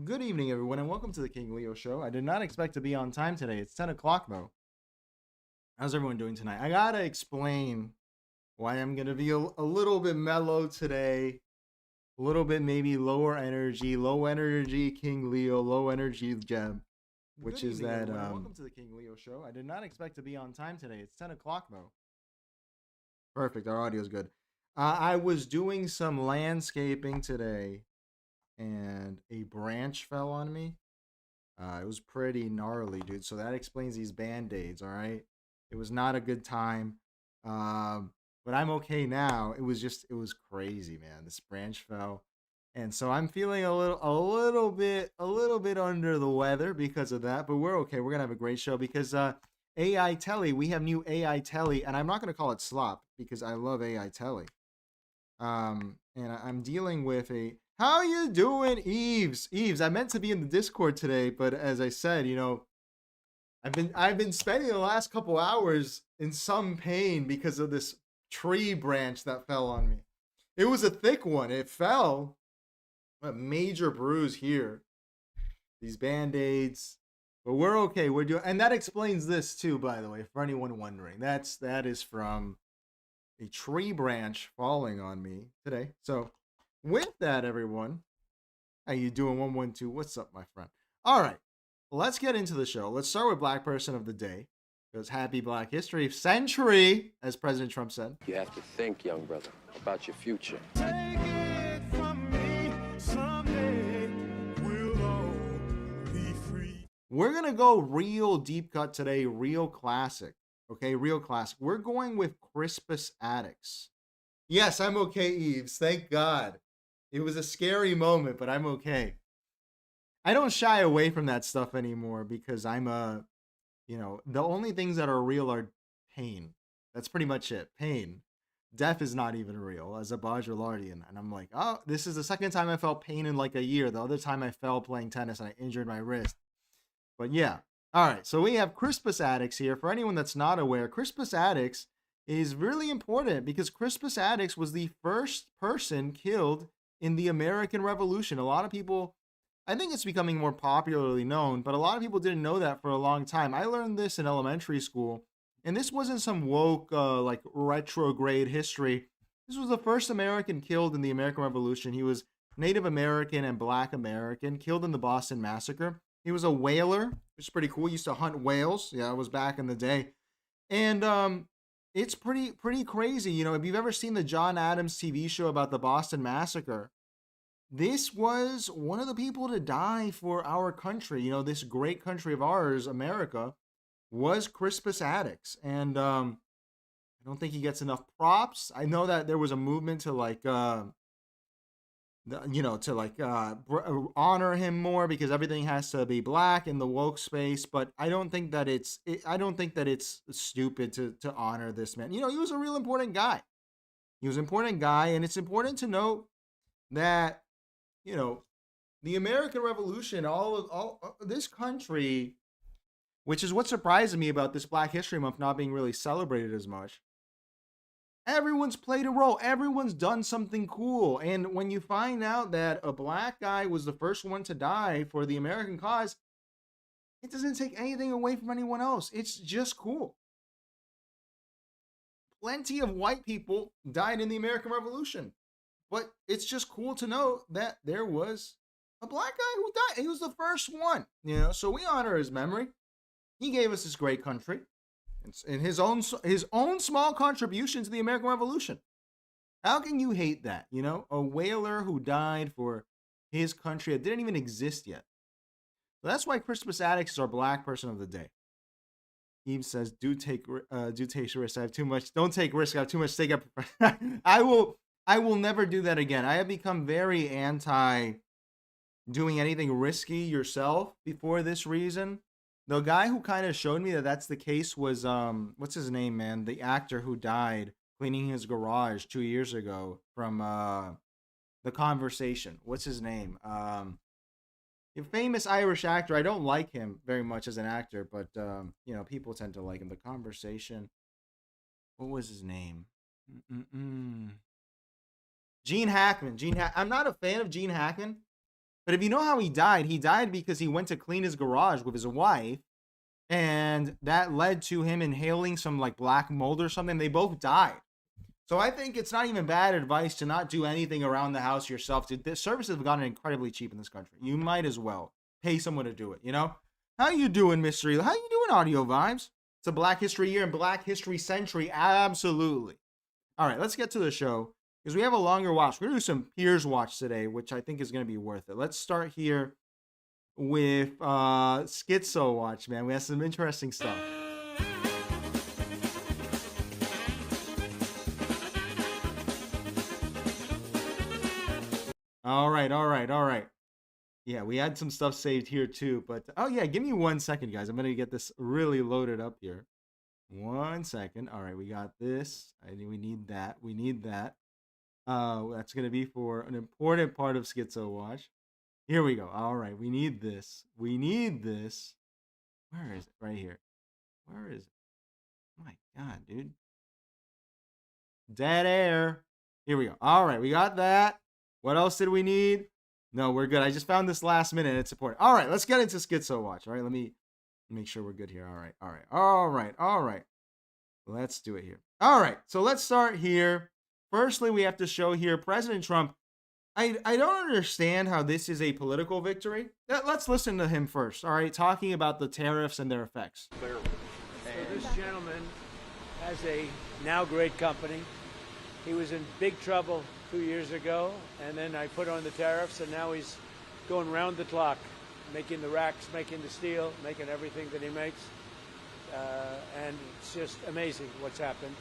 Good evening, everyone, and welcome to the King Leo Show. I did not expect to be on time today. It's 10 o'clock, though. How's everyone doing tonight? I gotta explain why I'm gonna be a little bit mellow today. A little bit maybe low energy King Leo, low energy Gem, which Good is evening, that. everyone, and welcome to the King Leo Show. I did not expect to be on time today. It's 10 o'clock, though. Perfect. Our audio's good. I was doing some landscaping today, and a branch fell on me. It was pretty gnarly, dude. So that explains these band-aids, all right? It was not a good time. But I'm okay now. It was crazy, man. This branch fell. And so I'm feeling a little bit under the weather because of that, but we're okay. We're gonna have a great show because AI Telly, we have new AI Telly, and I'm not gonna call it slop because I love AI Telly. And I'm dealing with a how you doing, Eves? Eves, I meant to be in the Discord today, but as I said, I've been spending the last couple hours in some pain because of this tree branch that fell on me. It was a thick one. It fell. A major bruise here. These band-aids. But we're okay. We're doing, and that explains this too, by the way, for anyone wondering. That is from a tree branch falling on me today. So with that, everyone, how you doing? 112. What's up, my friend? All right, let's get into the show. Let's start with Black Person of the Day. Because happy Black History Century, as President Trump said. You have to think, young brother, about your future. Take it from me, someday we'll all be free. We're going to go real deep cut today, real classic. Okay, real classic. We're going with Crispus Attucks. Yes, I'm okay, Eves. Thank God. It was a scary moment, but I'm okay. I don't shy away from that stuff anymore because the only things that are real are pain. That's pretty much it. Pain. Death is not even real as a Bajalardian. And I'm like, oh, this is the second time I felt pain in like a year. The other time I fell playing tennis and I injured my wrist. But yeah. All right. So we have Crispus Attucks here. For anyone that's not aware, Crispus Attucks is really important because Crispus Attucks was the first person killed in the American Revolution. A lot of people, I think it's becoming more popularly known, but a lot of people didn't know that for a long time. I learned this in elementary school, and this wasn't some woke, like retrograde history. This was the first American killed in the American Revolution. He was Native American and Black American, killed in the Boston Massacre. He was a whaler, which is pretty cool. He used to hunt whales. Yeah, it was back in the day. And it's pretty crazy. If you've ever seen the John Adams TV show about the Boston Massacre, this was one of the people to die for our country. This great country of ours, America, was Crispus Attucks. And I don't think he gets enough props. I know that there was a movement to honor him more because everything has to be black in the woke space. But I don't think that it's stupid to honor this man. He was a real important guy. He was an important guy, and it's important to note that the American Revolution, all this country, which is what surprises me about this Black History Month not being really celebrated as much. Everyone's played a role. Everyone's done something cool. And when you find out that a black guy was the first one to die for the American cause, it doesn't take anything away from anyone else. It's just cool. Plenty of white people died in the American Revolution. But it's just cool to know that there was a black guy who died. He was the first one, so we honor his memory. He gave us this great country and his own small contribution to the American Revolution. How can you hate that? A whaler who died for his country that didn't even exist yet. So that's why Crispus Attucks is our Black Person of the Day. Eve says, do take risks. I have too much. Don't take risks. I have too much stake up. I will never do that again. I have become very anti doing anything risky yourself before this reason. The guy who kind of showed me that that's the case was, what's his name, man? The actor who died cleaning his garage 2 years ago from The Conversation. What's his name? A famous Irish actor. I don't like him very much as an actor, but, people tend to like him. The Conversation. What was his name? Gene Hackman. I'm not a fan of Gene Hackman, But if you know how he died because he went to clean his garage with his wife, and that led to him inhaling some like black mold or something. They both died. So I think it's not even bad advice to not do anything around the house yourself. The services have gotten incredibly cheap in this country. You might as well pay someone to do it, you know? How you doing, Mystery? How you doing, Audio Vibes? It's a Black History Year and Black History Century. Absolutely. All right, let's get to the show because we have a longer watch. We're going to do some Piers watch today, which I think is going to be worth it. Let's start here with Schizo watch, man. We have some interesting stuff. All right. Yeah, we had some stuff saved here too, but oh yeah, give me 1 second, guys. I'm gonna get this really loaded up here. 1 second. All right, we got this. We need that. We need that. That's gonna be for an important part of Schizo Watch. Here we go. All right, we need this. We need this. Where is it? Right here. Where is it? Oh my God, dude. Dead air. Here we go. All right, we got that. What else did we need? No, we're good. I just found this last minute and it's important. All right, let's get into Schizo Watch. All right, let me make sure we're good here. All right. Let's do it here. All right, so let's start here. Firstly, we have to show here President Trump. I don't understand how this is a political victory. Let's listen to him first, all right, talking about the tariffs and their effects. So this gentleman has a now great company. He was in big trouble 2 years ago, and then I put on the tariffs, and now he's going round the clock, making the racks, making the steel, making everything that he makes. And it's just amazing what's happened,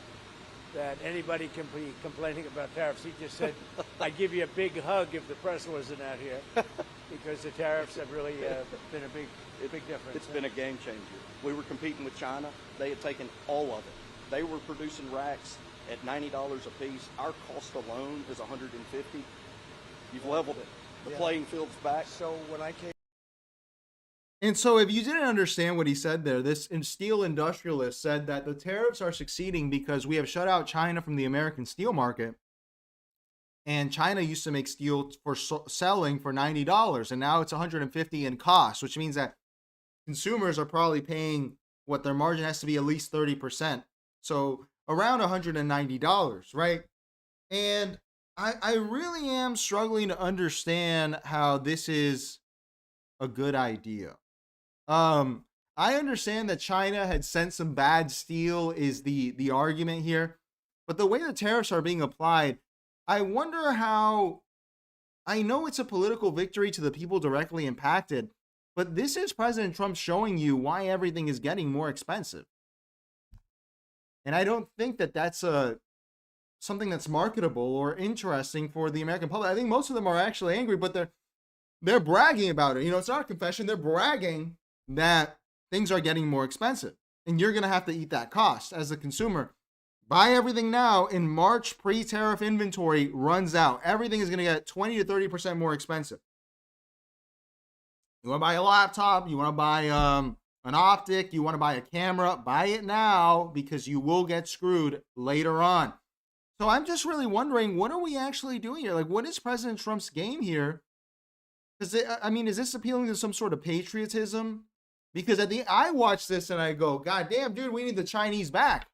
that anybody can be complaining about tariffs. He just said, I'd give you a big hug if the press wasn't out here, because the tariffs have really been a big difference. It's been a game changer. We were competing with China. They had taken all of it. They were producing racks at $90 a piece. Our cost alone is $150. You've leveled it. The playing field's back. So when I came... And so if you didn't understand what he said there, this steel industrialist said that the tariffs are succeeding because we have shut out China from the American steel market. And China used to make steel for selling for $90, and now it's $150 in cost, which means that consumers are probably paying what their margin has to be at least 30%. So around $190, right? And I really am struggling to understand how this is a good idea. I understand that China had sent some bad steel is the argument here, but the way the tariffs are being applied, I wonder how. I know it's a political victory to the people directly impacted, but this is President Trump showing you why everything is getting more expensive. And I don't think that that's something that's marketable or interesting for the American public. I think most of them are actually angry, but they're bragging about it. You know, it's not a confession. They're bragging that things are getting more expensive. And you're going to have to eat that cost as a consumer. Buy everything now. In March, pre-tariff inventory runs out. Everything is going to get 20 to 30% more expensive. You want to buy a laptop? You want to buy an optic? You want to buy a camera? Buy it now because you will get screwed later on. So I'm just really wondering, what are we actually doing here? Like, what is President Trump's game here? Because, is this appealing to some sort of patriotism? Because I watch this and I go, God damn, dude, we need the Chinese back.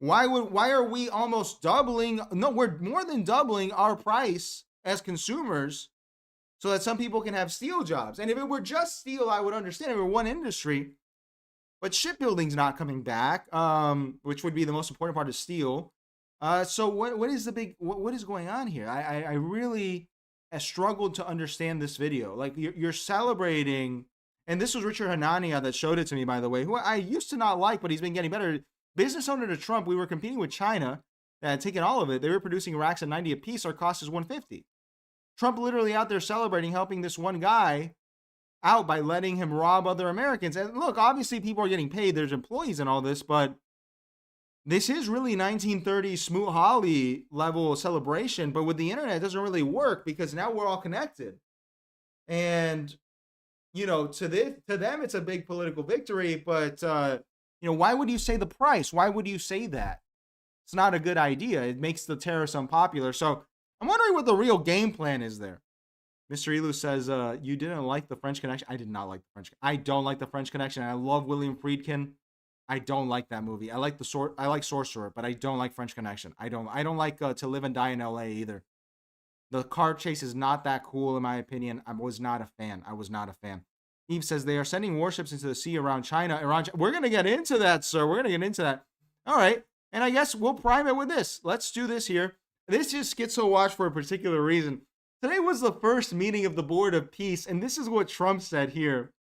Why are we almost doubling? No, we're more than doubling our price as consumers so that some people can have steel jobs. And if it were just steel, I would understand. If it were one industry, but shipbuilding's not coming back, which would be the most important part of steel. So what is what is going on here? I really have struggled to understand this video. Like you're celebrating, and this was Richard Hanania that showed it to me, by the way, who I used to not like, but he's been getting better. Business owner to Trump, we were competing with China that had taken all of it. They were producing racks at $90 a piece. Our cost is $150. Trump literally out there celebrating, helping this one guy out by letting him rob other Americans. And look, obviously people are getting paid. There's employees and all this, but this is really 1930s Smoot Hawley level celebration. But with the internet, it doesn't really work because now we're all connected. And, you know, to them, it's a big political victory. But, you know, why would you say the price? Why would you say that? It's not a good idea. It makes the tariffs unpopular. So I'm wondering what the real game plan is there. Mr. Elu says, you didn't like the French Connection. I did not like the French. I don't like the French Connection. I love William Friedkin. I don't like that movie. I like I like Sorcerer, but I don't like French Connection. I don't like To Live and Die in L.A. either. The car chase is not that cool, in my opinion. I was not a fan. Eve says they are sending warships into the sea around China. We're going to get into that, sir. We're going to get into that. All right. And I guess we'll prime it with this. Let's do this here. This is Schizo Watch for a particular reason. Today was the first meeting of the Board of Peace, and this is what Trump said here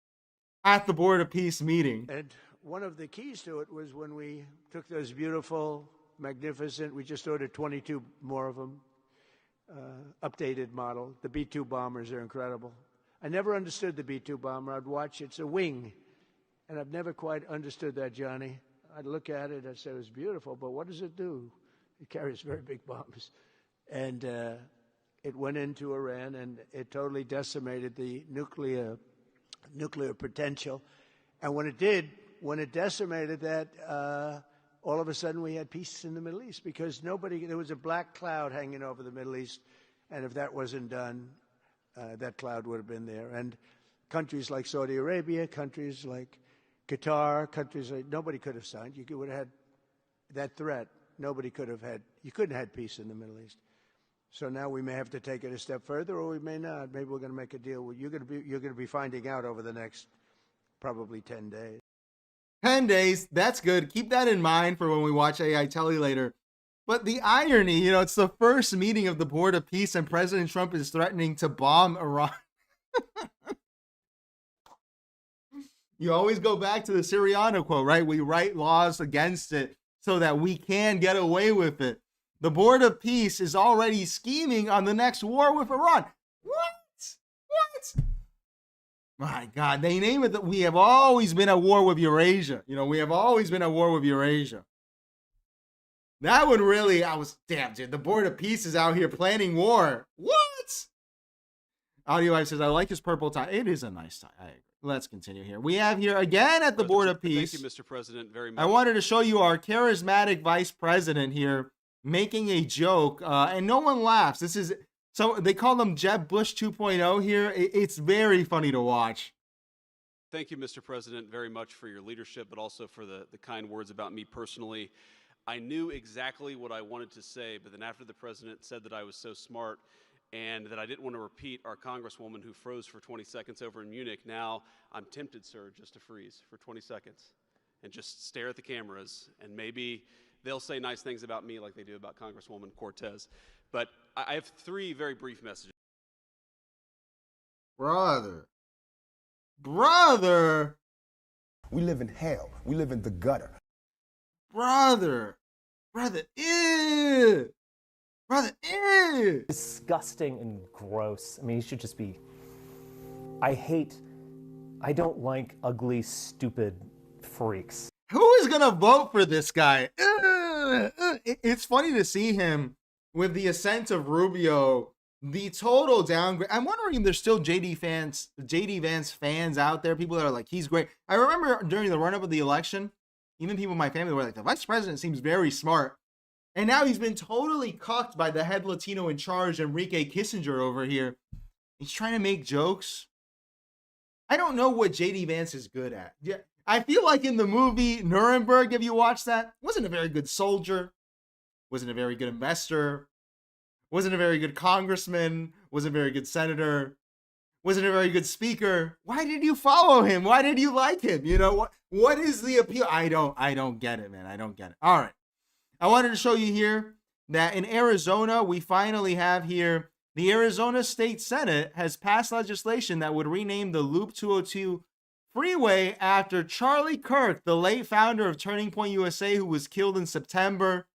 at the Board of Peace meeting. And one of the keys to it was when we took those beautiful, magnificent, we just ordered 22 more of them, updated model. The B-2 bombers are incredible. I never understood the B-2 bomber. I'd watch it. It's a wing. And I've never quite understood that, Johnny. I'd look at it and say, it's beautiful, but what does it do? It carries very big bombs. And it went into Iran, and it totally decimated the nuclear potential. And when it did, when it decimated that, all of a sudden we had peace in the Middle East because there was a black cloud hanging over the Middle East. And if that wasn't done, that cloud would have been there. And countries like Saudi Arabia, countries like Qatar, countries like nobody could have signed. You would have had that threat. Nobody could have had. You couldn't have had peace in the Middle East. So now we may have to take it a step further, or we may not. Maybe we're going to make a deal. You're going to be finding out over the next probably 10 days. 10 days. That's good. Keep that in mind for when we watch AI Telly later. But the irony, it's the first meeting of the Board of Peace, and President Trump is threatening to bomb Iran. You always go back to the Siriano quote, right? We write laws against it so that we can get away with it. The Board of Peace is already scheming on the next war with Iran. What? My God, they name it that we have always been at war with Eurasia. We have always been at war with Eurasia. That would really, damn, dude, the Board of Peace is out here planning war. What? Audio Life says, I like his purple tie. It is a nice tie. I agree. Let's continue here. We have here again at the Board of Peace. Thank you, Mr. President, very much. I wanted to show you our charismatic vice president here making a joke, and no one laughs. This is, so they call him Jeb Bush 2.0 here. It's very funny to watch. Thank you, Mr. President, very much for your leadership, but also for the kind words about me personally. I knew exactly what I wanted to say, but then after the president said that I was so smart and that I didn't want to repeat our congresswoman who froze for 20 seconds over in Munich, now I'm tempted, sir, just to freeze for 20 seconds and just stare at the cameras, and maybe they'll say nice things about me like they do about Congresswoman Cortez. But I have three very brief messages. Brother. We live in hell. We live in the gutter. Brother, ew. Disgusting and gross. I mean, he should just be. I don't like ugly, stupid freaks. Who is going to vote for this guy? It's funny to see him with the ascent of Rubio, the total downgrade. I'm wondering if there's still JD Vance fans out there, people that are like, he's great. I remember during the run-up of the election, even people in my family were like, the vice president seems very smart. And now he's been totally cucked by the head Latino in charge, Enrique Kissinger, over here. He's trying to make jokes. I don't know what JD Vance is good at. Yeah, I feel like in the movie Nuremberg, if you watch that, wasn't a very good soldier, wasn't a very good investor, wasn't a very good congressman, wasn't a very good senator, wasn't a very good speaker. Why did you follow him? Why did you like him? What is the appeal? I don't get it, man. I don't get it. All right. I wanted to show you here that in Arizona, we finally have here the Arizona State Senate has passed legislation that would rename the Loop 202 freeway after Charlie Kirk, the late founder of Turning Point USA, who was killed in September.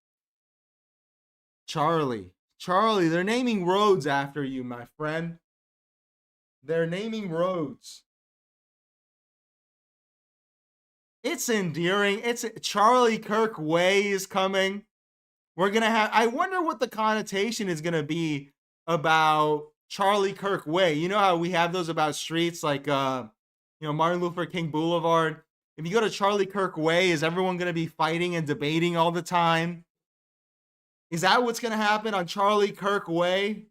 Charlie, they're naming roads after you, my friend. They're naming roads. It's endearing. It's Charlie Kirk Way is coming. We're going to have, I wonder what the connotation is going to be about Charlie Kirk Way. You know how we have those about streets like, Martin Luther King Boulevard. If you go to Charlie Kirk Way, is everyone going to be fighting and debating all the time? Is that what's going to happen on Charlie Kirk Way?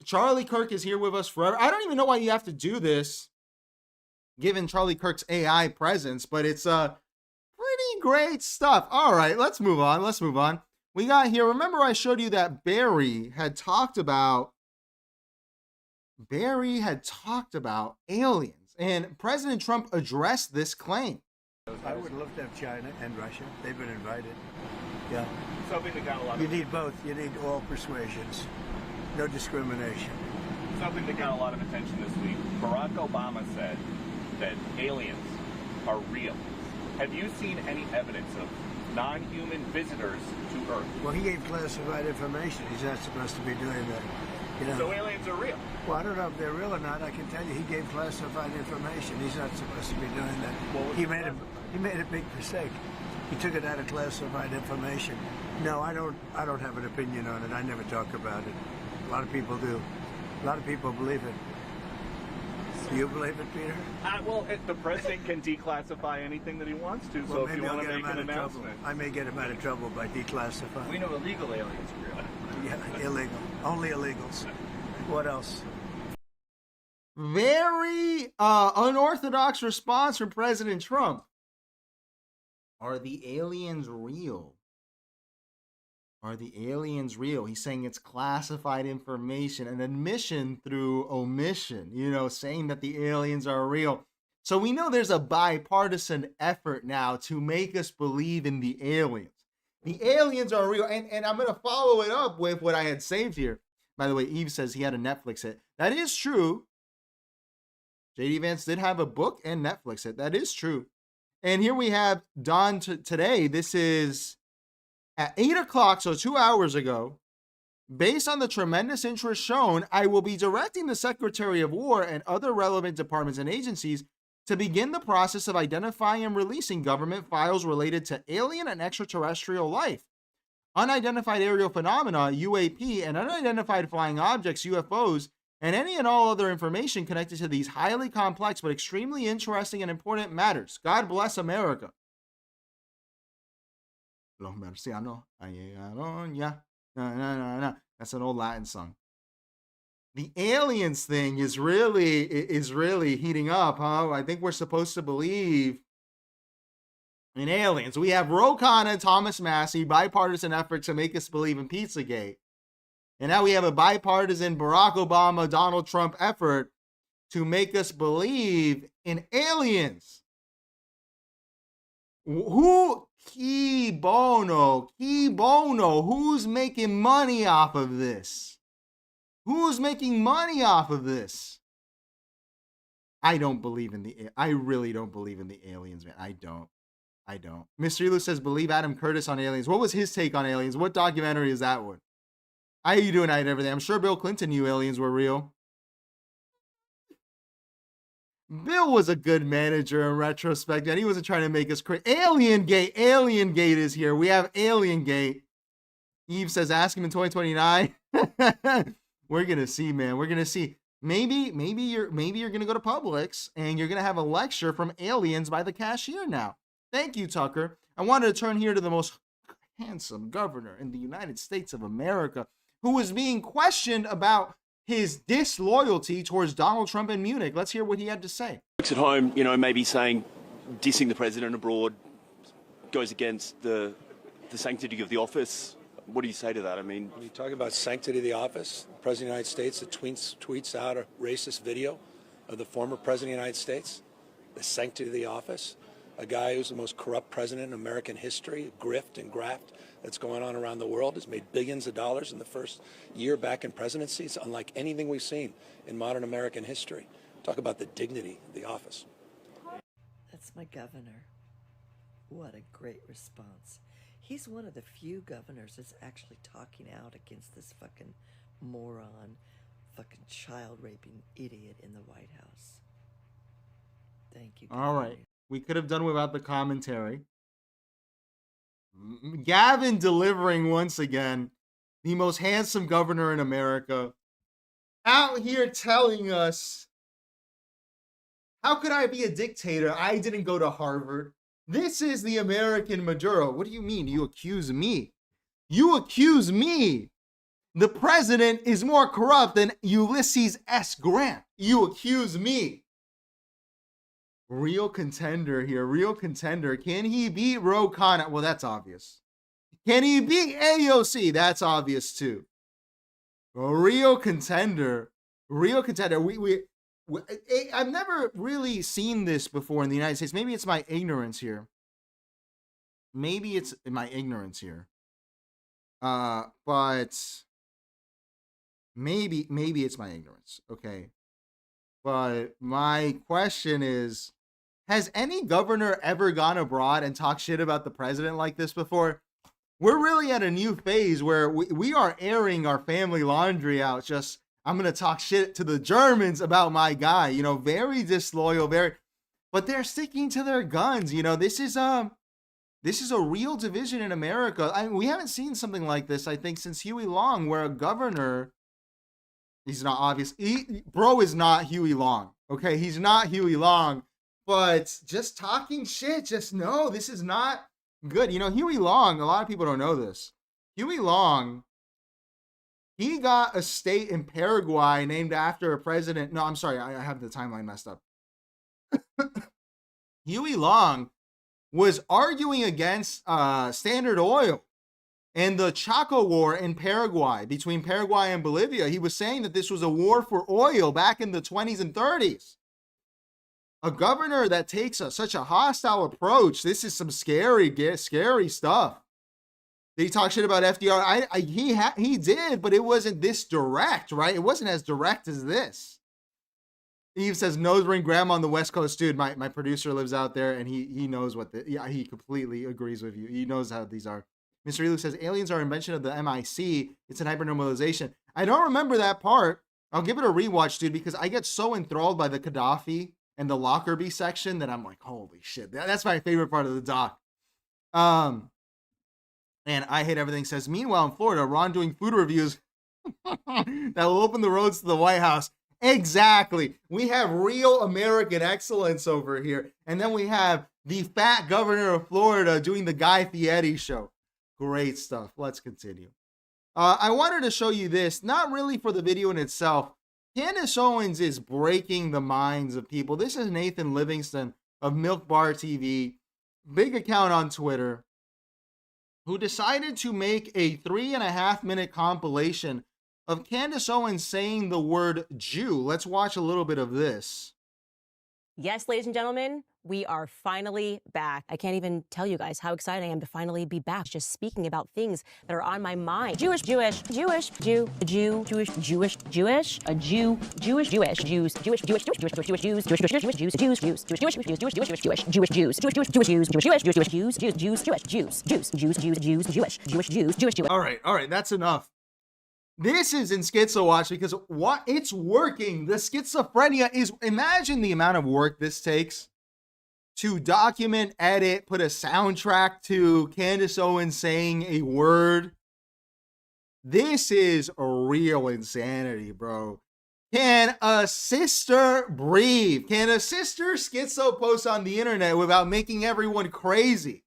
Charlie Kirk is here with us forever. I don't even know why you have to do this, given Charlie Kirk's AI presence, but it's pretty great stuff. All right, let's move on. We got here, remember I showed you that Barry had talked about aliens, and President Trump addressed this claim. I would love to have China and Russia. They've been invited. Yeah. Something that got a lot You need both. You need all persuasions. No discrimination. Something that got a lot of attention this week. Barack Obama said that aliens are real. Have you seen any evidence of non-human visitors to Earth? Well, he gave classified information. He's not supposed to be doing that. You know. So aliens are real. Well, I don't know if they're real or not. I can tell you, he gave classified information. He's not supposed to be doing that. He made a big mistake. He took it out of classified information. No, I don't have an opinion on it. I never talk about it. A lot of people do. A lot of people believe it. Do you believe it, Peter? Well, the president can declassify anything that he wants to. Well, So if you want to make an announcement, I may get him out of trouble by declassifying. we know illegal aliens are real. Yeah, illegal. Only illegals. What else? Very unorthodox response from President Trump. Are the aliens real? Are the aliens real? He's saying it's classified information, an admission through omission, saying that the aliens are real. So we know there's a bipartisan effort now to make us believe in the aliens. The aliens are real. And I'm going to follow it up with what I had saved here. By the way, Eve says he had a Netflix hit. That is true. J.D. Vance did have a book and Netflix hit. That is true. And here we have Dawn today. This is at 8 o'clock, so 2 hours ago. Based on the tremendous interest shown, I will be directing the Secretary of War and other relevant departments and agencies to begin the process of identifying and releasing government files related to alien and extraterrestrial life, unidentified aerial phenomena, UAP, and unidentified flying objects, UFOs, and any and all other information connected to these highly complex but extremely interesting and important matters. God bless America. Los Marcianos llegaron ya. No. That's an old Latin song. The aliens thing is really heating up, huh? I think we're supposed to believe in aliens. We have Ro Khanna and Thomas Massey, bipartisan effort to make us believe in Pizzagate. And now we have a bipartisan Barack Obama, Donald Trump effort to make us believe in aliens. Who? Key bono. Who's making money off of this? Who's making money off of this? I really don't believe in the aliens, man. I don't. Mystery Lou says, believe Adam Curtis on aliens. What was his take on aliens? What documentary is that one? How you doing, and everything? I'm sure Bill Clinton knew aliens were real. Bill was a good manager in retrospect, and he wasn't trying to make us crazy. Alien Gate is here. We have Alien Gate. Eve says, ask him in 2029. We're gonna see, man. We're gonna see. Maybe you're gonna go to Publix and you're gonna have a lecture from aliens by the cashier now. Thank you, Tucker. I wanted to turn here to the most handsome governor in the United States of America, who was being questioned about his disloyalty towards Donald Trump in Munich. Let's hear what he had to say. Folks at home, maybe saying dissing the president abroad goes against the sanctity of the office. What do you say to that? I mean, when you talk about sanctity of the office, the President of the United States that tweets out a racist video of the former President of the United States, the sanctity of the office, a guy who's the most corrupt president in American history, grift and graft that's going on around the world, has made billions of dollars in the first year back in presidency. It's unlike anything we've seen in modern American history. Talk about the dignity of the office. That's my governor. What a great response. He's one of the few governors that's actually talking out against this fucking moron, fucking child-raping idiot in the White House. Thank you. All right. We could have done without the commentary. Gavin delivering once again, the most handsome governor in America, out here telling us, how could I be a dictator? I didn't go to Harvard. This is the American Maduro. What do you mean? You accuse me. You accuse me The president is more corrupt than Ulysses S. Grant. You accuse me. Real contender here. Real contender. Can he beat Ro Khanna? Well, that's obvious. Can he beat AOC? That's obvious too. A real contender. Real contender. I've never really seen this before in the United States. Maybe it's my ignorance here. Maybe it's my ignorance here. But maybe it's my ignorance. Okay. But my question is, has any governor ever gone abroad and talked shit about the president like this before? We're really at a new phase where we are airing our family laundry out. Just, I'm going to talk shit to the Germans about my guy, you know, very disloyal, but they're sticking to their guns. You know, this is a real division in America. We haven't seen something like this, I think, since Huey Long, where a governor, he's not obvious. Bro is not Huey Long. Okay. He's not Huey Long, but just talking shit. Just no, this is not good. You know, Huey Long, a lot of people don't know this. Huey Long, he got a state in Paraguay named after a president. No, I'm sorry. I have the timeline messed up. Huey Long was arguing against Standard Oil and the Chaco War in Paraguay, between Paraguay and Bolivia. He was saying that this was a war for oil back in the 20s and 30s. A governor that takes such a hostile approach, this is some scary stuff. Did he talk shit about FDR? He did, but it wasn't this direct, right? It wasn't as direct as this. Eve says, nose ring grandma on the West Coast. Dude, my producer lives out there, and he knows he completely agrees with you. He knows how these are. Mr. Elu says, aliens are an invention of the MIC. It's an hypernormalization. I don't remember that part. I'll give it a rewatch, dude, because I get so enthralled by the Gaddafi and the Lockerbie section that I'm like, holy shit. That's my favorite part of the doc. And I Hate Everything says, meanwhile in Florida, Ron doing food reviews that will open the roads to the White House. Exactly. We have real American excellence over here. And then we have the fat governor of Florida doing the Guy Fieri show. Great stuff. Let's continue. I wanted to show you this, not really for the video in itself. Candace Owens is breaking the minds of people. This is Nathan Livingston of Milk Bar TV, big account on Twitter, who decided to make a 3.5-minute compilation of Candace Owens saying the word Jew. Let's watch a little bit of this. Yes, ladies and gentlemen, we are finally back. I can't even tell you guys how excited I am to finally be back, just speaking about things that are on my mind. Jewish, Jew, a Jew, Jewish, a Jew, Jewish, Jews, Jews, Jewish, Jews, Jewish. All right, that's enough. This is in Schizo Watch because it's working. The schizophrenia is, imagine the amount of work this takes to document, edit, put a soundtrack to Candace Owens saying a word. This is a real insanity, bro. Can a sister breathe? Can a sister schizo post on the internet without making everyone crazy?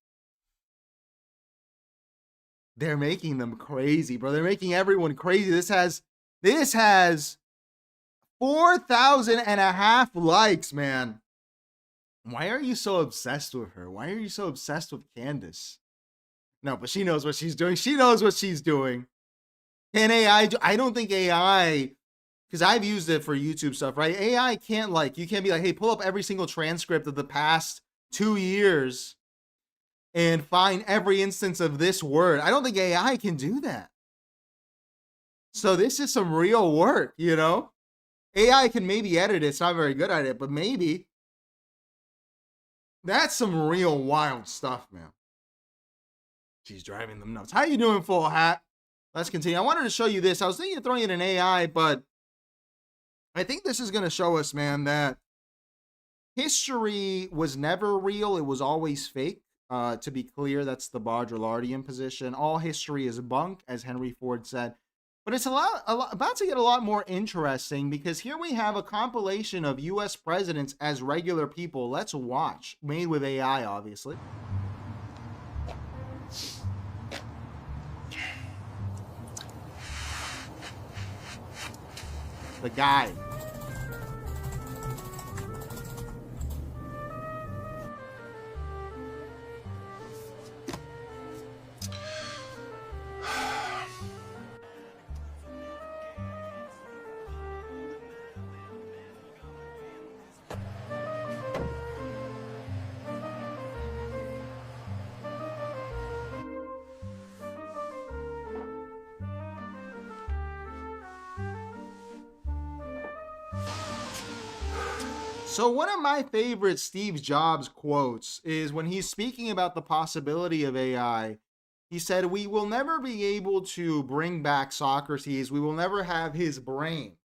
They're making them crazy, bro. They're making everyone crazy. This has 4,500 likes, man. Why are you so obsessed with her? Why are you so obsessed with Candace? No, but she knows what she's doing. She knows what she's doing. Can AI do? I don't think AI, because I've used it for YouTube stuff, right? AI can't you can't be like, hey, pull up every single transcript of the past 2 years and find every instance of this word. I don't think AI can do that. So this is some real work, you know? AI can maybe edit it. It's not very good at it, but maybe. That's some real wild stuff, man. She's driving them nuts. How you doing, Full Hat? Let's continue. I wanted to show you this. I was thinking of throwing in an AI, but I think this is going to show us, man, that history was never real. It was always fake. To be clear, that's the Baudrillardian position. All history is bunk, as Henry Ford said. But it's about to get a lot more interesting because here we have a compilation of U.S. presidents as regular people. Let's watch. Made with AI, obviously. the guy. So one of my favorite Steve Jobs quotes is when he's speaking about the possibility of AI. He said, "We will never be able to bring back Socrates. We will never have his brain.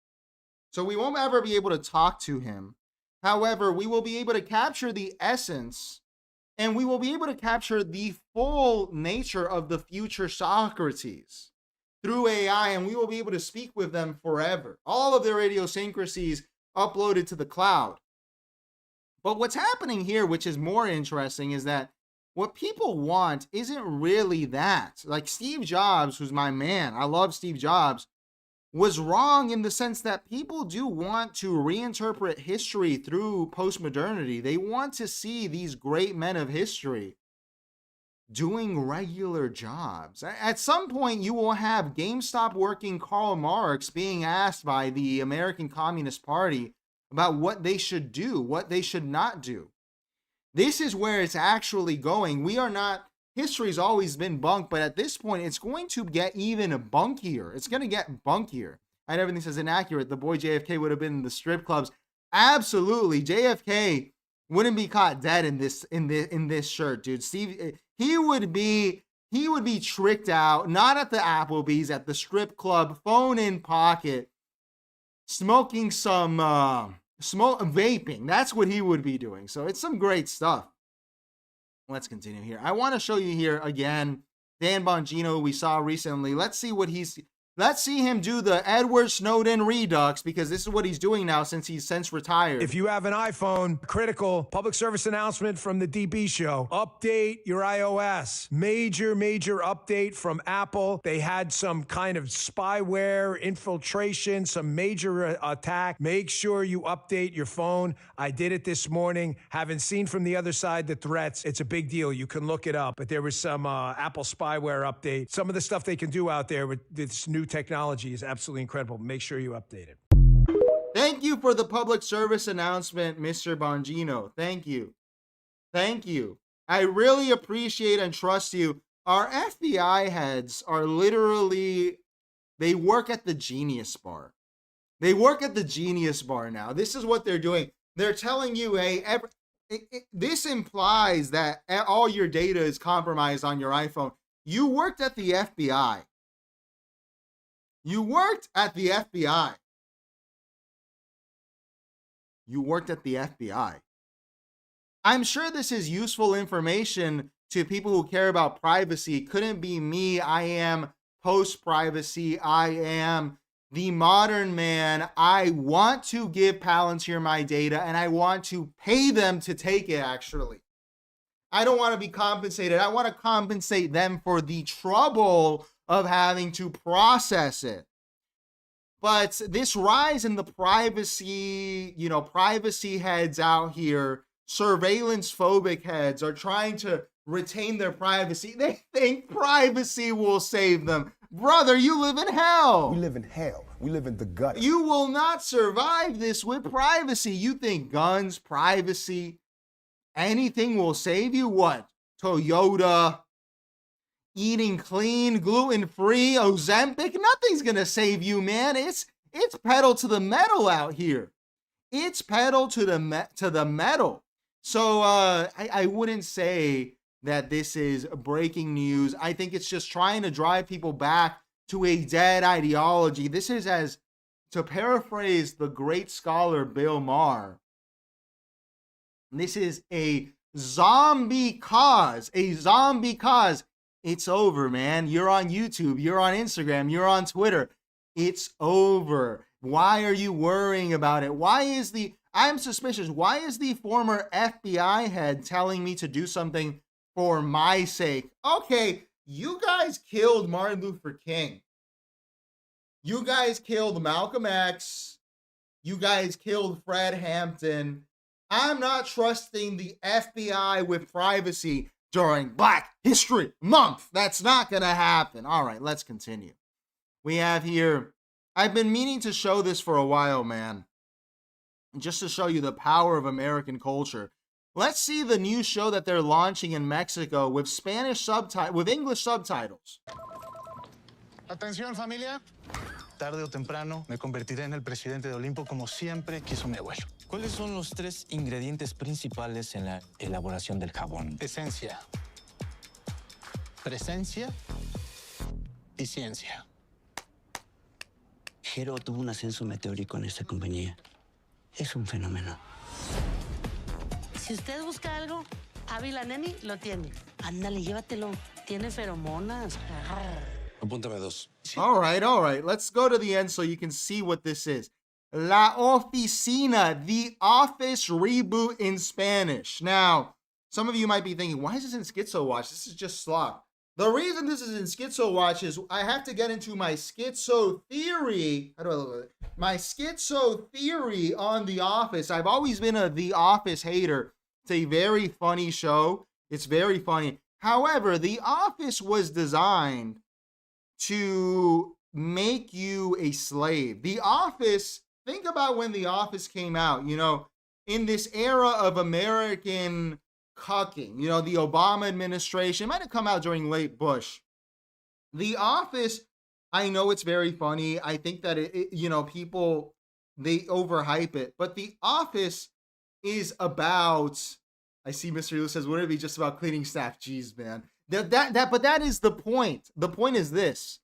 So we won't ever be able to talk to him. However, we will be able to capture the essence, and we will be able to capture the full nature of the future Socrates through AI, and we will be able to speak with them forever. All of their idiosyncrasies uploaded to the cloud." But what's happening here, which is more interesting, is that what people want isn't really that. Like Steve Jobs, who's my man, I love Steve Jobs, was wrong in the sense that people do want to reinterpret history through postmodernity. They want to see these great men of history doing regular jobs. At some point, you will have GameStop working Karl Marx being asked by the American Communist Party about what they should do, what they should not do. This is where it's actually going. We are not, history's always been bunk, but at this point, it's going to get even bunkier. It's going to get bunkier. And everything says inaccurate. The boy JFK would have been in the strip clubs. Absolutely. JFK wouldn't be caught dead in this shirt, dude. Steve, he would be tricked out, not at the Applebee's, at the strip club, phone in pocket, smoking some vaping. That's what he would be doing. So it's some great stuff. Let's continue here. I want to show you here again Dan Bongino we saw recently. Let's see him do the Edward Snowden redux, because this is what he's doing now since he's since retired. If you have an iPhone, critical public service announcement from the DB show. Update your iOS. Major update from Apple. They had some kind of spyware infiltration, some major attack. Make sure you update your phone. I did it this morning. Haven't seen from the other side the threats. It's a big deal. You can look it up. But there was some Apple spyware update. Some of the stuff they can do out there with this new technology is absolutely incredible. Make sure you update it. Thank you for the public service announcement, Mr. Bongino. Thank you. Thank you. I really appreciate and trust you. Our FBI heads are literally, they work at the Genius Bar. They work at the Genius Bar now. This is what they're doing. They're telling you, hey, this implies that all your data is compromised on your iPhone. You worked at the FBI. You worked at the FBI. You worked at the FBI. I'm sure this is useful information to people who care about privacy. It couldn't be me. I am post-privacy. I am the modern man. I want to give Palantir my data, and I want to pay them to take it, actually. I don't want to be compensated. I want to compensate them for the trouble of having to process it. But this rise in the privacy, privacy heads out here, surveillance phobic heads are trying to retain their privacy. They think privacy will save them. Brother, you live in hell. We live in hell. We live in the gutter. You will not survive this with privacy. You think guns, privacy, anything will save you? What? Toyota, eating clean, gluten-free, Ozempic? Nothing's gonna save you, man. It's pedal to the metal out here. It's pedal to the metal. So I wouldn't say that this is breaking news. I think it's just trying to drive people back to a dead ideology. This is, as to paraphrase the great scholar Bill Maher, this is a zombie cause. A zombie cause. It's over, man. You're on YouTube. You're on Instagram. You're on Twitter. It's over. Why are you worrying about it? I'm suspicious. Why is the former FBI head telling me to do something for my sake? Okay, you guys killed Martin Luther King. You guys killed Malcolm X. You guys killed Fred Hampton. I'm not trusting the FBI with privacy during Black History Month. That's not going to happen. All right, let's continue. We have here, I've been meaning to show this for a while, man. Just to show you the power of American culture. Let's see the new show that they're launching in Mexico with with English subtitles. Atención, familia. Tarde o temprano me convertiré en el presidente de Olimpo como siempre quiso mi abuelo. ¿Cuáles son los 3 ingredientes principales en la elaboración del jabón? Esencia, presencia y ciencia. Jero tuvo un ascenso meteórico en esta compañía. Es un fenómeno. Si usted busca algo, Ávila Neni lo tiene. Ándale, llévatelo. Tiene feromonas. Apúntame 2. All right. Let's go to the end so you can see what this is. La Oficina, the office reboot in Spanish. Now, some of you might be thinking, why is this in Schizo Watch? This is just slop. The reason this is in Schizo Watch is I have to get into my schizo theory. How do I look at it? My schizo theory on The Office. I've always been a The Office hater. It's a very funny show. It's very funny. However, The Office was designed to make you a slave. The Office, think about when The Office came out, you know, in this era of American cucking, you know, the Obama administration, it might have come out during late Bush. The Office, I know it's very funny. I think that you know, people, they overhype it, but The Office is about, I see Mr. Lou says, wouldn't it be just about cleaning staff? Jeez, man. But that is the point. The point is this.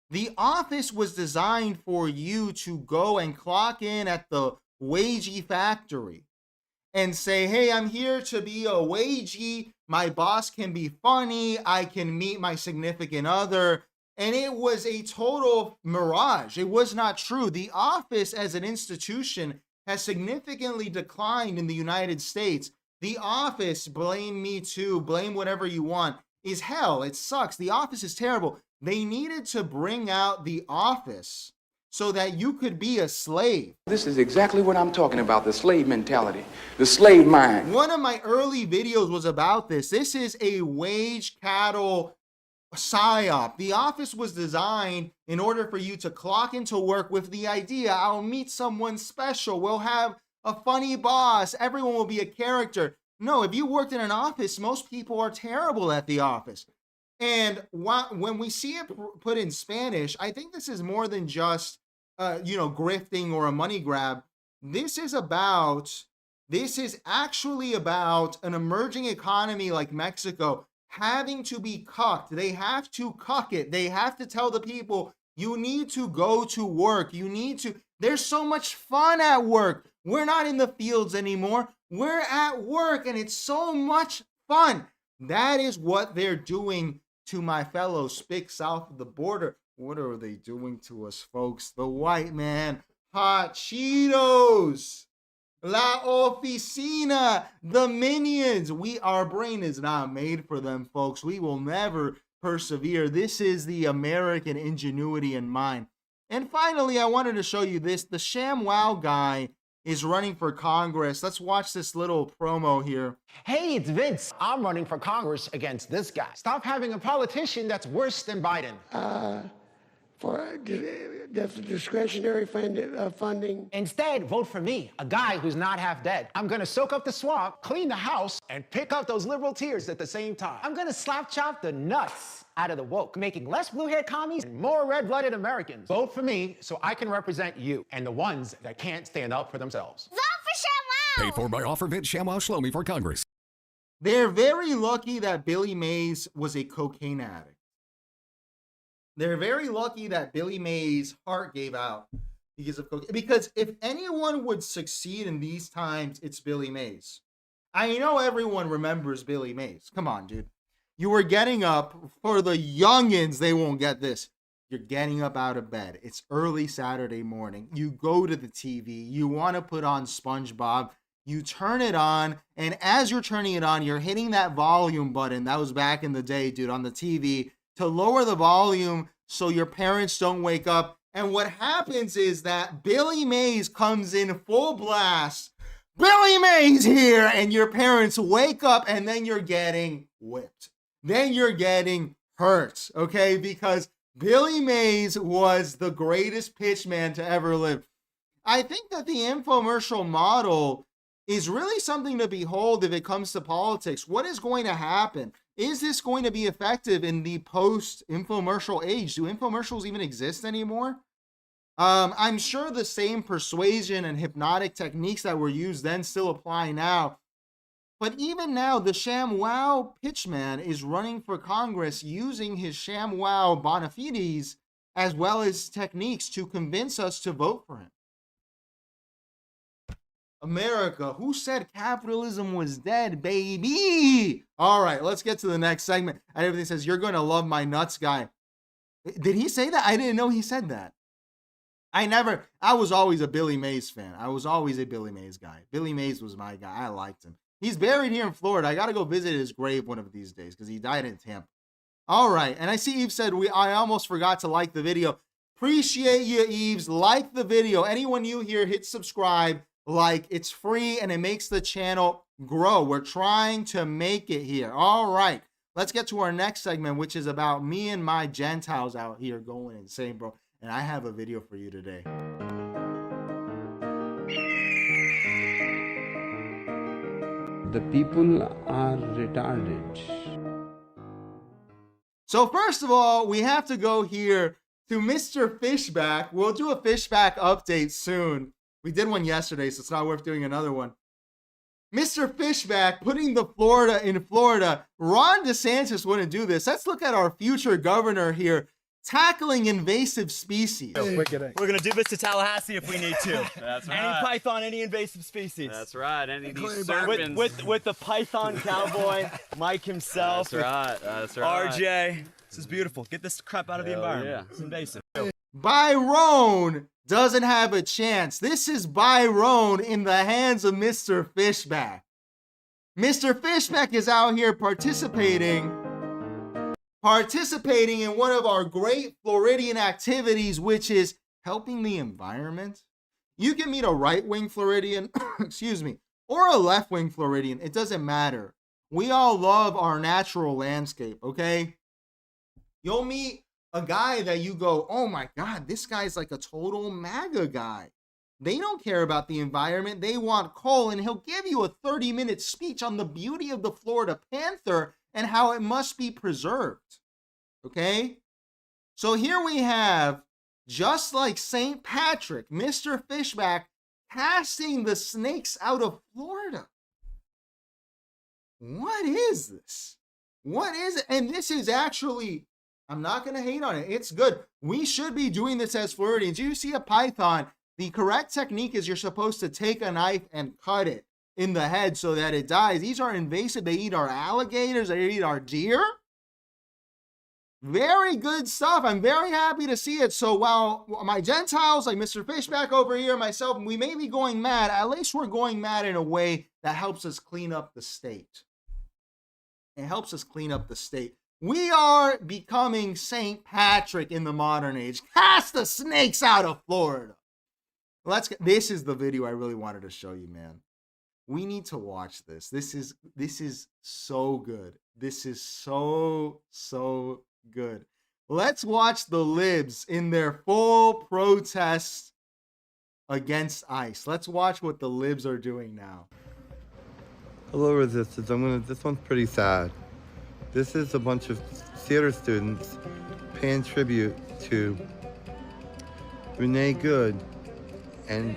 The Office was designed for you to go and clock in at the wagey factory and say, hey, I'm here to be a wagey. My boss can be funny. I can meet my significant other. And it was a total mirage. It was not true. The Office as an institution has significantly declined in the United States. The Office, blame me too, blame whatever you want, is hell. It sucks. The Office is terrible. They needed to bring out The Office so that you could be a slave. This is exactly what I'm talking about, the slave mentality, the slave mind. One of my early videos was about this. This is a wage cattle psyop. The Office was designed in order for you to clock into work with the idea, I'll meet someone special, we'll have a funny boss, everyone will be a character. No, if you worked in an office, most people are terrible at the office. And when we see it put in Spanish, I think this is more than just, you know, grifting or a money grab. This is actually about an emerging economy like Mexico having to be cucked. They have to cuck it. They have to tell the people, you need to go to work. There's so much fun at work. We're not in the fields anymore. We're at work and it's so much fun. That is what they're doing to my fellow spics south of the border. What are they doing to us, folks? The white man, hot Cheetos, La Oficina, the minions. Our brain is not made for them, folks. We will never persevere. This is the American ingenuity in mind. And finally, I wanted to show you this. The ShamWow guy is running for Congress. Let's watch this little promo here. Hey, it's Vince. I'm running for Congress against this guy. Stop having a politician that's worse than Biden. For discretionary funding. Instead, vote for me, a guy who's not half dead. I'm gonna soak up the swamp, clean the house, and pick up those liberal tears at the same time. I'm gonna slap chop the nuts out of the woke, making less blue-haired commies and more red-blooded Americans. Vote for me so I can represent you and the ones that can't stand up for themselves. Vote for ShamWow! Paid for by Offer Vince ShamWow Shlomi for Congress. They're very lucky that Billy Mays was a cocaine addict. They're very lucky that Billy Mays' heart gave out because of cocaine. Because if anyone would succeed in these times, it's Billy Mays. I know everyone remembers Billy Mays. Come on, dude. You were getting up, for the youngins, they won't get this. You're getting up out of bed. It's early Saturday morning. You go to the TV. You want to put on SpongeBob. You turn it on. And as you're turning it on, you're hitting that volume button. That was back in the day, dude, on the TV, to lower the volume so your parents don't wake up And what happens is that Billy Mays comes in full blast. Billy Mays here, and your parents wake up, and then you're getting whipped. Then you're getting hurt, okay? Because Billy Mays was the greatest pitchman to ever live. I think that the infomercial model is really something to behold if it comes to politics. What is going to happen? Is this going to be effective in the post-infomercial age? Do infomercials even exist anymore? I'm sure the same persuasion and hypnotic techniques that were used then still apply now. But even now, the ShamWow pitchman is running for Congress using his ShamWow bona fides as well as techniques to convince us to vote for him. America, who said capitalism was dead, baby? All right, let's get to the next segment. And everything says, you're going to love my nuts guy. Did he say that? I didn't know he said that. I was always a Billy Mays fan. I was always a Billy Mays guy. Billy Mays was my guy. I liked him. He's buried here in Florida. I got to go visit his grave one of these days because he died in Tampa. All right. And I see Eve said, I almost forgot to like the video. Appreciate you, Eves. Like the video. Anyone new here, hit subscribe. Like, it's free and it makes the channel grow. We're trying to make it here. All right. Let's get to our next segment, which is about me and my Gentiles out here going insane, bro. And I have a video for you today. The people are retarded. So first of all, we have to go here to Mr. Fishback. We'll do a Fishback update soon. We did one yesterday, so it's not worth doing another one. Mr. Fishback putting the Florida in Florida. Ron DeSantis wouldn't do this. Let's look at our future governor here. Tackling invasive species. We're going to do this to Tallahassee if we need to. That's right. Any python, any invasive species. That's right. Any of these serpents. With the python cowboy, Mike himself. That's right. That's right. RJ. This is beautiful. Get this crap out of the environment. Yeah. It's invasive. Byron doesn't have a chance. This is Byron in the hands of Mr. Fishback. Mr. Fishback is out here participating in one of our great Floridian activities, which is helping the environment. You can meet a right-wing Floridian, excuse me, or a left-wing Floridian. It doesn't matter. We all love our natural landscape, okay? You'll meet a guy that you go, oh my God, this guy's like a total MAGA guy. They don't care about the environment. They want coal, and he'll give you a 30-minute speech on the beauty of the Florida panther and how it must be preserved. Okay? So here we have, just like St. Patrick, Mr. Fishback casting the snakes out of Florida. What is this? What is it? And this is actually, I'm not going to hate on it. It's good. We should be doing this as Floridians. You see a python, the correct technique is you're supposed to take a knife and cut it in the head so that it dies. These are invasive. They eat our alligators. They eat our deer. Very good stuff. I'm very happy to see it. So while my Gentiles, like Mr. Fishback over here, myself, we may be going mad, at least we're going mad in a way that helps us clean up the state. It helps us clean up the state. We are becoming St. Patrick in the modern age. Cast the snakes out of Florida. This is the video I really wanted to show you, man. We need to watch this. This is so good. This is so good. Let's watch the libs in their full protest against ICE. Let's watch what the libs are doing now. Hello, Resistance. This one's pretty sad. This is a bunch of theater students paying tribute to Renee Good. And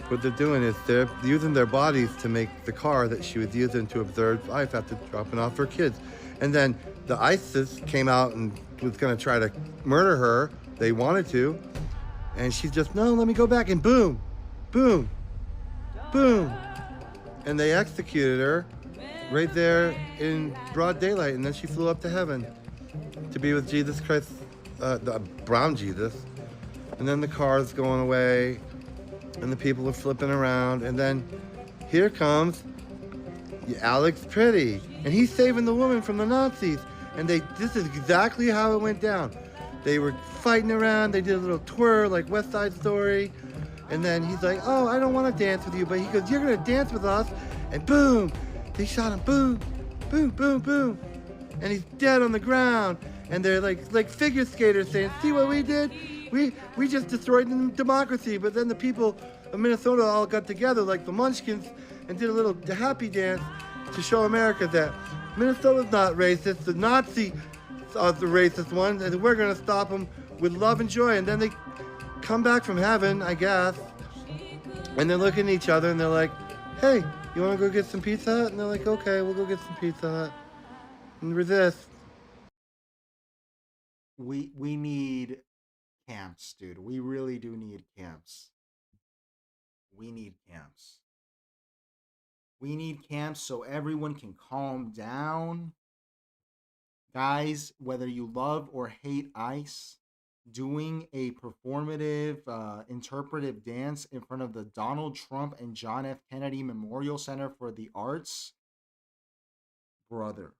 what they're doing is they're using their bodies to make the car that she was using to observe ICE after dropping off her kids. And then the ISIS came out and was going to try to murder her. They wanted to. And she's just, no, let me go back. And boom, boom, boom. And they executed her right there in broad daylight. And then she flew up to heaven to be with Jesus Christ, the brown Jesus. And then the car's going away. And the people are flipping around. And then here comes Alex Pretty. And he's saving the woman from the Nazis. And this is exactly how it went down. They were fighting around. They did a little twirl like West Side Story. And then he's like, oh, I don't want to dance with you. But he goes, you're going to dance with us. And boom, they shot him. Boom, boom, boom, boom. And he's dead on the ground. And they're like figure skaters saying, see what we did? We just destroyed democracy. But then the people of Minnesota all got together like the Munchkins and did a little happy dance to show America that Minnesota's not racist. The Nazis are the racist ones, and we're going to stop them with love and joy. And then they come back from heaven, I guess, and they're looking at each other and they're like, hey, you want to go get some Pizza Hut? And they're like, okay, we'll go get some Pizza Hut. And resist. We need camps, dude. We really do need camps. We need camps. We need camps so everyone can calm down. Guys, whether you love or hate ICE, doing a performative, interpretive dance in front of the Donald Trump and John F. Kennedy Memorial Center for the Arts, brother.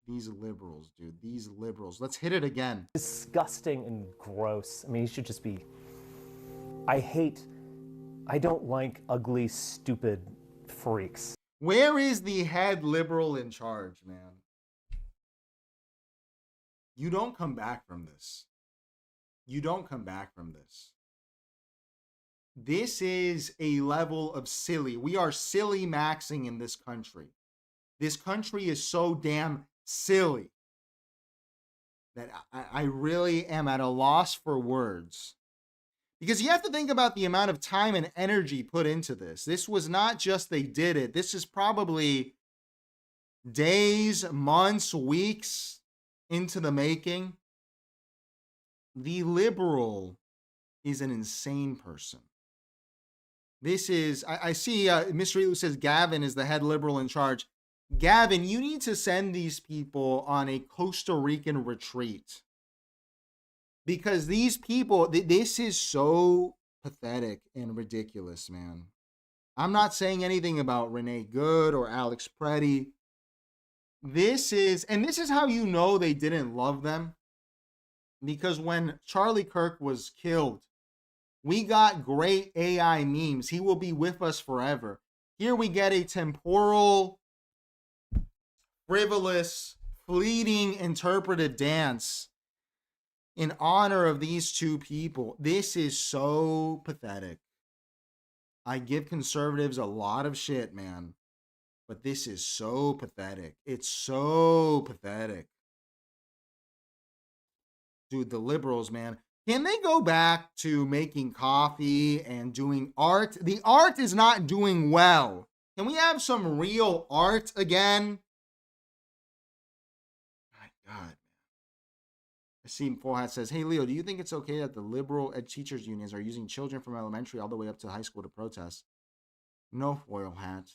These liberals, dude. These liberals. Let's hit it again. Disgusting and gross. I mean, he should just be... I don't like ugly, stupid freaks. Where is the head liberal in charge, man? You don't come back from this. You don't come back from this. This is a level of silly. We are silly maxing in this country. This country is so damn silly that I really am at a loss for words. Because you have to think about the amount of time and energy put into this. This was not just they did it. This is probably days, months, weeks into the making. The liberal is an insane person. This is, I see Mr. Elu says Gavin is the head liberal in charge. Gavin, you need to send these people on a Costa Rican retreat. Because these people, this is so pathetic and ridiculous, man. I'm not saying anything about Renee Good or Alex Preddy. This is how you know they didn't love them. Because when Charlie Kirk was killed, we got great AI memes. He will be with us forever. Here we get a temporal, frivolous, fleeting, interpretive dance in honor of these two people. This is so pathetic. I give conservatives a lot of shit, man. But this is so pathetic. It's so pathetic. Dude, the liberals, man. Can they go back to making coffee and doing art? The art is not doing well. Can we have some real art again? My God. Asim Fullhat says, hey, Leo, do you think it's okay that the liberal ed teachers unions are using children from elementary all the way up to high school to protest? No, Foil Hat.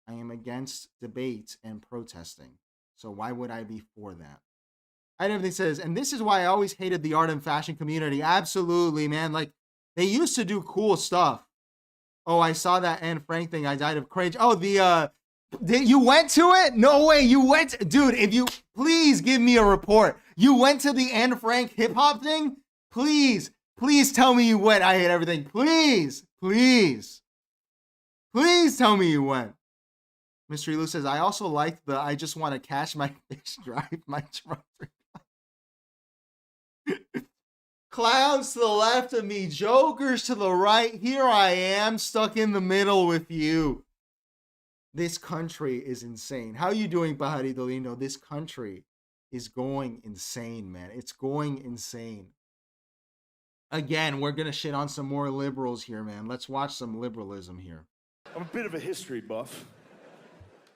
I am against debate and protesting. So why would I be for that? I definitely says, and this is why I always hated the art and fashion community. Absolutely, man. Like, they used to do cool stuff. Oh, I saw that Anne Frank thing. I died of cringe. Oh, you went to it? No way. You went, dude. If you please give me a report. You went to the Anne Frank hip hop thing? Please tell me you went. I hate everything. Please tell me you went. Mystery Lou says, I also liked the I just want to cash my fish, drive my truck. Clowns to the left of me, jokers to the right. Here I am, stuck in the middle with you. This country is insane. How are you doing, Bahari Dolino? This country is going insane, man. It's going insane. Again, we're going to shit on some more liberals here, man. Let's watch some liberalism here. I'm a bit of a history buff,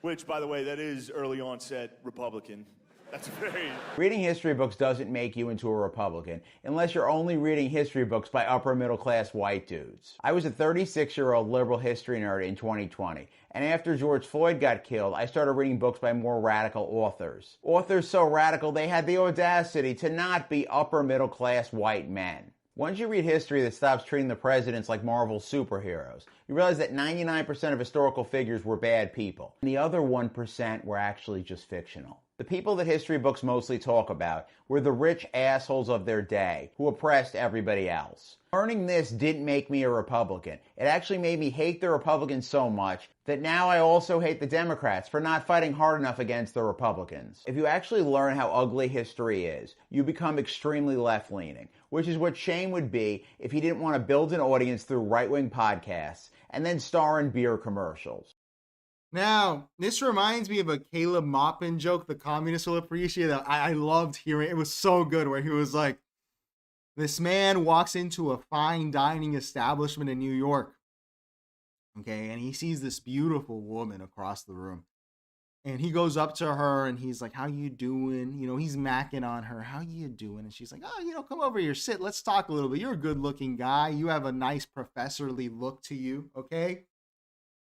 which, by the way, that is early onset Republican. That's very... Reading history books doesn't make you into a Republican unless you're only reading history books by upper middle class white dudes. I was a 36-year-old liberal history nerd in 2020, and after George Floyd got killed, I started reading books by more radical authors. Authors so radical they had the audacity to not be upper middle class white men. Once you read history that stops treating the presidents like Marvel superheroes, you realize that 99% of historical figures were bad people, and the other 1% were actually just fictional. The people that history books mostly talk about were the rich assholes of their day who oppressed everybody else. Learning this didn't make me a Republican. It actually made me hate the Republicans so much that now I also hate the Democrats for not fighting hard enough against the Republicans. If you actually learn how ugly history is, you become extremely left-leaning, which is what Shane would be if he didn't want to build an audience through right-wing podcasts and then star in beer commercials. Now, this reminds me of a Caleb Maupin joke the communists will appreciate. That I loved hearing. It was so good, where he was like, this man walks into a fine dining establishment in New York, okay, and he sees this beautiful woman across the room. And he goes up to her and he's like, how you doing? You know, he's macking on her. How you doing? And she's like, oh, you know, come over here, sit. Let's talk a little bit. You're a good looking guy. You have a nice professorly look to you, okay?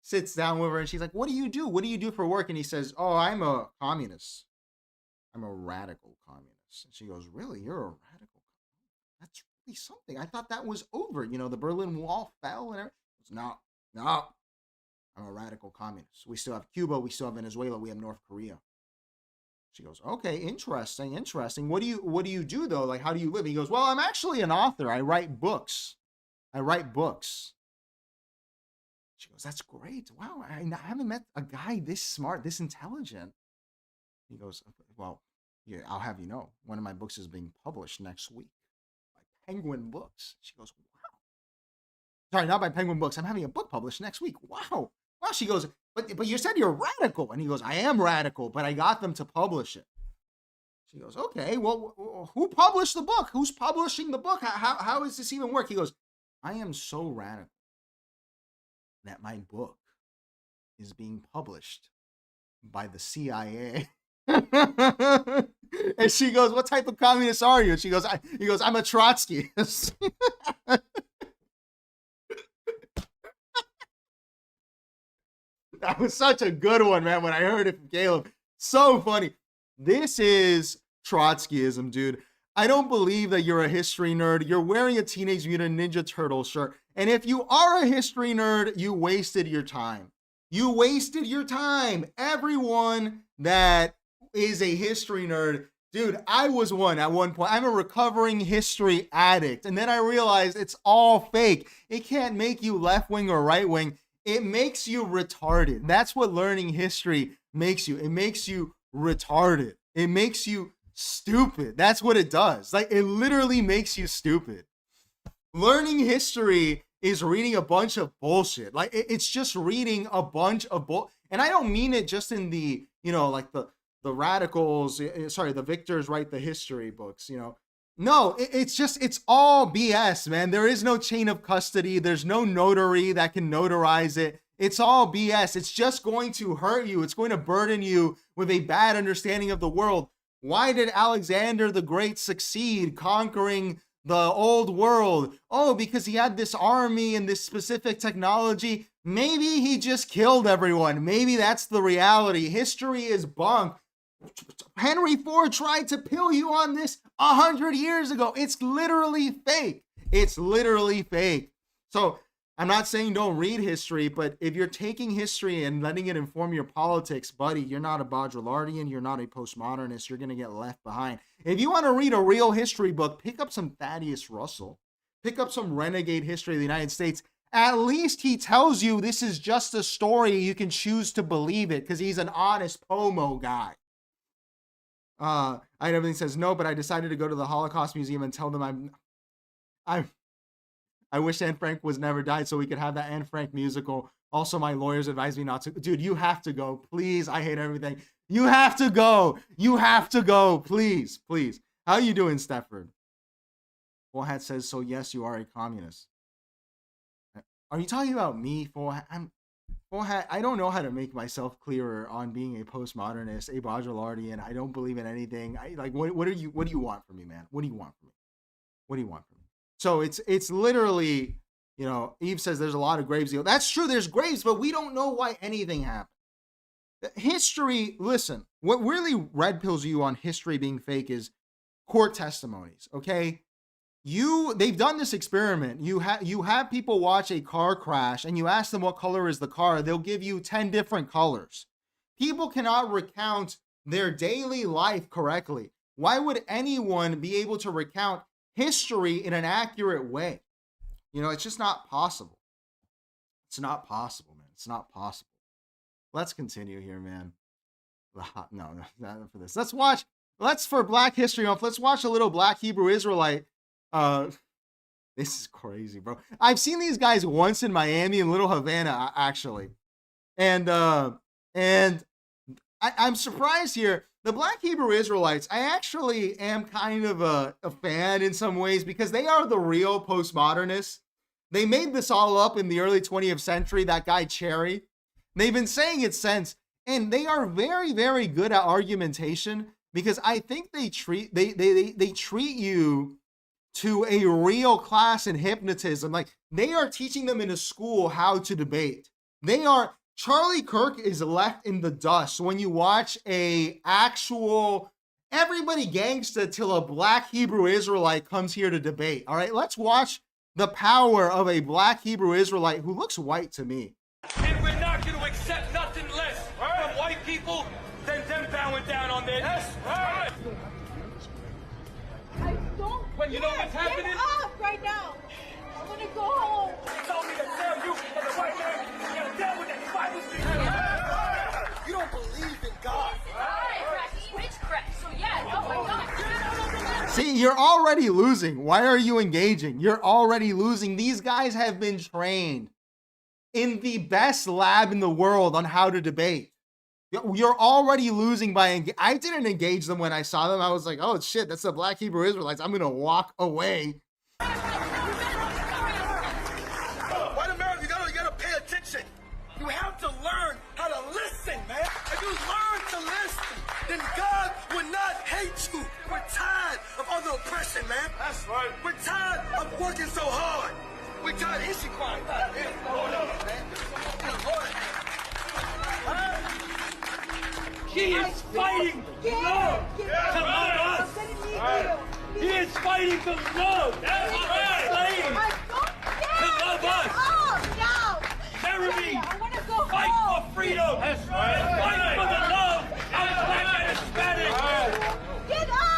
Sits down with her and she's like, what do you do? What do you do for work? And he says, oh, I'm a communist. I'm a radical communist. And she goes, really? You're a radical communist? That's really something. I thought that was over. You know, the Berlin Wall fell and everything. No. I'm a radical communist. We still have Cuba. We still have Venezuela. We have North Korea. She goes, okay, interesting. What do you do though? Like, how do you live? He goes, well, I'm actually an author. I write books. She goes, that's great. Wow, I haven't met a guy this smart, this intelligent. He goes, well, yeah, I'll have you know, one of my books is being published next week by Penguin Books. She goes, wow. Sorry, not by Penguin Books. I'm having a book published next week. Wow. She goes, but you said you're radical. And he goes, I am radical, but I got them to publish it. She goes, okay, well, who published the book? Who's publishing the book? How does this even work? He goes, I am so radical that my book is being published by the CIA. And she goes, what type of communist are you? And he goes, I'm a Trotskyist. That was such a good one, man, when I heard it from Caleb. So funny. This is Trotskyism, dude. I don't believe that you're a history nerd. You're wearing a Teenage Mutant Ninja Turtle shirt. And if you are a history nerd, you wasted your time. You wasted your time. Everyone that is a history nerd, dude, I was one at one point. I'm a recovering history addict. And then I realized it's all fake. It can't make you left-wing or right-wing. It makes you retarded. That's what learning history makes you. It makes you retarded. It makes you stupid. That's what it does. Like, it literally makes you stupid. Learning history is reading a bunch of bullshit. Like, it's just reading a bunch of and I don't mean it just in the, you know, like the radicals, the victors write the history books, you know. No, it's all BS, man. There is no chain of custody. There's no notary that can notarize it. It's all BS. It's just going to hurt you. It's going to burden you with a bad understanding of the world. Why did Alexander the Great succeed conquering the old world? Oh, because he had this army and this specific technology. Maybe he just killed everyone. Maybe that's the reality. History is bunk. Henry Ford tried to pill you on this 100 years ago. It's literally fake. It's literally fake. So I'm not saying don't read history, but if you're taking history and letting it inform your politics, buddy, you're not a Baudralardian, you're not a postmodernist, you're going to get left behind. If you want to read a real history book, pick up some Thaddeus Russell. Pick up some renegade history of the United States. At least he tells you this is just a story. You can choose to believe it because he's an honest Pomo guy. Everything says no, but I decided to go to the Holocaust Museum and tell them I wish Anne Frank was never died so we could have that Anne Frank musical. Also, my lawyers advised me not to. Dude, you have to go. Please, I hate everything. You have to go. You have to go. Please, please. How you doing, Stefford? Fullhat says, so yes, you are a communist. Are you talking about me, Fullhat? Fullhat, I don't know how to make myself clearer on being a postmodernist, a Baudralardian. I don't believe in anything. What do you want from me, man? What do you want from me? What do you want from me? So it's literally, you know, Eve says there's a lot of graves. That's true, there's graves, but we don't know why anything happened. History, listen, what really red pills you on history being fake is court testimonies, okay? They've done this experiment. You have people watch a car crash and you ask them what color is the car, they'll give you 10 different colors. People cannot recount their daily life correctly? Why would anyone be able to recount history in an accurate way? You know, it's just not possible. It's not possible, man. It's not possible. Let's continue here, man. No, not for this. For Black History Month, let's watch a little Black Hebrew Israelite. This is crazy, bro. I've seen these guys once in Miami and Little Havana, actually. And I'm surprised here. The Black Hebrew Israelites, I actually am kind of a fan in some ways because they are the real postmodernists. They made this all up in the early 20th century, that guy Cherry. They've been saying it since, and they are very, very good at argumentation because I think they treat you to a real class in hypnotism. Like, they are teaching them in a school how to debate. Charlie Kirk is left in the dust when you watch a actual everybody gangsta till a Black Hebrew Israelite comes here to debate. All right, let's watch the power of a Black Hebrew Israelite who looks white to me. And we're not going to accept nothing less from white people than them bowing down on their knees. Right. I don't. When you know what's happening? Get off right now. I want to go home. They told me to tell you as a white man, you got to deal with that Bible thing. You don't believe in God. Witchcraft. So yeah, oh my God. See, you're already losing. Why are you engaging? You're already losing. These guys have been trained in the best lab in the world on how to debate. You're already losing by I didn't engage them when I saw them. I was like, oh shit, that's the Black Hebrew Israelites. I'm gonna walk away. White America, you gotta pay attention. You have to learn how to listen, man. If you learn to listen, then God will not hate you. We're tired of other oppression, man. That's right. We're tired of working so hard. We're tired of issue crime. He is fighting love to love us. He is fighting to love. That's right. To love us. Jeremy, fight for freedom. That's right. Fight for the love of Black and Hispanic.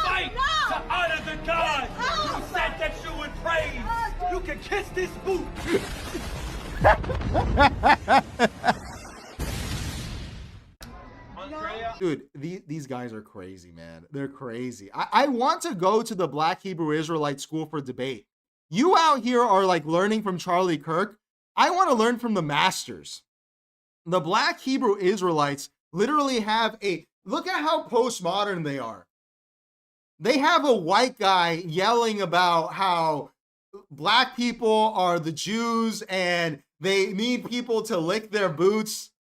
Fight to honor the God who said that you would praise. You can kiss this boot. Dude, these guys are crazy, man. They're crazy. I want to go to the Black Hebrew Israelite school for debate. You out here are like learning from Charlie Kirk. I want to learn from the masters. The Black Hebrew Israelites literally have look at how postmodern they are. They have a white guy yelling about how Black people are the Jews and they need people to lick their boots.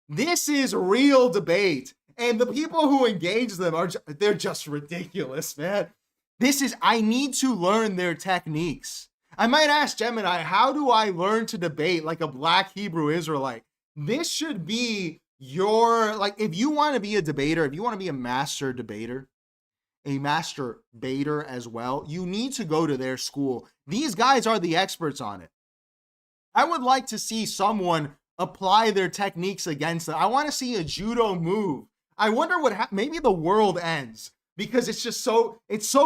This is real debate. And the people who engage them they're just ridiculous, man. I need to learn their techniques. I might ask Gemini, how do I learn to debate like a Black Hebrew Israelite? This should be if you want to be a debater, if you want to be a master debater, a master baiter as well, you need to go to their school. These guys are the experts on it. I would like to see someone apply their techniques against them. I want to see a judo move. I wonder maybe the world ends because it's so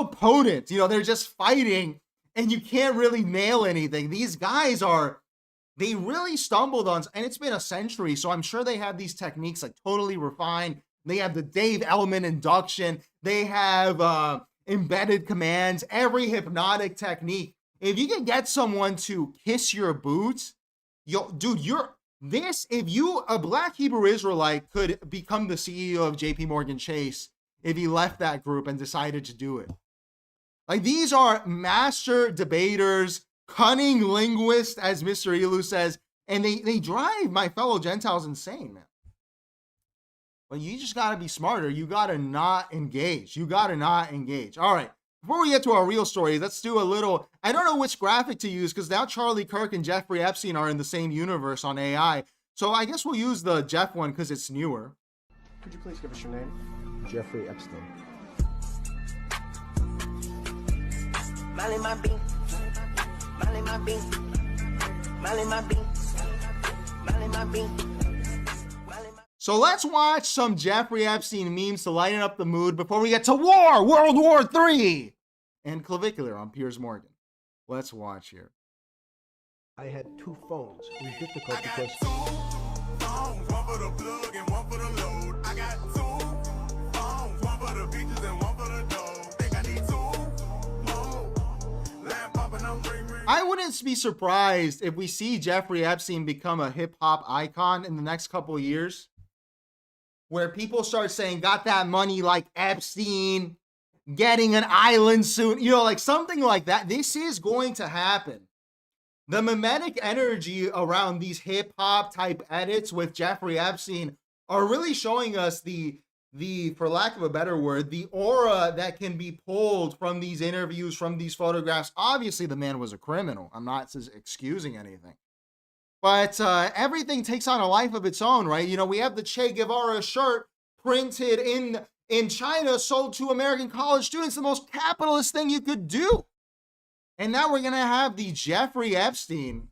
potent. You know, they're just fighting and you can't really nail anything. These guys they really stumbled on, and it's been a century. So I'm sure they have these techniques like totally refined. They have the Dave Elman induction. They have embedded commands, every hypnotic technique. If you can get someone to kiss your boots, a Black Hebrew Israelite could become the CEO of JP Morgan Chase if he left that group and decided to do it. Like, these are master debaters, cunning linguists, as Mr. Elu says, and they drive my fellow Gentiles insane, man. But you just got to be smarter. You got to not engage. All right. Before we get to our real story, let's do a little, I don't know which graphic to use because now Charlie Kirk and Jeffrey Epstein are in the same universe on AI. So I guess we'll use the Jeff one because it's newer. Could you please give us your name? Jeffrey Epstein. Molly my bean. Molly my bean. Molly my bean. Molly my bean. So let's watch some Jeffrey Epstein memes to lighten up the mood before we get to war, World War III, and Clavicular on Piers Morgan. Let's watch here. I had 2 phones. It was difficult because... Phones, one for the plug and one for the load. I got 2 phones, one for the beaches and one for the dough. Think I need 2 more. Lamp popping up, ring, ring. I wouldn't be surprised if we see Jeffrey Epstein become a hip-hop icon in the next couple of years, where people start saying, got that money like Epstein, getting an island soon, you know, like something like that. This is going to happen. The mimetic energy around these hip-hop type edits with Jeffrey Epstein are really showing us the, for lack of a better word, the aura that can be pulled from these interviews, from these photographs. Obviously, the man was a criminal. I'm not excusing anything. But everything takes on a life of its own, right? You know, we have the Che Guevara shirt printed in China, sold to American college students, the most capitalist thing you could do. And now we're going to have the Jeffrey Epstein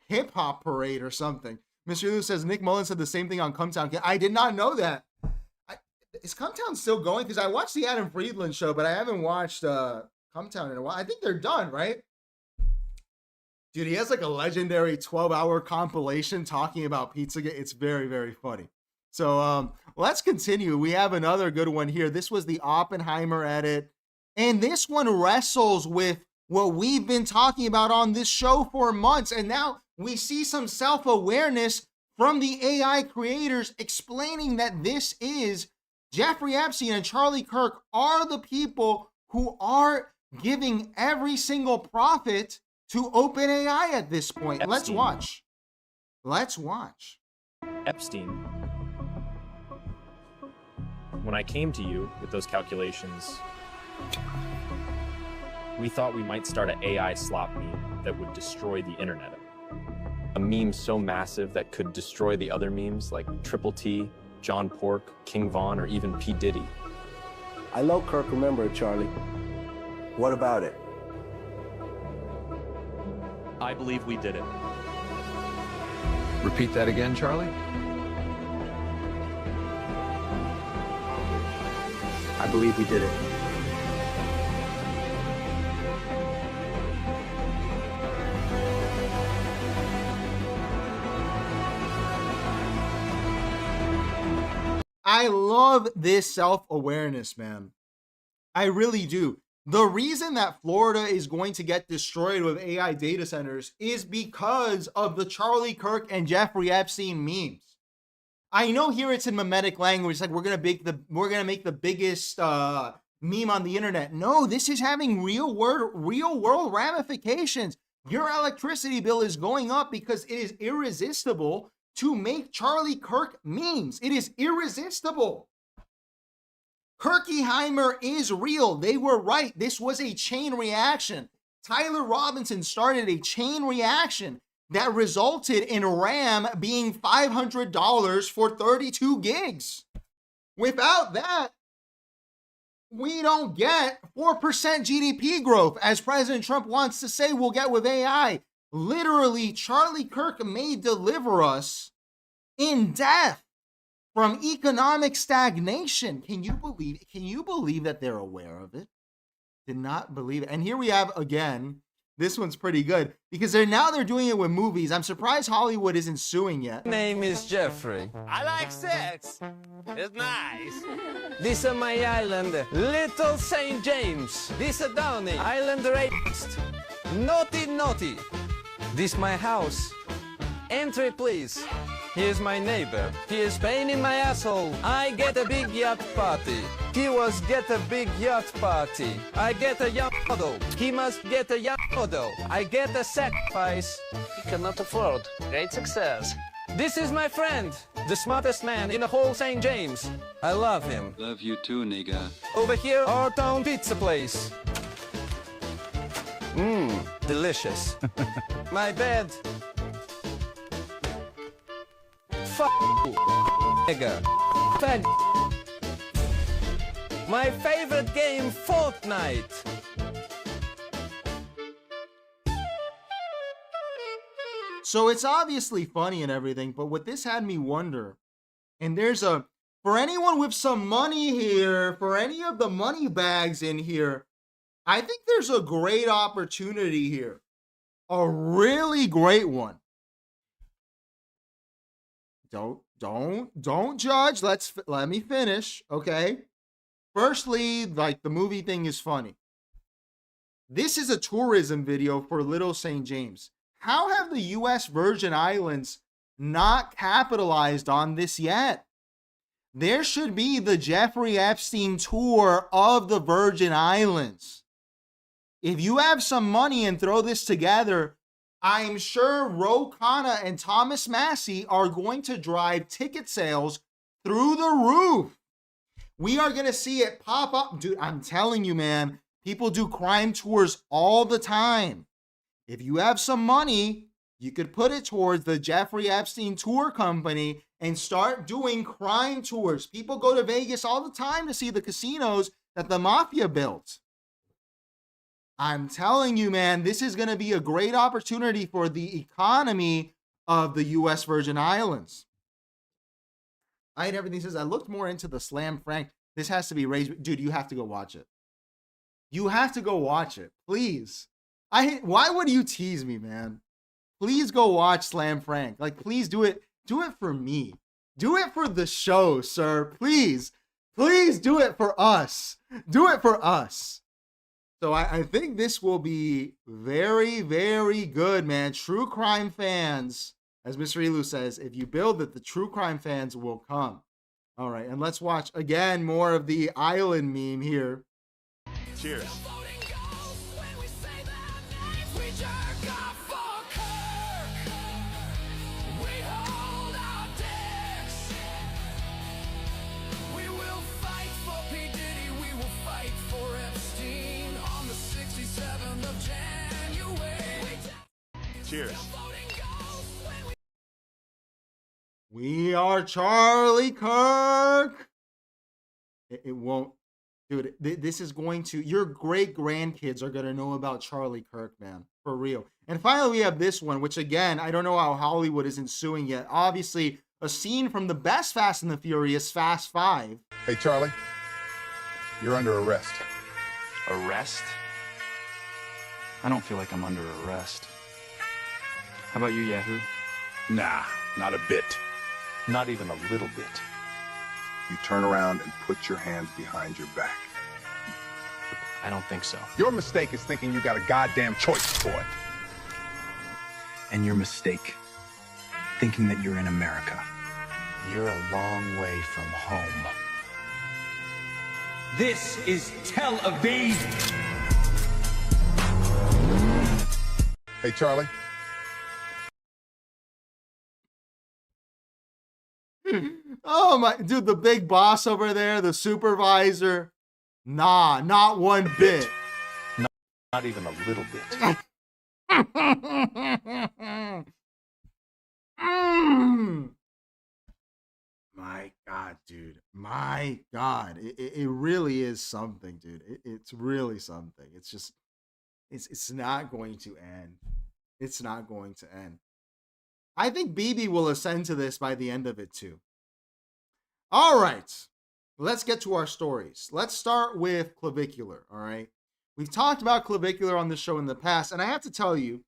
hip-hop parade or something. Mr. Lou says, Nick Mullen said the same thing on Cumtown. I did not know that. Is Cumtown still going? Because I watched the Adam Friedland show, but I haven't watched Cumtown in a while. I think they're done, right? Dude, he has like a legendary 12-hour compilation talking about Pizzagate. It's very, very funny. So let's continue. We have another good one here. This was the Oppenheimer edit. And this one wrestles with what we've been talking about on this show for months. And now we see some self-awareness from the AI creators explaining that this is Jeffrey Epstein and Charlie Kirk are the people who are giving every single profit to OpenAI at this point. Epstein. Let's watch. Let's watch. Epstein, when I came to you with those calculations, we thought we might start an AI slop meme that would destroy the internet. A meme so massive that could destroy the other memes like Triple T, John Pork, King Von, or even P. Diddy. I know Kirk remembered, Charlie. What about it? I believe we did it. Repeat that again, Charlie. I believe we did it. I love this self-awareness, man. I really do. The reason that Florida is going to get destroyed with AI data centers is because of the Charlie Kirk and Jeffrey Epstein memes. I know here it's in mimetic language, like we're gonna make the biggest meme on the internet. No, this is having real world ramifications. Your electricity bill is going up because it is irresistible to make Charlie Kirk memes. It is irresistible. Kirkyheimer is real. They were right. This was a chain reaction. Tyler Robinson started a chain reaction that resulted in RAM being $500 for 32 gigs. Without that, we don't get 4% GDP growth, as President Trump wants to say we'll get with AI. Literally, Charlie Kirk may deliver us in death from economic stagnation. Can you believe that they're aware of it? Did not believe it. And here we have, again, this one's pretty good because they're doing it with movies. I'm surprised Hollywood isn't suing yet. Name is Jeffrey. I like sex. It's nice. This is my island, Little St. James. This is Downey, island rapist. Naughty, naughty. This my house. Entry, please. Here's my neighbor. He is pain in my asshole. I get a big yacht party. He was get a big yacht party. I get a yacht model. He must get a yacht model. I get a sacrifice. He cannot afford. Great success. This is my friend, the smartest man in the whole St. James. I love him. Love you too, nigga. Over here, our town pizza place. Mmm, delicious. My bed. Fuck you, nigga. Fag. My favorite game, Fortnite. So it's obviously funny and everything, but what this had me wonder, and for anyone with some money here, for any of the money bags in here, I think there's a great opportunity here. A really great one. Don't judge. Let me finish, okay? Firstly, like, the movie thing is funny. This is a tourism video for Little St. James. How have the U.S. Virgin Islands not capitalized on this yet? There should be the Jeffrey Epstein tour of the Virgin Islands. If you have some money and throw this together, I'm sure Ro Khanna and Thomas Massey are going to drive ticket sales through the roof. We are going to see it pop up. Dude, I'm telling you, man, people do crime tours all the time. If you have some money, you could put it towards the Jeffrey Epstein tour company and start doing crime tours. People go to Vegas all the time to see the casinos that the mafia built. I'm telling you, man, this is going to be a great opportunity for the economy of the U.S. Virgin Islands. I and everything says, I looked more into the Slam Frank. This has to be raised. Dude, you have to go watch it. You have to go watch it, please. Why would you tease me, man? Please go watch Slam Frank. Like, please do it. Do it for me. Do it for the show, sir. Please. Please do it for us. Do it for us. So I think this will be very, very good, man. True crime fans, as Mr. Elu says, if you build it, the true crime fans will come. All right, and let's watch again more of the island meme here. Cheers. Cheers. We are Charlie Kirk. It won't, dude. This is going to, your great grandkids are going to know about Charlie Kirk, man, for real. And finally, we have this one, which again, I don't know how Hollywood isn't suing yet. Obviously, a scene from the best Fast and the Furious, Fast 5. Hey, Charlie, you're under arrest. Arrest? I don't feel like I'm under arrest. How about you, Yahoo? Nah, not a bit. Not even a little bit. You turn around and put your hands behind your back. I don't think so. Your mistake is thinking you got a goddamn choice, boy. And your mistake, thinking that you're in America. You're a long way from home. This is Tel Aviv. Hey, Charlie. Oh my, dude, the big boss over there, the supervisor. Nah, not one bit. Not even a little bit. My God, dude. My God. It really is something, dude. It's really something. It's just, it's not going to end. It's not going to end. I think BB will ascend to this by the end of it too. All right, let's get to our stories. Let's start with Clavicular, all right? We've talked about Clavicular on the show in the past, and I have to tell you,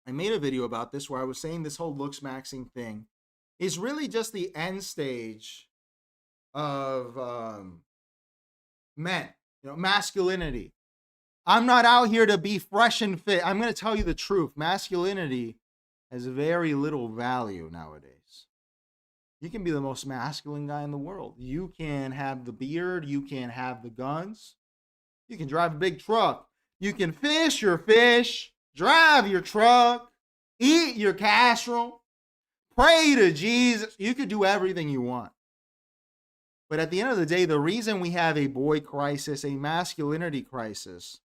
I made a video about this where I was saying this whole looksmaxxing thing is really just the end stage of men, masculinity. I'm not out here to be fresh and fit. I'm going to tell you the truth. Masculinity has very little value nowadays. You can be the most masculine guy in the world. You can have the beard. You can have the guns. You can drive a big truck. You can fish your fish, drive your truck, eat your casserole, pray to Jesus. You could do everything you want. But at the end of the day, the reason we have a boy crisis, a masculinity crisis,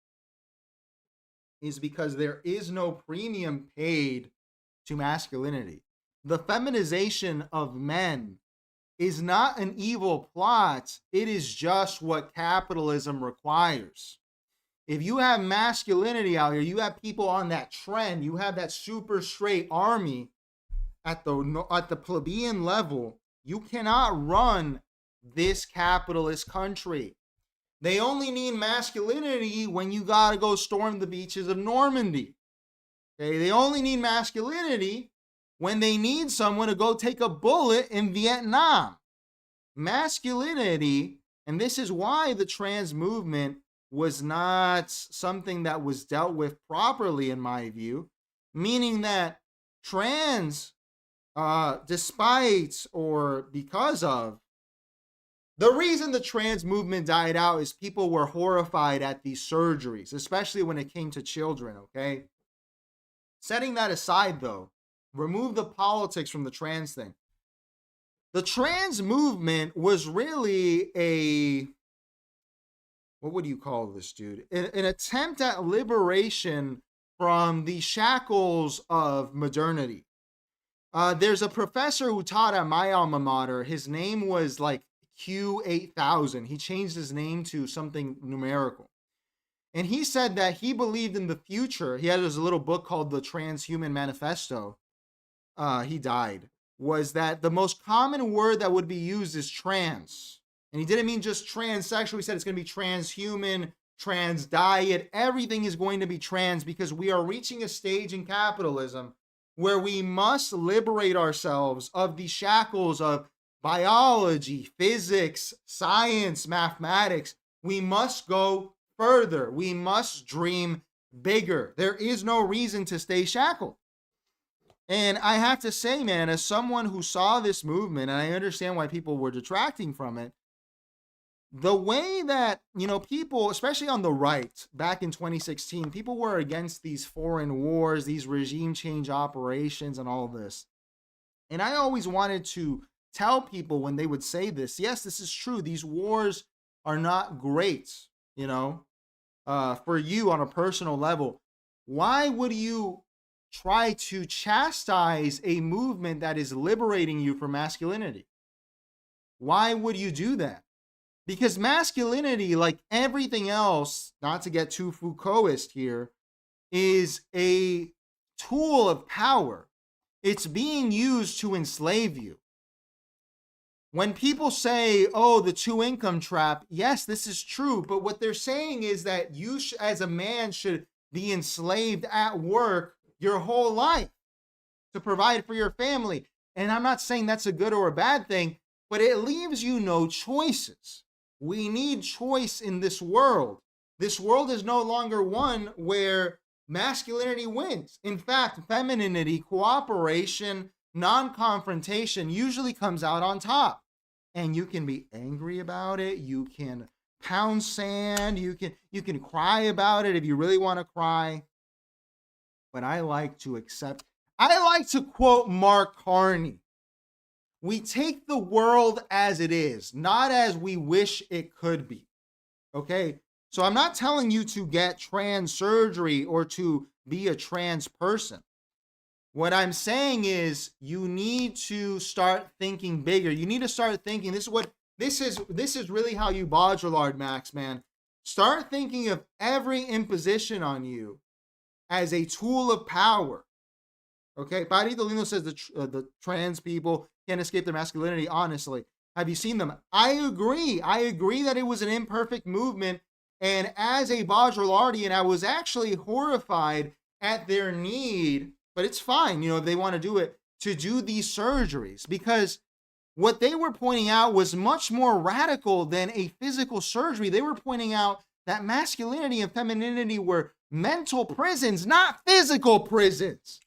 is because there is no premium paid to masculinity. The feminization of men is not an evil plot. It is just what capitalism requires. If you have masculinity out here, you have people on that trend, you have that super straight army at the plebeian level, you cannot run this capitalist country. They only need masculinity when you gotta go storm the beaches of Normandy. Okay, they only need masculinity when they need someone to go take a bullet in Vietnam. Masculinity, and this is why the trans movement was not something that was dealt with properly, in my view, meaning that trans, despite or because of, the reason the trans movement died out is people were horrified at these surgeries, especially when it came to children, okay? Setting that aside, though, remove the politics from the trans thing. The trans movement was really a, what would you call this, dude? An attempt at liberation from the shackles of modernity. There's a professor who taught at my alma mater. His name was like Q8000. He changed his name to something numerical. And he said that he believed in the future. He had his little book called The Transhuman Manifesto. He died. Was that the most common word that would be used is trans. And he didn't mean just transsexual. He said it's going to be transhuman, trans diet. Everything is going to be trans because we are reaching a stage in capitalism where we must liberate ourselves of the shackles of biology, physics, science, mathematics. We must go further. We must dream bigger. There is no reason to stay shackled. And I have to say, man, as someone who saw this movement, and I understand why people were detracting from it, the way that, you know, people, especially on the right, back in 2016, people were against these foreign wars, these regime change operations, and all this. And I always wanted to tell people when they would say this, yes, this is true. These wars are not great, you know, for you on a personal level. Why would you try to chastise a movement that is liberating you from masculinity? Why would you do that? Because masculinity, like everything else, not to get too Foucaultist here, is a tool of power. It's being used to enslave you. When people say, oh, the two-income trap, yes, this is true. But what they're saying is that you, as a man, should be enslaved at work your whole life to provide for your family. And I'm not saying that's a good or a bad thing, but it leaves you no choices. We need choice in this world. This world is no longer one where masculinity wins. In fact, femininity, cooperation, non-confrontation usually comes out on top. And you can be angry about it. You can pound sand. You can cry about it if you really want to cry. But I like to accept. I like to quote Mark Carney. We take the world as it is, not as we wish it could be. Okay? So I'm not telling you to get trans surgery or to be a trans person. What I'm saying is you need to start thinking bigger. You need to start thinking, this is really how you Baudrillard, Max, man. Start thinking of every imposition on you as a tool of power. Okay? Parito Lindo says the trans people can't escape their masculinity. Honestly, have you seen them? I agree. I agree that it was an imperfect movement. And as a Baudrillardian, I was actually horrified at their need, but it's fine, you know, if they want to do it, to do these surgeries, because what they were pointing out was much more radical than a physical surgery. They were pointing out that masculinity and femininity were mental prisons, not physical prisons.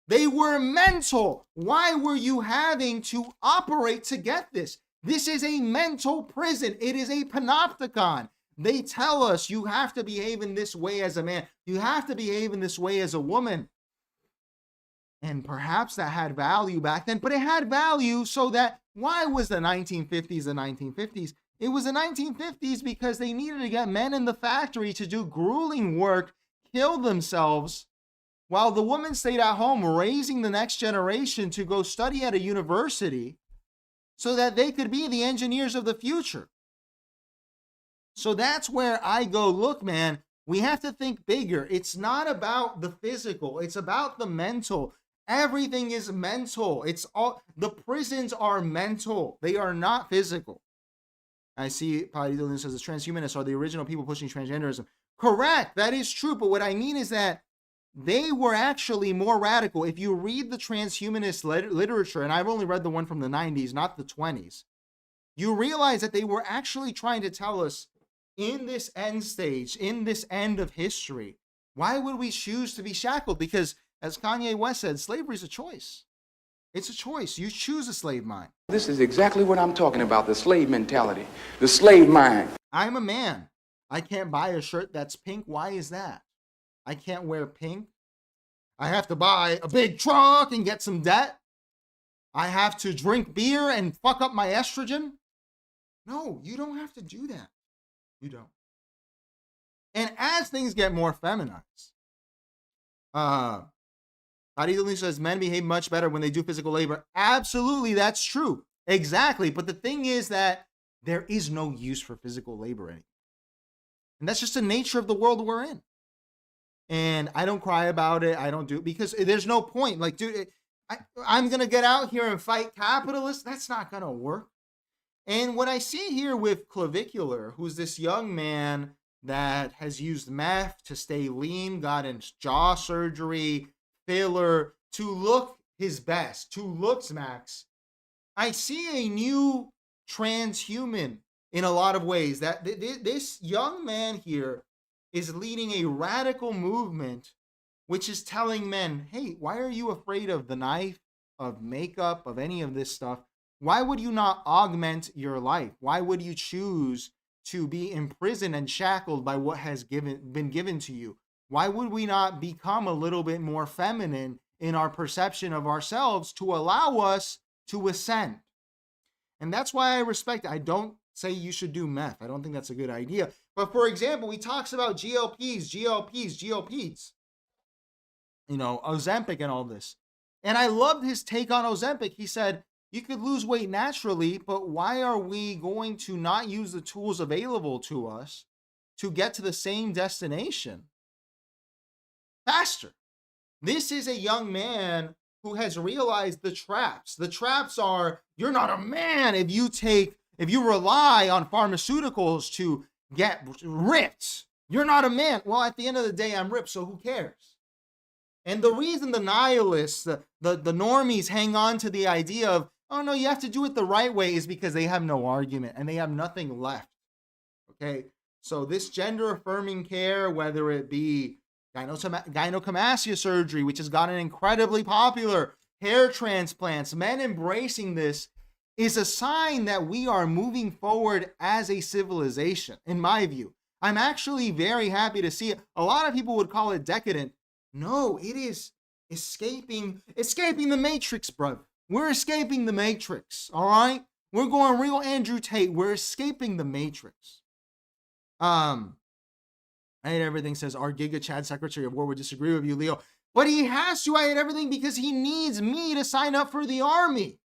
They were mental. Why were you having to operate to get this? This is a mental prison. It is a panopticon. They tell us you have to behave in this way as a man. You have to behave in this way as a woman. And perhaps that had value back then, but it had value so that, why was the 1950s the 1950s? It was the 1950s because they needed to get men in the factory to do grueling work, kill themselves, while the women stayed at home raising the next generation to go study at a university so that they could be the engineers of the future. So that's where I go, look, man, We have to think bigger. It's not about the physical. It's about the mental. Everything is mental. It's all, the prisons are mental. They are not physical. I see Paddy Dillon says the transhumanists are the original people pushing transgenderism. Correct. That is true. But what I mean is that they were actually more radical. If you read the transhumanist literature, and I've only read the one from the 90s, not the 20s, you realize that they were actually trying to tell us in this end stage, in this end of history, why would we choose to be shackled? Because as Kanye West said, slavery is a choice. It's a choice. You choose a slave mind. This is exactly what I'm talking about, the slave mentality, the slave mind. I'm a man. I can't buy a shirt that's pink. Why is that? I can't wear pink. I have to buy a big truck and get some debt. I have to drink beer and fuck up my estrogen. No, you don't have to do that. You don't. And as things get more feminized, Adidali says men behave much better when they do physical labor. Absolutely, that's true. Exactly. But the thing is that there is no use for physical labor anymore. And that's just the nature of the world we're in. And I don't cry about it. I don't do it because there's no point. Like, dude, I'm going to get out here and fight capitalists. That's not going to work. And what I see here with Clavicular, who's this young man that has used meth to stay lean, got in jaw surgery, filler, to look his best, to looksmax, I see a new transhuman in a lot of ways. That this young man here is leading a radical movement, which is telling men, hey, why are you afraid of the knife, of makeup, of any of this stuff? Why would you not augment your life? Why would you choose to be imprisoned and shackled by what has been given to you? Why would we not become a little bit more feminine in our perception of ourselves to allow us to ascend? And that's why I respect it. I don't say you should do meth. I don't think that's a good idea. But for example, he talks about GLPs, you know, Ozempic and all this. And I loved his take on Ozempic. He said, you could lose weight naturally, but why are we going to not use the tools available to us to get to the same destination faster? This is a young man who has realized the traps. The traps are, you're not a man if you rely on pharmaceuticals to get ripped. You're not a man. Well, at the end of the day, I'm ripped, so who cares? And the reason the nihilists, the normies hang on to the idea of, oh no, you have to do it the right way, is because they have no argument and they have nothing left. Okay, so this gender affirming care, whether it be gynecomastia surgery, which has gotten incredibly popular, hair transplants, men embracing this, is a sign that we are moving forward as a civilization, in my view. I'm actually very happy to see it. A lot of people would call it decadent. No, it is escaping the matrix, bro. We're escaping the matrix, all right? We're going real Andrew Tate. We're escaping the matrix. I hate everything says our Giga Chad Secretary of War would disagree with you, Leo. But he has to. I hate everything because he needs me to sign up for the army.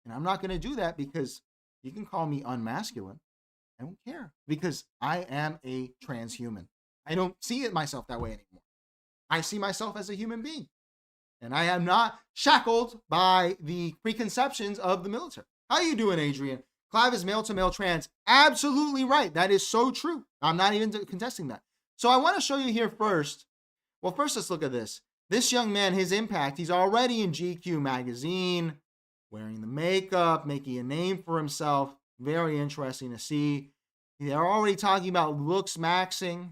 And I'm not going to do that because you can call me unmasculine. I don't care because I am a transhuman. I don't see it myself that way anymore. I see myself as a human being. And I am not shackled by the preconceptions of the military. How you doing, Adrian? Clive is male to male trans. Absolutely right. That is so true. I'm not even contesting that. So I want to show you here first. Well, first let's look at this. This young man, his impact, he's already in GQ magazine, wearing the makeup, making a name for himself. Very interesting to see. They're already talking about looksmaxxing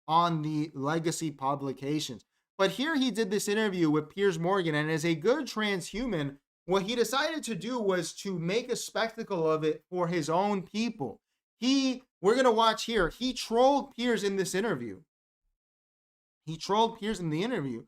on the legacy publications. But here he did this interview with Piers Morgan, and as a good transhuman, what he decided to do was to make a spectacle of it for his own people. We're going to watch here, he trolled Piers in this interview. He trolled Piers in the interview,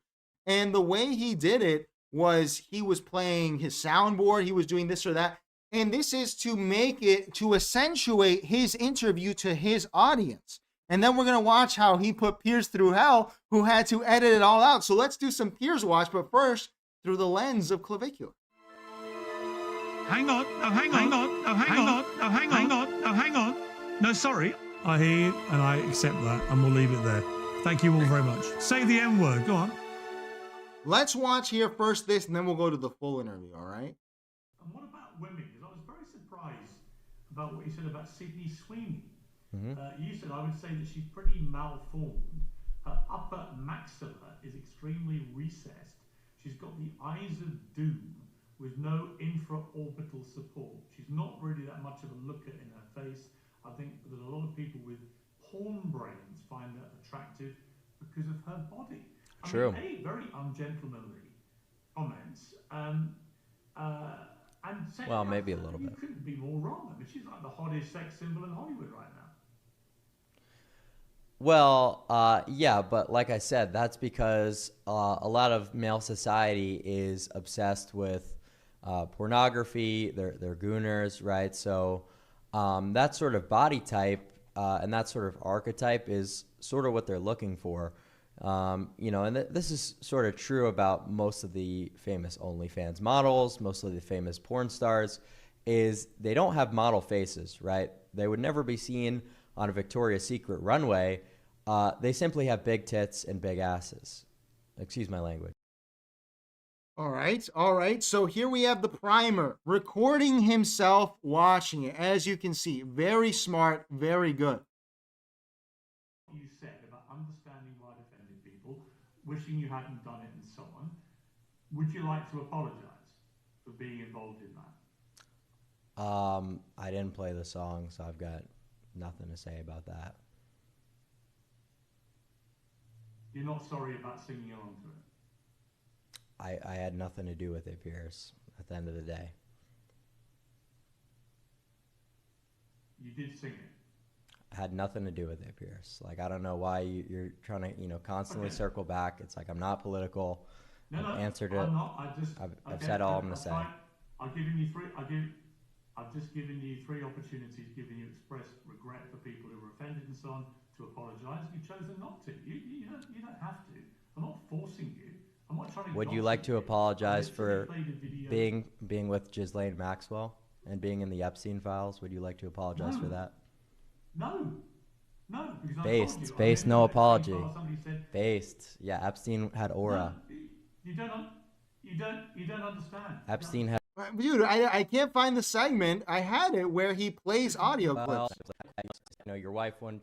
and the way he did it was he was playing his soundboard, he was doing this or that, and this is to make it, to accentuate his interview to his audience. And then we're going to watch how he put Piers through hell, who had to edit it all out. So let's do some Piers watch, but first, through the lens of Clavicular. Hang on, no, hang on, no, hang on, no, hang on, no, hang on. No, sorry. I hear you, and I accept that, and we'll leave it there. Thank you all very much. Say the M word. Go on. Let's watch here first this, and then we'll go to the full interview, all right? And what about women? Because I was very surprised about what you said about Sydney Sweeney. You said, I would say that she's pretty malformed. Her upper maxilla is extremely recessed. She's got the eyes of doom with no infraorbital support. She's not really that much of a looker in her face. I think that a lot of people with porn brains find her attractive because of her body. True. I mean, very ungentlemanly comments. And second, Well, maybe a little you bit. couldn't be more wrong. I mean, she's like the hottest sex symbol in Hollywood right now. Well, yeah, but like I said, that's because a lot of male society is obsessed with pornography. They're gooners, right? So that sort of body type and that sort of archetype is sort of what they're looking for. You know, and this is sort of true about most of the famous OnlyFans models, most of the famous porn stars, is they don't have model faces, right? They would never be seen on a Victoria's Secret runway. They simply have big tits and big asses. Excuse my language. All right. So here we have the primer, recording himself, watching it. As you can see, very smart, very good. You said about understanding why it offended people, wishing you hadn't done it, and so on. Would you like to apologize for being involved in that? I didn't play the song, so I've got nothing to say about that. You're not sorry about singing along to it? I had nothing to do with it, Piers, at the end of the day. You did sing it? I had nothing to do with it, Piers. Like, I don't know why you're trying to, you know, constantly circle back. It's like, I'm not political. I've answered it. I'm not. I've said all I'm going to say. I've just given you three opportunities, giving you express regret for people who were offended and so on, to apologise. You've chosen not to. You don't have to. I'm not forcing you. I'm not trying to. Would you like to apologize for being with Ghislaine Maxwell and being in the Epstein files? Would you like to apologize for that? No. Because Based, no apology. Based. Yeah, Epstein had aura. No, you don't understand. Epstein had. Dude, I can't find the segment. I had it where he plays audio clips. You know, your wife won.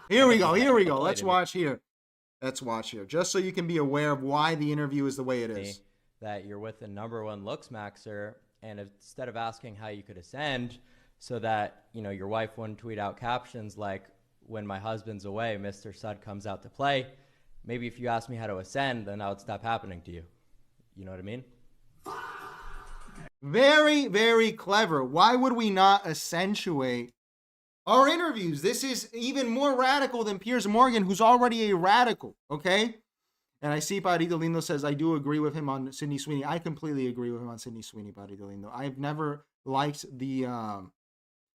Here we go. Let's watch here. Just so you can be aware of why the interview is the way it is. That you're with the #1 looksmaxxer, and instead of asking how you could ascend, so that, you know, your wife wouldn't tweet out captions like, "When my husband's away, Mr. Sud comes out to play." Maybe if you asked me how to ascend, then that would stop happening to you. You know what I mean? Very, very clever. Why would we not accentuate our interviews? This is even more radical than Piers Morgan, who's already a radical, okay? And I see Paridito Lindo says, I do agree with him on Sydney Sweeney. I completely agree with him on Sydney Sweeney, Paridito Lindo. I've never liked the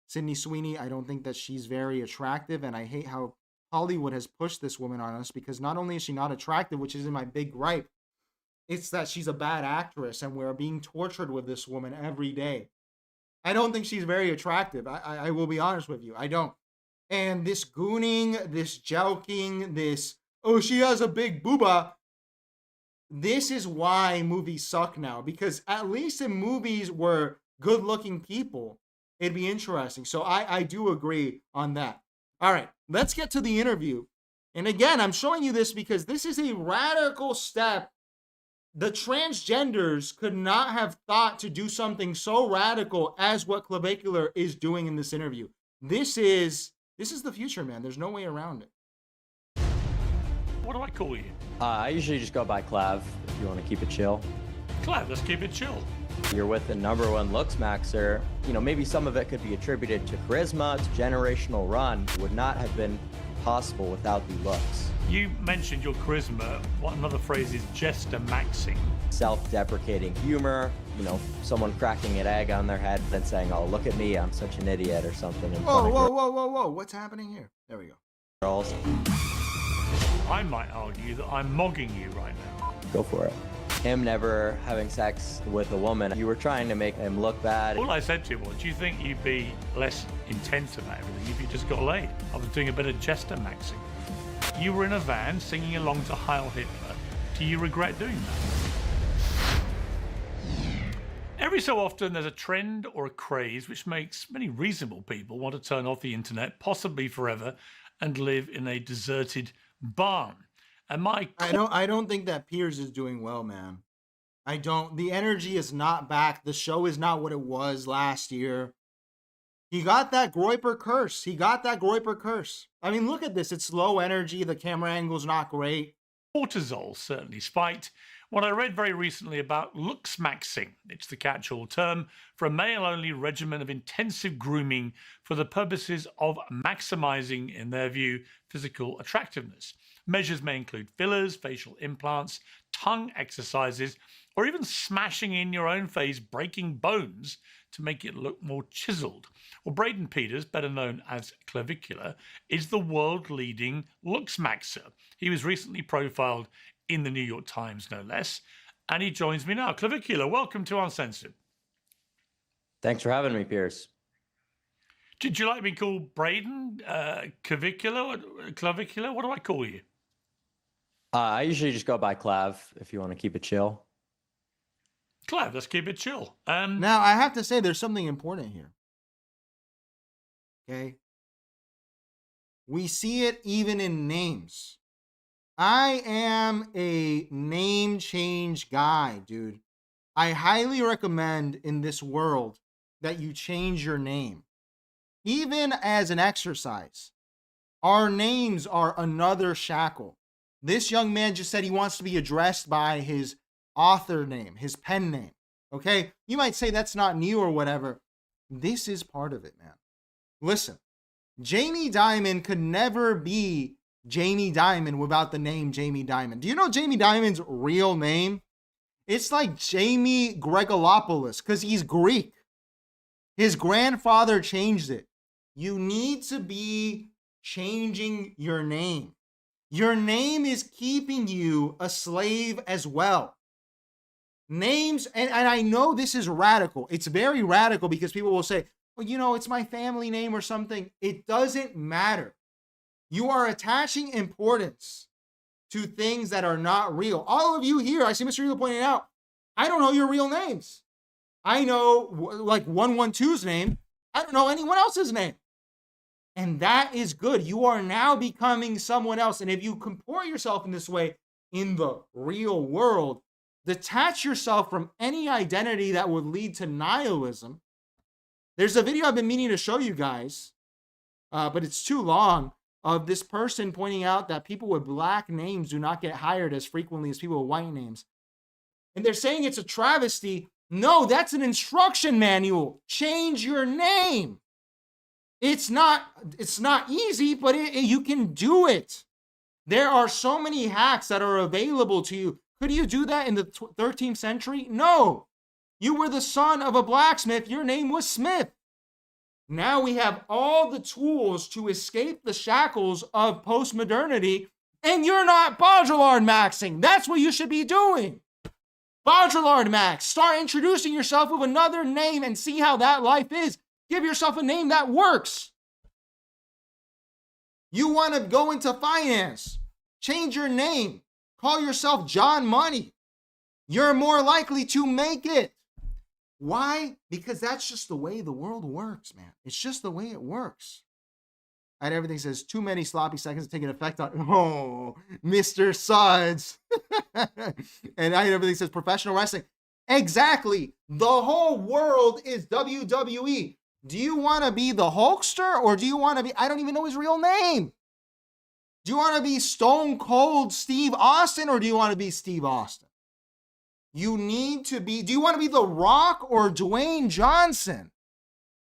Sydney Sweeney. I don't think that she's very attractive, and I hate how Hollywood has pushed this woman on us, because not only is she not attractive, which isn't my big gripe, it's that she's a bad actress, and we're being tortured with this woman every day. I don't think she's very attractive. I will be honest with you. I don't. And this gooning, this joking, this, oh, she has a big booba. This is why movies suck now. Because at least in movies where good-looking people, it'd be interesting. So I do agree on that. All right, let's get to the interview. And again, I'm showing you this because this is a radical step. The transgenders could not have thought to do something so radical as what Clavicular is doing in this interview. This is the future, man. There's no way around it. What do I call you? I usually just go by Clav, if you want to keep it chill. Clav, let's keep it chill. You're with the #1 looksmaxxer. You know, maybe some of it could be attributed to charisma, to generational run. It would not have been possible without the looks. You mentioned your charisma. What another phrase is jester maxing. Self-deprecating humor, you know, someone cracking an egg on their head and saying, oh, look at me, I'm such an idiot or something. Whoa. What's happening here? There we go. Girls. I might argue that I'm mogging you right now. Go for it. Him never having sex with a woman, you were trying to make him look bad. All I said to him was, do you think you'd be less intense about everything if you just got laid? I was doing a bit of jester maxing. you were in a van singing along to Heil Hitler. Do you regret doing that? Every so often there's a trend or a craze which makes many reasonable people want to turn off the internet, possibly forever, and live in a deserted barn. And I don't think that Piers is doing well, man. I don't. The energy is not back. The show is not what it was last year. He got that Groyper curse. I mean, look at this. It's low energy. The camera angle's not great. Cortisol certainly spiked. What I read very recently about looksmaxxing. It's the catch-all term for a male-only regimen of intensive grooming for the purposes of maximizing, in their view, physical attractiveness. Measures may include fillers, facial implants, tongue exercises, or even smashing in your own face, breaking bones to make it look more chiseled. Well, Braden Peters, better known as Clavicular, is the world-leading looksmaxxer. He was recently profiled in the New York Times, no less, and he joins me now. Clavicular, welcome to Uncensored. Thanks for having me, Piers. Did you like me called Braden? Clavicular? What do I call you? I usually just go by Clav, if you want to keep it chill. Clav, let's keep it chill. Now, I have to say there's something important here. Okay? We see it even in names. I am a name change guy, dude. I highly recommend in this world that you change your name. Even as an exercise. Our names are another shackle. This young man just said he wants to be addressed by his author name, his pen name. Okay? You might say that's not new or whatever. This is part of it, man. Listen, Jamie Dimon could never be Jamie Dimon without the name Jamie Dimon. Do you know Jamie Dimon's real name? It's like Jamie Gregolopoulos because he's Greek. His grandfather changed it. You need to be changing your name. Your name is keeping you a slave as well. Names, and I know this is radical. It's very radical because people will say, well, you know, it's my family name or something. It doesn't matter. You are attaching importance to things that are not real. All of you here, I see Mr. Eagle pointing out, I don't know your real names. I know like 112's name. I don't know anyone else's name. And that is good. You are now becoming someone else. And if you comport yourself in this way in the real world, detach yourself from any identity that would lead to nihilism. There's a video I've been meaning to show you guys, but it's too long, of this person pointing out that people with black names do not get hired as frequently as people with white names. And they're saying it's a travesty. No, that's an instruction manual. Change your name. It's not easy, but you can do it. There are so many hacks that are available to you. Could you do that in the 13th century? No. You were the son of a blacksmith. Your name was Smith. Now we have all the tools to escape the shackles of postmodernity, and you're not Baudrillard maxing. That's what you should be doing. Baudrillard max. Start introducing yourself with another name and see how that life is. Give yourself a name that works. You want to go into finance. Change your name. Call yourself John Money. You're more likely to make it. Why? Because that's just the way the world works, man. It's just the way it works. And everything says too many sloppy seconds to take an effect on. Oh, Mr. Suds. And everything says professional wrestling. Exactly. The whole world is WWE. Do you want to be the Hulkster or do you want to be, I don't even know his real name. Do you want to be Stone Cold Steve Austin or do you want to be Steve Austin? You need to be, do you want to be The Rock or Dwayne Johnson?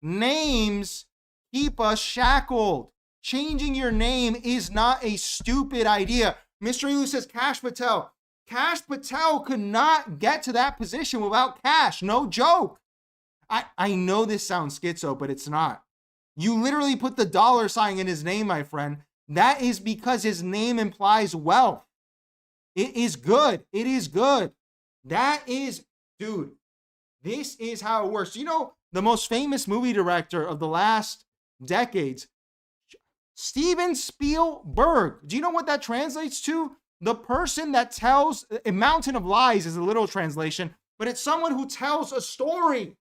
Names keep us shackled. Changing your name is not a stupid idea. Mr. Elu says Cash Patel. Cash Patel could not get to that position without cash. No joke. I know this sounds schizo, but it's not. You literally put the $sign in his name, my friend. That is because his name implies wealth. It is good. It is good. That is, dude, this is how it works. You know, the most famous movie director of the last decades, Steven Spielberg. Do you know what that translates to? The person that tells a mountain of lies is a literal translation, but it's someone who tells a story.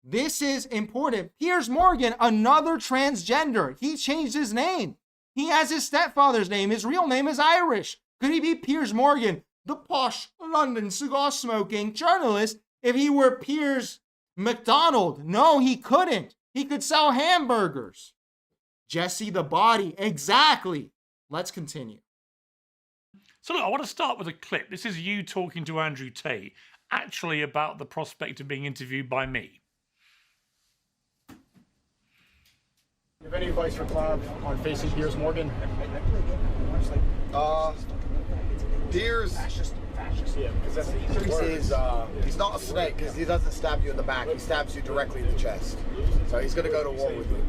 This is important. Piers Morgan, another transgender. He changed his name. He has his stepfather's name. His real name is Irish. Could he be Piers Morgan, the posh London cigar-smoking journalist, if he were Piers McDonald? No, he couldn't. He could sell hamburgers. Jesse the Body. Exactly. Let's continue. So look, I want to start with a clip. This is you talking to Andrew Tate, actually about the prospect of being interviewed by me. You have any advice for Clav on facing Piers Morgan? Piers, yeah, because that's the easy word. he's not a snake because he doesn't stab you in the back. He stabs you directly in the chest. So he's going to go to war with you.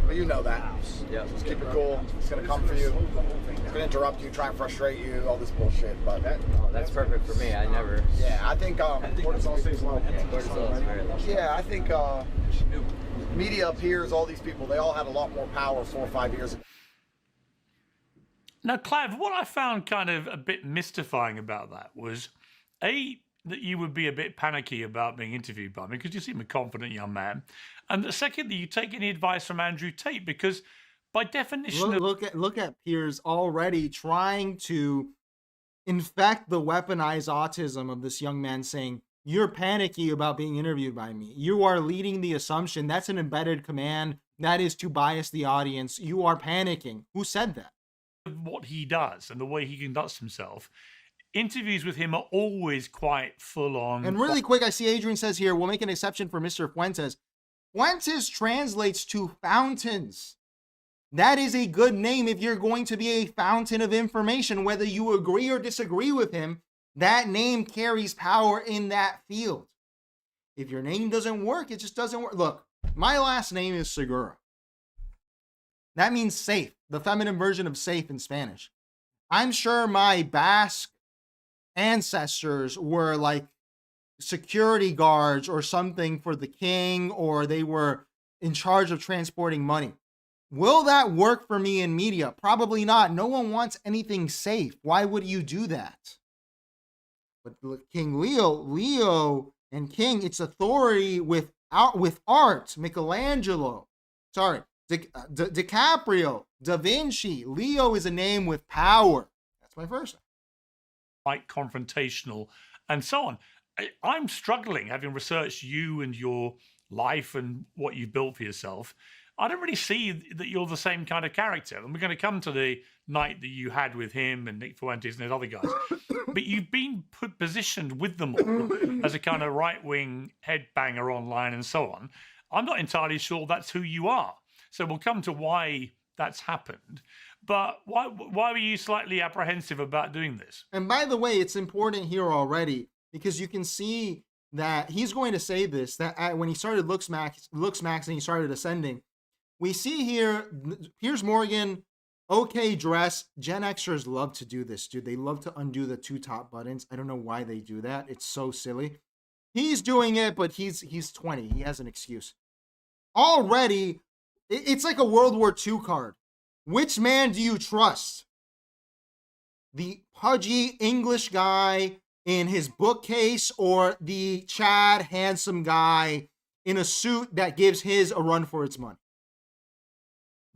But you know that. Yeah. Just keep it cool. He's going to come for you. He's going to interrupt you, try and frustrate you, all this bullshit. But that's perfect for me. I never. Yeah, I think cortisol stays low. Cortisol is very low. Yeah, I think media, Piers, all these people, they all had a lot more power 4 or 5 years ago. Now, Clav, what I found kind of a bit mystifying about that was, A, that you would be a bit panicky about being interviewed by me because you seem a confident young man. And the second, that you take any advice from Andrew Tate because by definition... Look at Piers already trying to infect the weaponized autism of this young man saying, you're panicky about being interviewed by me. You are leading the assumption. That's an embedded command. That is to bias the audience. You are panicking. Who said that? What he does and the way he conducts himself, interviews with him are always quite full on. And really quick, I see Adrian says here, we'll make an exception for Mr. Fuentes. Fuentes translates to fountains. That is a good name if you're going to be a fountain of information, whether you agree or disagree with him. That name carries power in that field. If your name doesn't work, it just doesn't work. Look, my last name is Segura. That means safe, the feminine version of safe in Spanish. I'm sure my Basque ancestors were like security guards or something for the king, or they were in charge of transporting money. Will that work for me in media? Probably not. No one wants anything safe. Why would you do that? But King Leo and King, it's authority with art. Michelangelo. Sorry. DiCaprio, Da Vinci. Leo is a name with power. That's my first name. Quite confrontational and so on. I'm struggling, having researched you and your life and what you've built for yourself. I don't really see that you're the same kind of character. And we're going to come to the night that you had with him and Nick Fuentes and those other guys. But you've been positioned with them all as a kind of right-wing headbanger online and so on. I'm not entirely sure that's who you are. So we'll come to why that's happened. But why were you slightly apprehensive about doing this? And by the way, it's important here already because you can see that he's going to say this, that when he started looksmax and he started ascending, we see here Piers Morgan, okay dress. Gen Xers love to do this, dude. They love to undo the 2 top buttons. I don't know why they do that. It's so silly. He's doing it, but he's 20. He has an excuse. Already, it's like a World War II card. Which man do you trust? The pudgy English guy in his bookcase or the Chad handsome guy in a suit that gives his a run for its money?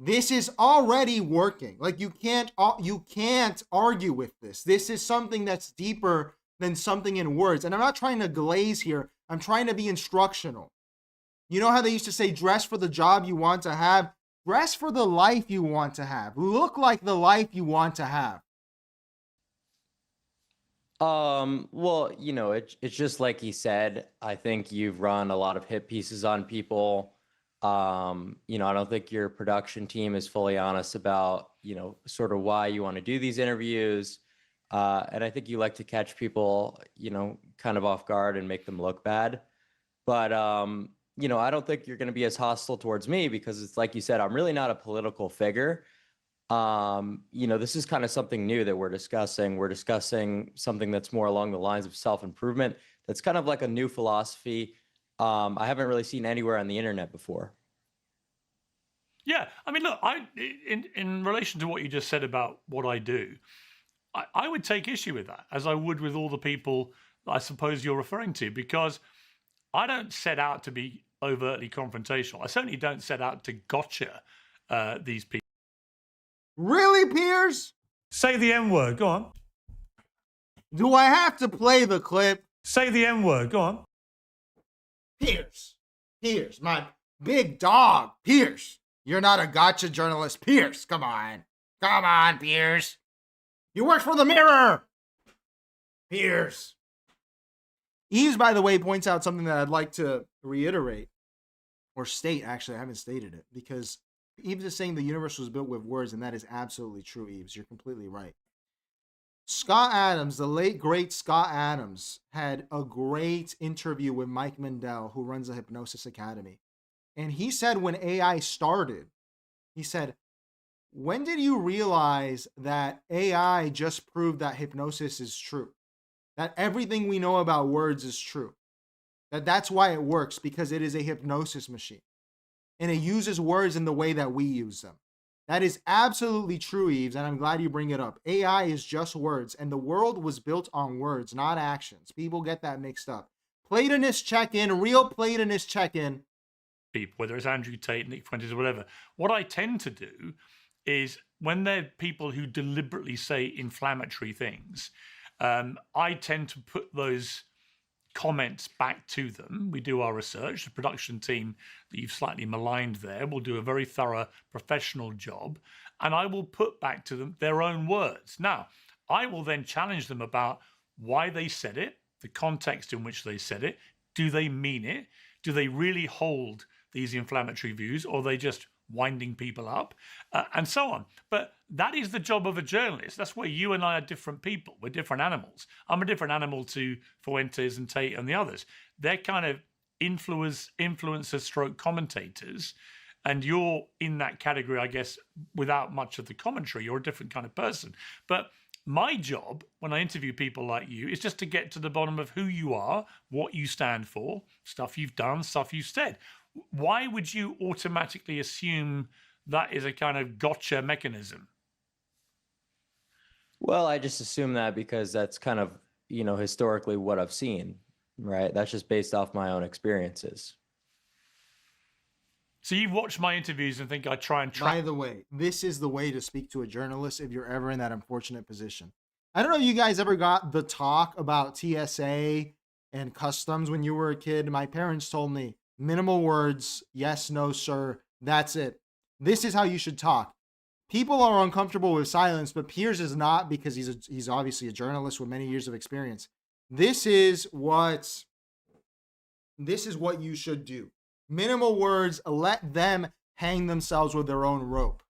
This is already working. Like you can't argue with this. This is something that's deeper than something in words. And I'm not trying to glaze here. I'm trying to be instructional. You know how they used to say, dress for the job you want to have? Dress for the life you want to have. Look like the life you want to have. Well, you know, it's just like he said. I think you've run a lot of hit pieces on people. You know, I don't think your production team is fully honest about, you know, sort of why you want to do these interviews. And I think you like to catch people, you know, kind of off guard and make them look bad. But, you know, I don't think you're going to be as hostile towards me because it's like you said, I'm really not a political figure. You know, this is kind of something new that we're discussing. We're discussing something that's more along the lines of self-improvement. That's kind of like a new philosophy. I haven't really seen anywhere on the internet before. Yeah, I mean, look, in relation to what you just said about what I do, I would take issue with that, as I would with all the people I suppose you're referring to, because I don't set out to be overtly confrontational. I certainly don't set out to gotcha these people. Really, Piers? Say the N word. Go on. Do I have to play the clip? Say the N word. Go on. Piers, my big dog, Piers. You're not a gotcha journalist, Piers. Come on, Piers. You work for the Mirror, Piers. Eves, by the way, points out something that I'd like to reiterate or state. Actually, I haven't stated it because Eves is saying the universe was built with words, and that is absolutely true, Eves. You're completely right. Scott Adams, the late, great Scott Adams, had a great interview with Mike Mindell, who runs the Hypnosis Academy. And he said when AI started, he said, when did you realize that AI just proved that hypnosis is true? That everything we know about words is true? That's why it works, because it is a hypnosis machine. And it uses words in the way that we use them. That is absolutely true, Eves, and I'm glad you bring it up. AI is just words, and the world was built on words, not actions. People get that mixed up. Platonist check-in, real Platonist check-in. People, whether it's Andrew Tate, Nick Fuentes, or whatever. What I tend to do is when there are people who deliberately say inflammatory things, I tend to put those comments back to them. We do our research. The production team that you've slightly maligned there will do a very thorough professional job, and I will put back to them their own words. Now, I will then challenge them about why they said it, the context in which they said it. Do they mean it? Do they really hold these inflammatory views, or are they just winding people up, and so on? But that is the job of a journalist. That's where you and I are different people. We're different animals. I'm a different animal to Fuentes and Tate and the others. They're kind of influencers stroke commentators, and you're in that category, I guess, without much of the commentary. You're a different kind of person. But my job when I interview people like you is just to get to the bottom of who you are, what you stand for, stuff you've done, stuff you've said. Why would you automatically assume that is a kind of gotcha mechanism? Well, I just assume that because that's kind of, historically what I've seen, right? That's just based off my own experiences. So you watch my interviews and think I try and track. By the way, this is the way to speak to a journalist if you're ever in that unfortunate position. I don't know if you guys ever got the talk about TSA and customs when you were a kid. My parents told me, minimal words, yes, no, sir, that's it. This is how you should talk. People are uncomfortable with silence, but Piers is not, because he's obviously a journalist with many years of experience. This is what you should do. Minimal words, let them hang themselves with their own rope.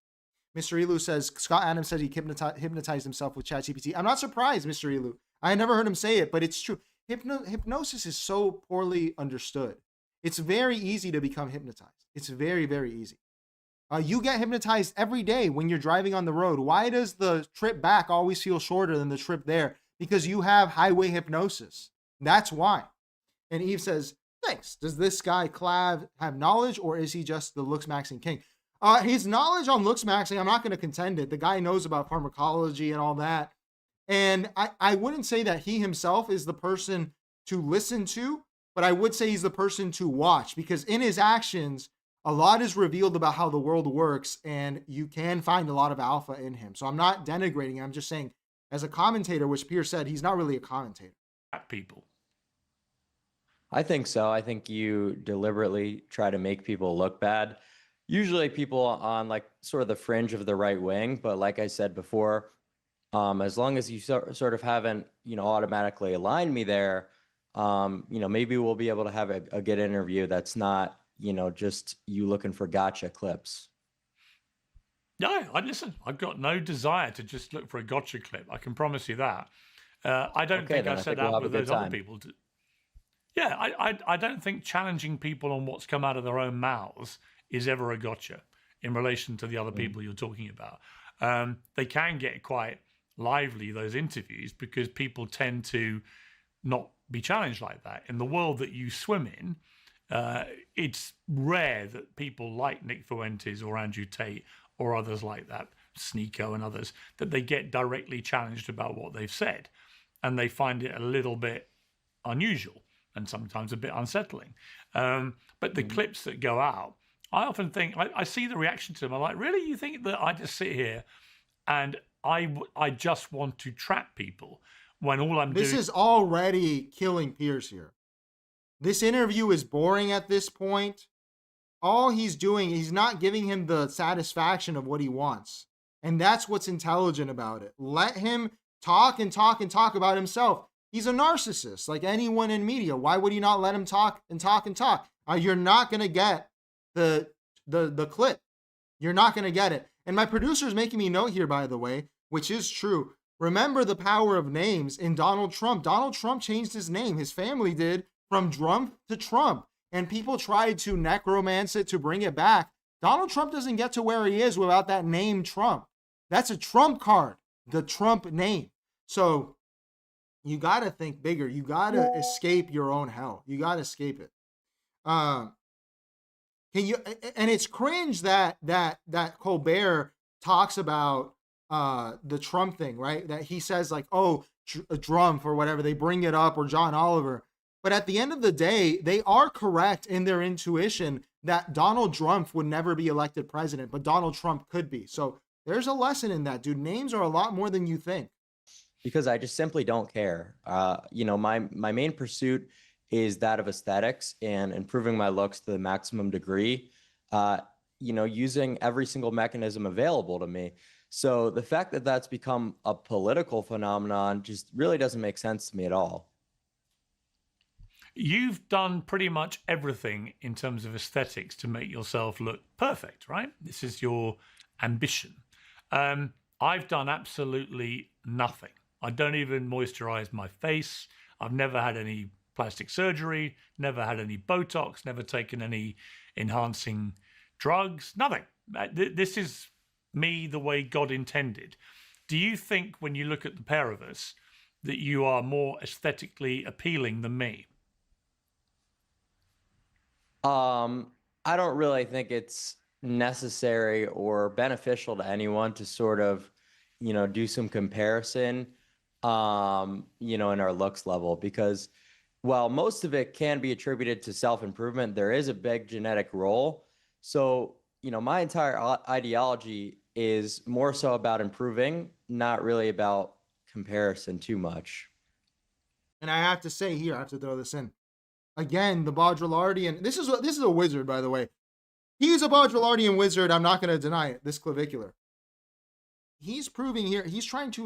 Mr. Elu says, Scott Adams said he hypnotized himself with ChatGPT. I'm not surprised, Mr. Elu. I never heard him say it, but it's true. Hypnosis is so poorly understood. It's very easy to become hypnotized. It's very, very easy. You get hypnotized every day when you're driving on the road. Why does the trip back always feel shorter than the trip there? Because you have highway hypnosis. That's why. And Eve says, thanks. Does this guy Clav have knowledge, or is he just the looksmaxxing king? His knowledge on looksmaxxing, I'm not going to contend it. The guy knows about pharmacology and all that. And I wouldn't say that he himself is the person to listen to, but I would say he's the person to watch, because in his actions, a lot is revealed about how the world works, and you can find a lot of alpha in him. So I'm not denigrating him. I'm just saying, as a commentator, which Piers said, he's not really a commentator. People. I think so. I think you deliberately try to make people look bad. Usually people on like sort of the fringe of the right wing, but like I said before, as long as you sort of haven't, automatically aligned me there, maybe we'll be able to have a good interview that's not, just you looking for gotcha clips. Yeah, listen, I've got no desire to just look for a gotcha clip. I can promise you that. I don't think I said that with those other people. Yeah, I don't think challenging people on what's come out of their own mouths is ever a gotcha in relation to the other people you're talking about. They can get quite lively, those interviews, because people tend to not be challenged like that. In the world that you swim in, It's rare that people like Nick Fuentes or Andrew Tate or others like that, Sneeko and others, that they get directly challenged about what they've said. And they find it a little bit unusual and sometimes a bit unsettling. But the clips that go out, I often think, I see the reaction to them. I'm like, really? You think that I just sit here and I just want to trap people when all I'm doing... This is already killing Piers here. This interview is boring at this point. All he's doing, he's not giving him the satisfaction of what he wants. And that's what's intelligent about it. Let him talk and talk and talk about himself. He's a narcissist, like anyone in media. Why would you not let him talk and talk and talk? You're not going to get the clip. You're not going to get it. And my producer is making me note here, by the way, which is true. Remember the power of names in Donald Trump. Donald Trump changed his name. His family did, from Trump to Trump. And people tried to necromance it to bring it back. Donald Trump doesn't get to where he is without that name Trump. That's a Trump card, the Trump name. So you got to think bigger. You got to escape your own hell. You got to escape it. Can you? And it's cringe that Colbert talks about the Trump thing, right? That he says like, oh, Trump or whatever. They bring it up, or John Oliver. But at the end of the day, they are correct in their intuition that Donald Trump would never be elected president, but Donald Trump could be. So there's a lesson in that, dude. Names are a lot more than you think. Because I just simply don't care. My main pursuit is that of aesthetics and improving my looks to the maximum degree, using every single mechanism available to me. So the fact that that's become a political phenomenon just really doesn't make sense to me at all. You've done pretty much everything in terms of aesthetics to make yourself look perfect, right? This is your ambition. I've done absolutely nothing. I don't even moisturize my face. I've never had any plastic surgery, never had any Botox, never taken any enhancing drugs, nothing. This is me the way God intended. Do you think when you look at the pair of us that you are more aesthetically appealing than me? I don't really think it's necessary or beneficial to anyone to sort of, do some comparison, in our looks level, because while most of it can be attributed to self-improvement, there is a big genetic role. So, my entire ideology is more so about improving, not really about comparison too much. And I have to say here, I have to throw this in. Again, the Baudrillardian, this is a wizard, by the way. He's a Baudrillardian wizard. I'm not going to deny it. This Clavicular. He's proving here, he's trying to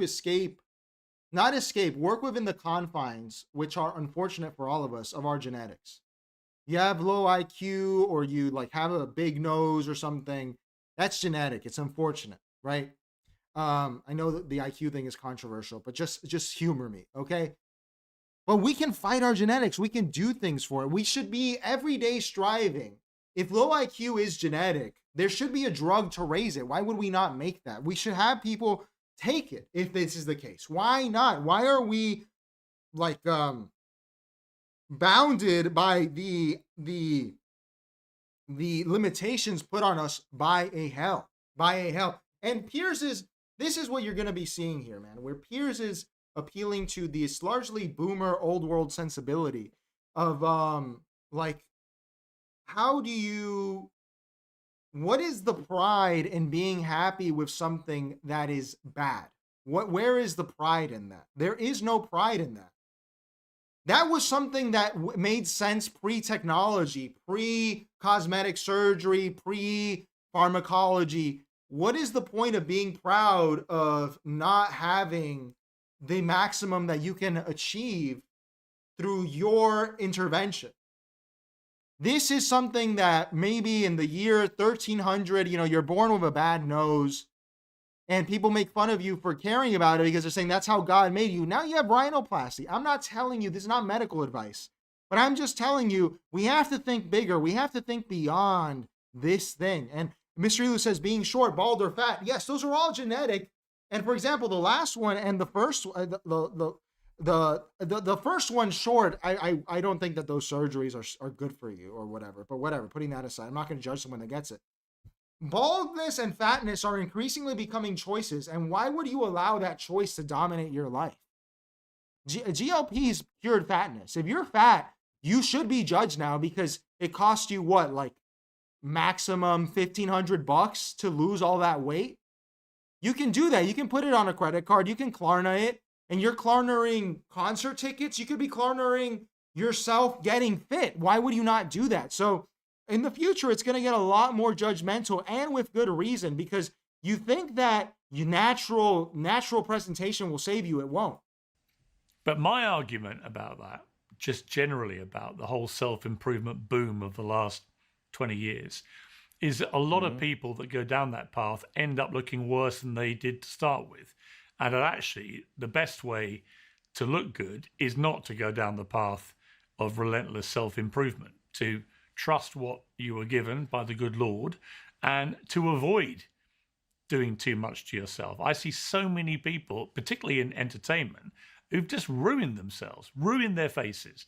work within the confines, which are unfortunate for all of us, of our genetics. You have low IQ, or you have a big nose or something. That's genetic. It's unfortunate, right? I know that the IQ thing is controversial, but just humor me, okay? But we can fight our genetics. We can do things for it. We should be every day striving. If low IQ is genetic, there should be a drug to raise it. Why would we not make that? We should have people take it if this is the case. Why not? Why are we bounded by the limitations put on us by a hell? And this is what you're going to be seeing here, man, where Piers is appealing to this largely boomer old world sensibility of what is the pride in being happy with something that is bad? Where is the pride in that? There is no pride in that. That was something that made sense pre-technology, pre-cosmetic surgery, pre-pharmacology. What is the point of being proud of not having the maximum that you can achieve through your intervention? This is something that maybe in the year 1300, you're born with a bad nose and people make fun of you for caring about it because they're saying that's how God made you. Now you have rhinoplasty. I'm not telling you, this is not medical advice, but I'm just telling you, we have to think bigger. We have to think beyond this thing. And Mr. Elu says being short, bald, or fat. Yes, those are all genetic. And for example, the last one and the first, the first one short, I don't think that those surgeries are good for you or whatever. But whatever, putting that aside, I'm not going to judge someone that gets it. Baldness and fatness are increasingly becoming choices, and why would you allow that choice to dominate your life? GLP's cured fatness. If you're fat, you should be judged now because it cost you what, like maximum $1,500 to lose all that weight? You can do that. You can put it on a credit card. You can Klarna it, and you're Klarnering concert tickets. You could be Klarnering yourself getting fit. Why would you not do that? So in the future, it's going to get a lot more judgmental, and with good reason, because you think that your natural presentation will save you. It won't. But my argument about that, just generally about the whole self-improvement boom of the last 20 years, is that a lot of people that go down that path end up looking worse than they did to start with. And that actually, the best way to look good is not to go down the path of relentless self-improvement, to trust what you were given by the good Lord, and to avoid doing too much to yourself. I see so many people, particularly in entertainment, who've just ruined themselves, ruined their faces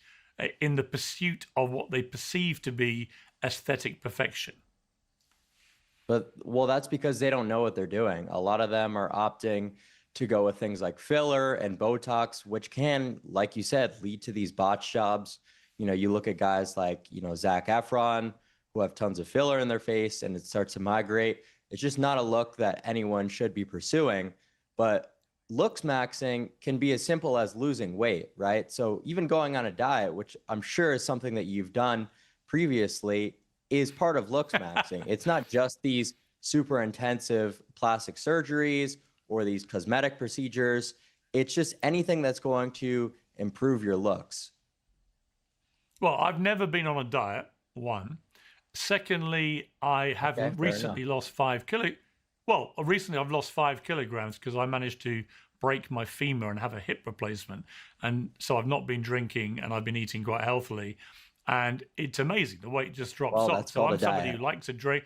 in the pursuit of what they perceive to be aesthetic perfection. But, well, that's because they don't know what they're doing. A lot of them are opting to go with things like filler and Botox, which can, like you said, lead to these botch jobs. You know, you look at guys like, you know, Zac Efron, who have tons of filler in their face and it starts to migrate. It's just not a look that anyone should be pursuing. But looks maxing can be as simple as losing weight, right? So even going on a diet, which I'm sure is something that you've done previously, is part of looks maxing. It's not just these super intensive plastic surgeries or these cosmetic procedures. It's just anything that's going to improve your looks. Well, I've never been on a diet, one. Secondly, I have recently lost 5 kilograms. Well, recently I've lost 5 kilograms because I managed to break my femur and have a hip replacement. And so I've not been drinking and I've been eating quite healthily. And it's amazing. The weight just drops off. So I'm somebody who likes to drink.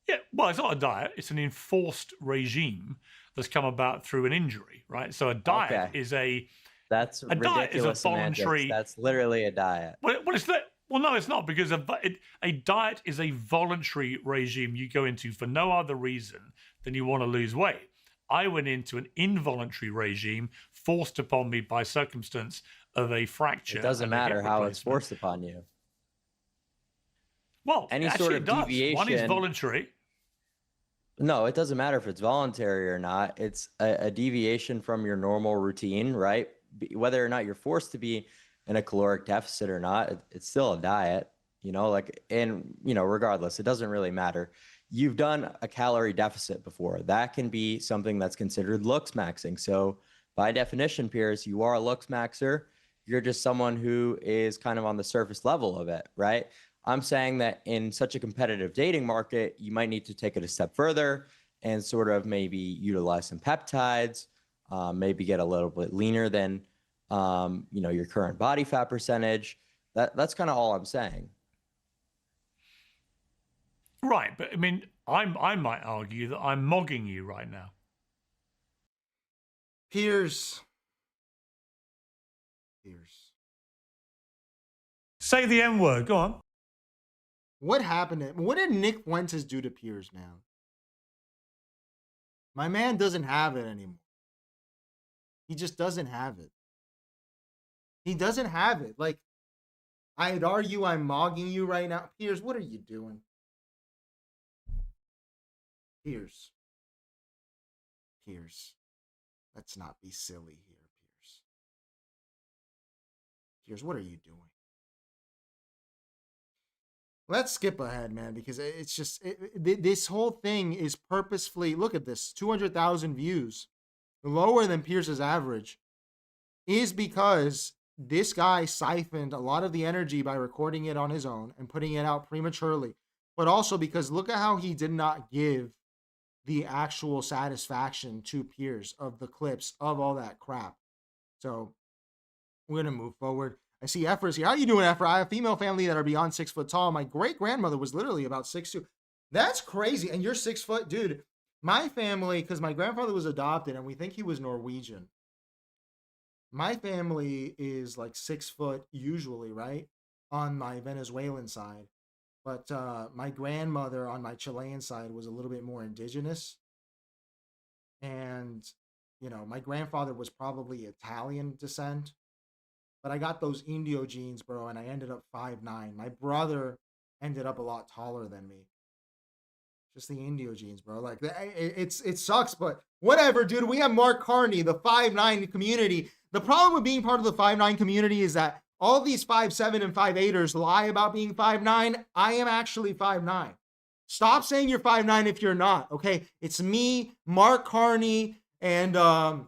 Yeah, well, it's not a diet. It's an enforced regime that's come about through an injury, right? So a diet is a... That's a diet is a voluntary... Semantics. That's literally a diet. Well, it's that... Well, no, it's not, because a diet is a voluntary regime you go into for no other reason than you want to lose weight. I went into an involuntary regime forced upon me by circumstance of a fracture. It doesn't matter how it's forced upon you. Well, any sort of deviation. One is voluntary. No, it doesn't matter if it's voluntary or not. It's a deviation from your normal routine, right? Whether or not you're forced to be in a caloric deficit or not, it's still a diet, you know, like, and, you know, regardless, it doesn't really matter. You've done a calorie deficit before. That can be something that's considered looks maxing. So by definition, Piers, you are a looks maxer. You're just someone who is kind of on the surface level of it, right? I'm saying that in such a competitive dating market, you might need to take it a step further and sort of maybe utilize some peptides, maybe get a little bit leaner than, you know, your current body fat percentage. That's kind of all I'm saying. Right, but I mean, I might argue that I'm mogging you right now. Piers. Say the N word. Go on. What happened? What did Nick Fuentes do to Piers, man? My man doesn't have it anymore. He just doesn't have it. He doesn't have it. Like, I'd argue I'm mogging you right now. Piers, what are you doing? Piers. Let's not be silly here, Piers. Piers, what are you doing? Let's skip ahead, man, because it's just, this whole thing is purposefully, look at this, 200,000 views, lower than Pierce's average, is because this guy siphoned a lot of the energy by recording it on his own and putting it out prematurely, but also because look at how he did not give the actual satisfaction to Piers of the clips of all that crap. So we're going to move forward. I see Efra's here. How you doing, Efra? I have female family that are beyond 6 foot tall. My great-grandmother was literally about 6'2". That's crazy. And you're 6 foot? Dude, my family, because my grandfather was adopted and we think he was Norwegian. My family is like 6 foot usually, right? On my Venezuelan side. But my grandmother on my Chilean side was a little bit more indigenous. And, you know, my grandfather was probably Italian descent. But I got those Indio genes, bro, and I ended up 5'9". My brother ended up a lot taller than me. Just the Indio genes, bro. Like, it sucks, but whatever, dude. We have Mark Carney, the 5'9" community. The problem with being part of the 5'9" community is that all these 5'7" and 5'8"ers lie about being 5'9". I am actually 5'9". Stop saying you're 5'9" if you're not, okay? It's me, Mark Carney, and I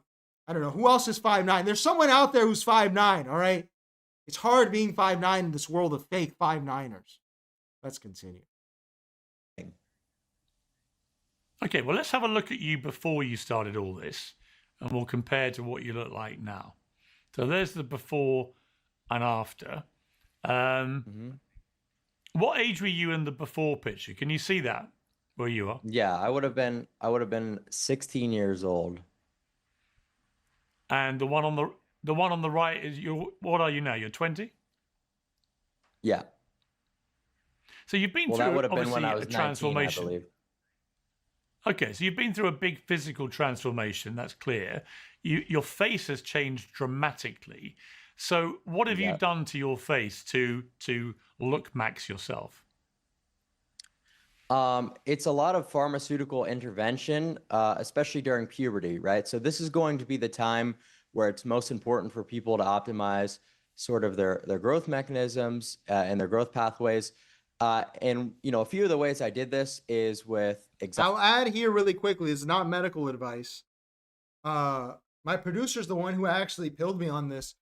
don't know, who else is 5'9"? There's someone out there who's 5'9", all right? It's hard being 5'9" in this world of fake 5'9"ers. Let's continue. Okay, well, let's have a look at you before you started all this, and we'll compare to what you look like now. So there's the before and after. What age were you in the before picture? Can you see that where you are? Yeah, I would have been 16 years old. And the one on the right is what are you now? You're 20? Yeah. So you've been Well, through that would have been obviously when I a was 19, I transformation. believe. Okay, so you've been through a big physical transformation, that's clear. Your face has changed dramatically. So what have you done to your face to look max yourself? It's a lot of pharmaceutical intervention, especially during puberty, right? So this is going to be the time where it's most important for people to optimize sort of their growth mechanisms and their growth pathways. And, you know, a few of the ways I did this is with... I'll add here really quickly, it's not medical advice. My producer's the one who actually pilled me on this.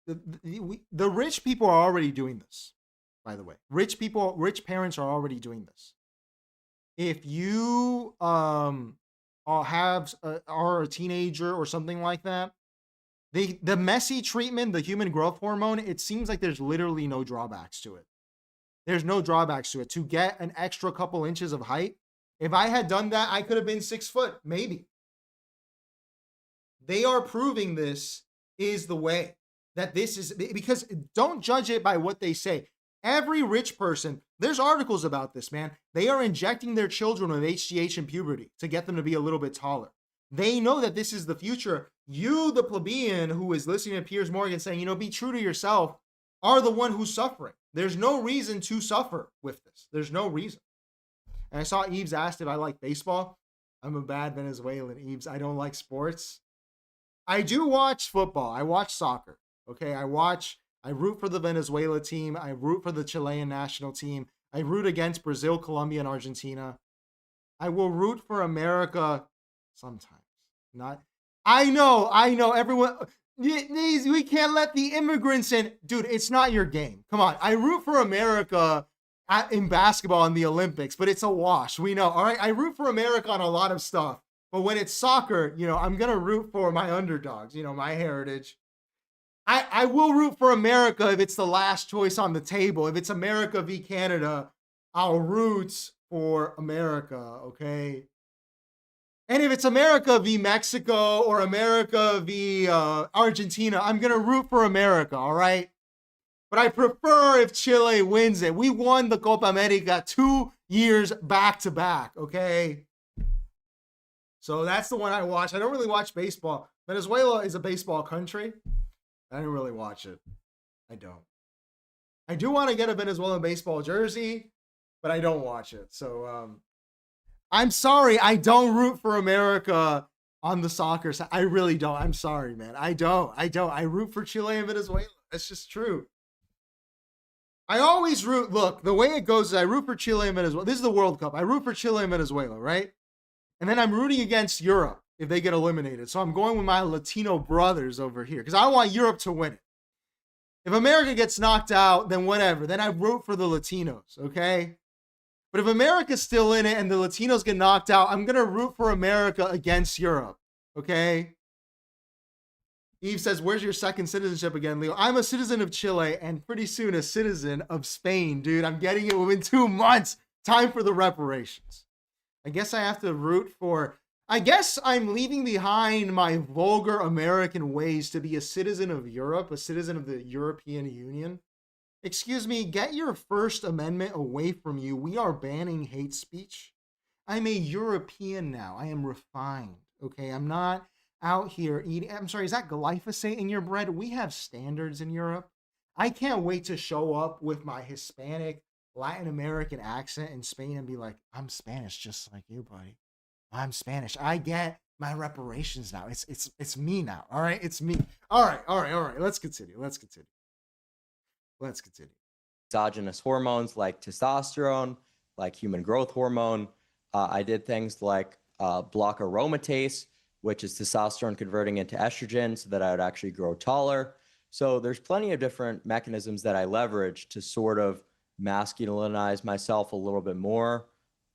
The rich people are already doing this, by the way. Rich parents are already doing this. If you are a teenager or something like that, the messy treatment, the human growth hormone, it seems like there's literally no drawbacks to it. There's no drawbacks to it. To get an extra couple inches of height, if I had done that, I could have been 6 foot, maybe. They are proving this is the way. That this is, because don't judge it by what they say. Every rich person, there's articles about this, man. They are injecting their children with HGH in puberty to get them to be a little bit taller. They know that this is the future. You, the plebeian who is listening to Piers Morgan saying, you know, be true to yourself, are the one who's suffering. There's no reason to suffer with this. There's no reason. And I saw Eves asked if I like baseball. I'm a bad Venezuelan, Eves. I don't like sports. I do watch football. I watch soccer. Okay, I root for the Venezuela team. I root for the Chilean national team. I root against Brazil, Colombia, and Argentina. I will root for America sometimes. Not. I know. Everyone, we can't let the immigrants in. Dude, it's not your game. Come on. I root for America in basketball in the Olympics, but it's a wash. We know. All right, I root for America on a lot of stuff. But when it's soccer, you know, I'm going to root for my underdogs, you know, my heritage. I will root for America if it's the last choice on the table. If it's America v. Canada, I'll root for America, okay? And if it's America v. Mexico or America v. Argentina, I'm going to root for America, all right? But I prefer if Chile wins it. We won the Copa America 2 years back-to-back, okay? So that's the one I watch. I don't really watch baseball. Venezuela is a baseball country. I didn't really watch it. I don't. I do want to get a Venezuelan baseball jersey, but I don't watch it. So I'm sorry. I don't root for America on the soccer side. I really don't. I'm sorry, man. I don't. I root for Chile and Venezuela. That's just true. I always root. Look, the way it goes is I root for Chile and Venezuela. This is the World Cup. I root for Chile and Venezuela, right? And then I'm rooting against Europe if they get eliminated. So I'm going with my Latino brothers over here because I want Europe to win it. If America gets knocked out, then whatever. Then I root for the Latinos, okay? But if America's still in it and the Latinos get knocked out, I'm going to root for America against Europe, okay? Eve says, where's your second citizenship again, Leo? I'm a citizen of Chile and pretty soon a citizen of Spain, dude. I'm getting it within 2 months. Time for the reparations. I guess I have to root for... I guess I'm leaving behind my vulgar American ways to be a citizen of Europe, a citizen of the European Union. Excuse me, get your First Amendment away from you. We are banning hate speech. I'm a European now. I am refined, okay? I'm not out here eating. I'm sorry, is that glyphosate in your bread? We have standards in Europe. I can't wait to show up with my Hispanic, Latin American accent in Spain and be like, I'm Spanish just like you, buddy. I'm Spanish. I get my reparations now. It's me now. All right, it's me. All right. Let's continue. Exogenous hormones like testosterone, like human growth hormone. I did things like block aromatase, which is testosterone converting into estrogen so that I would actually grow taller. So there's plenty of different mechanisms that I leverage to sort of masculinize myself a little bit more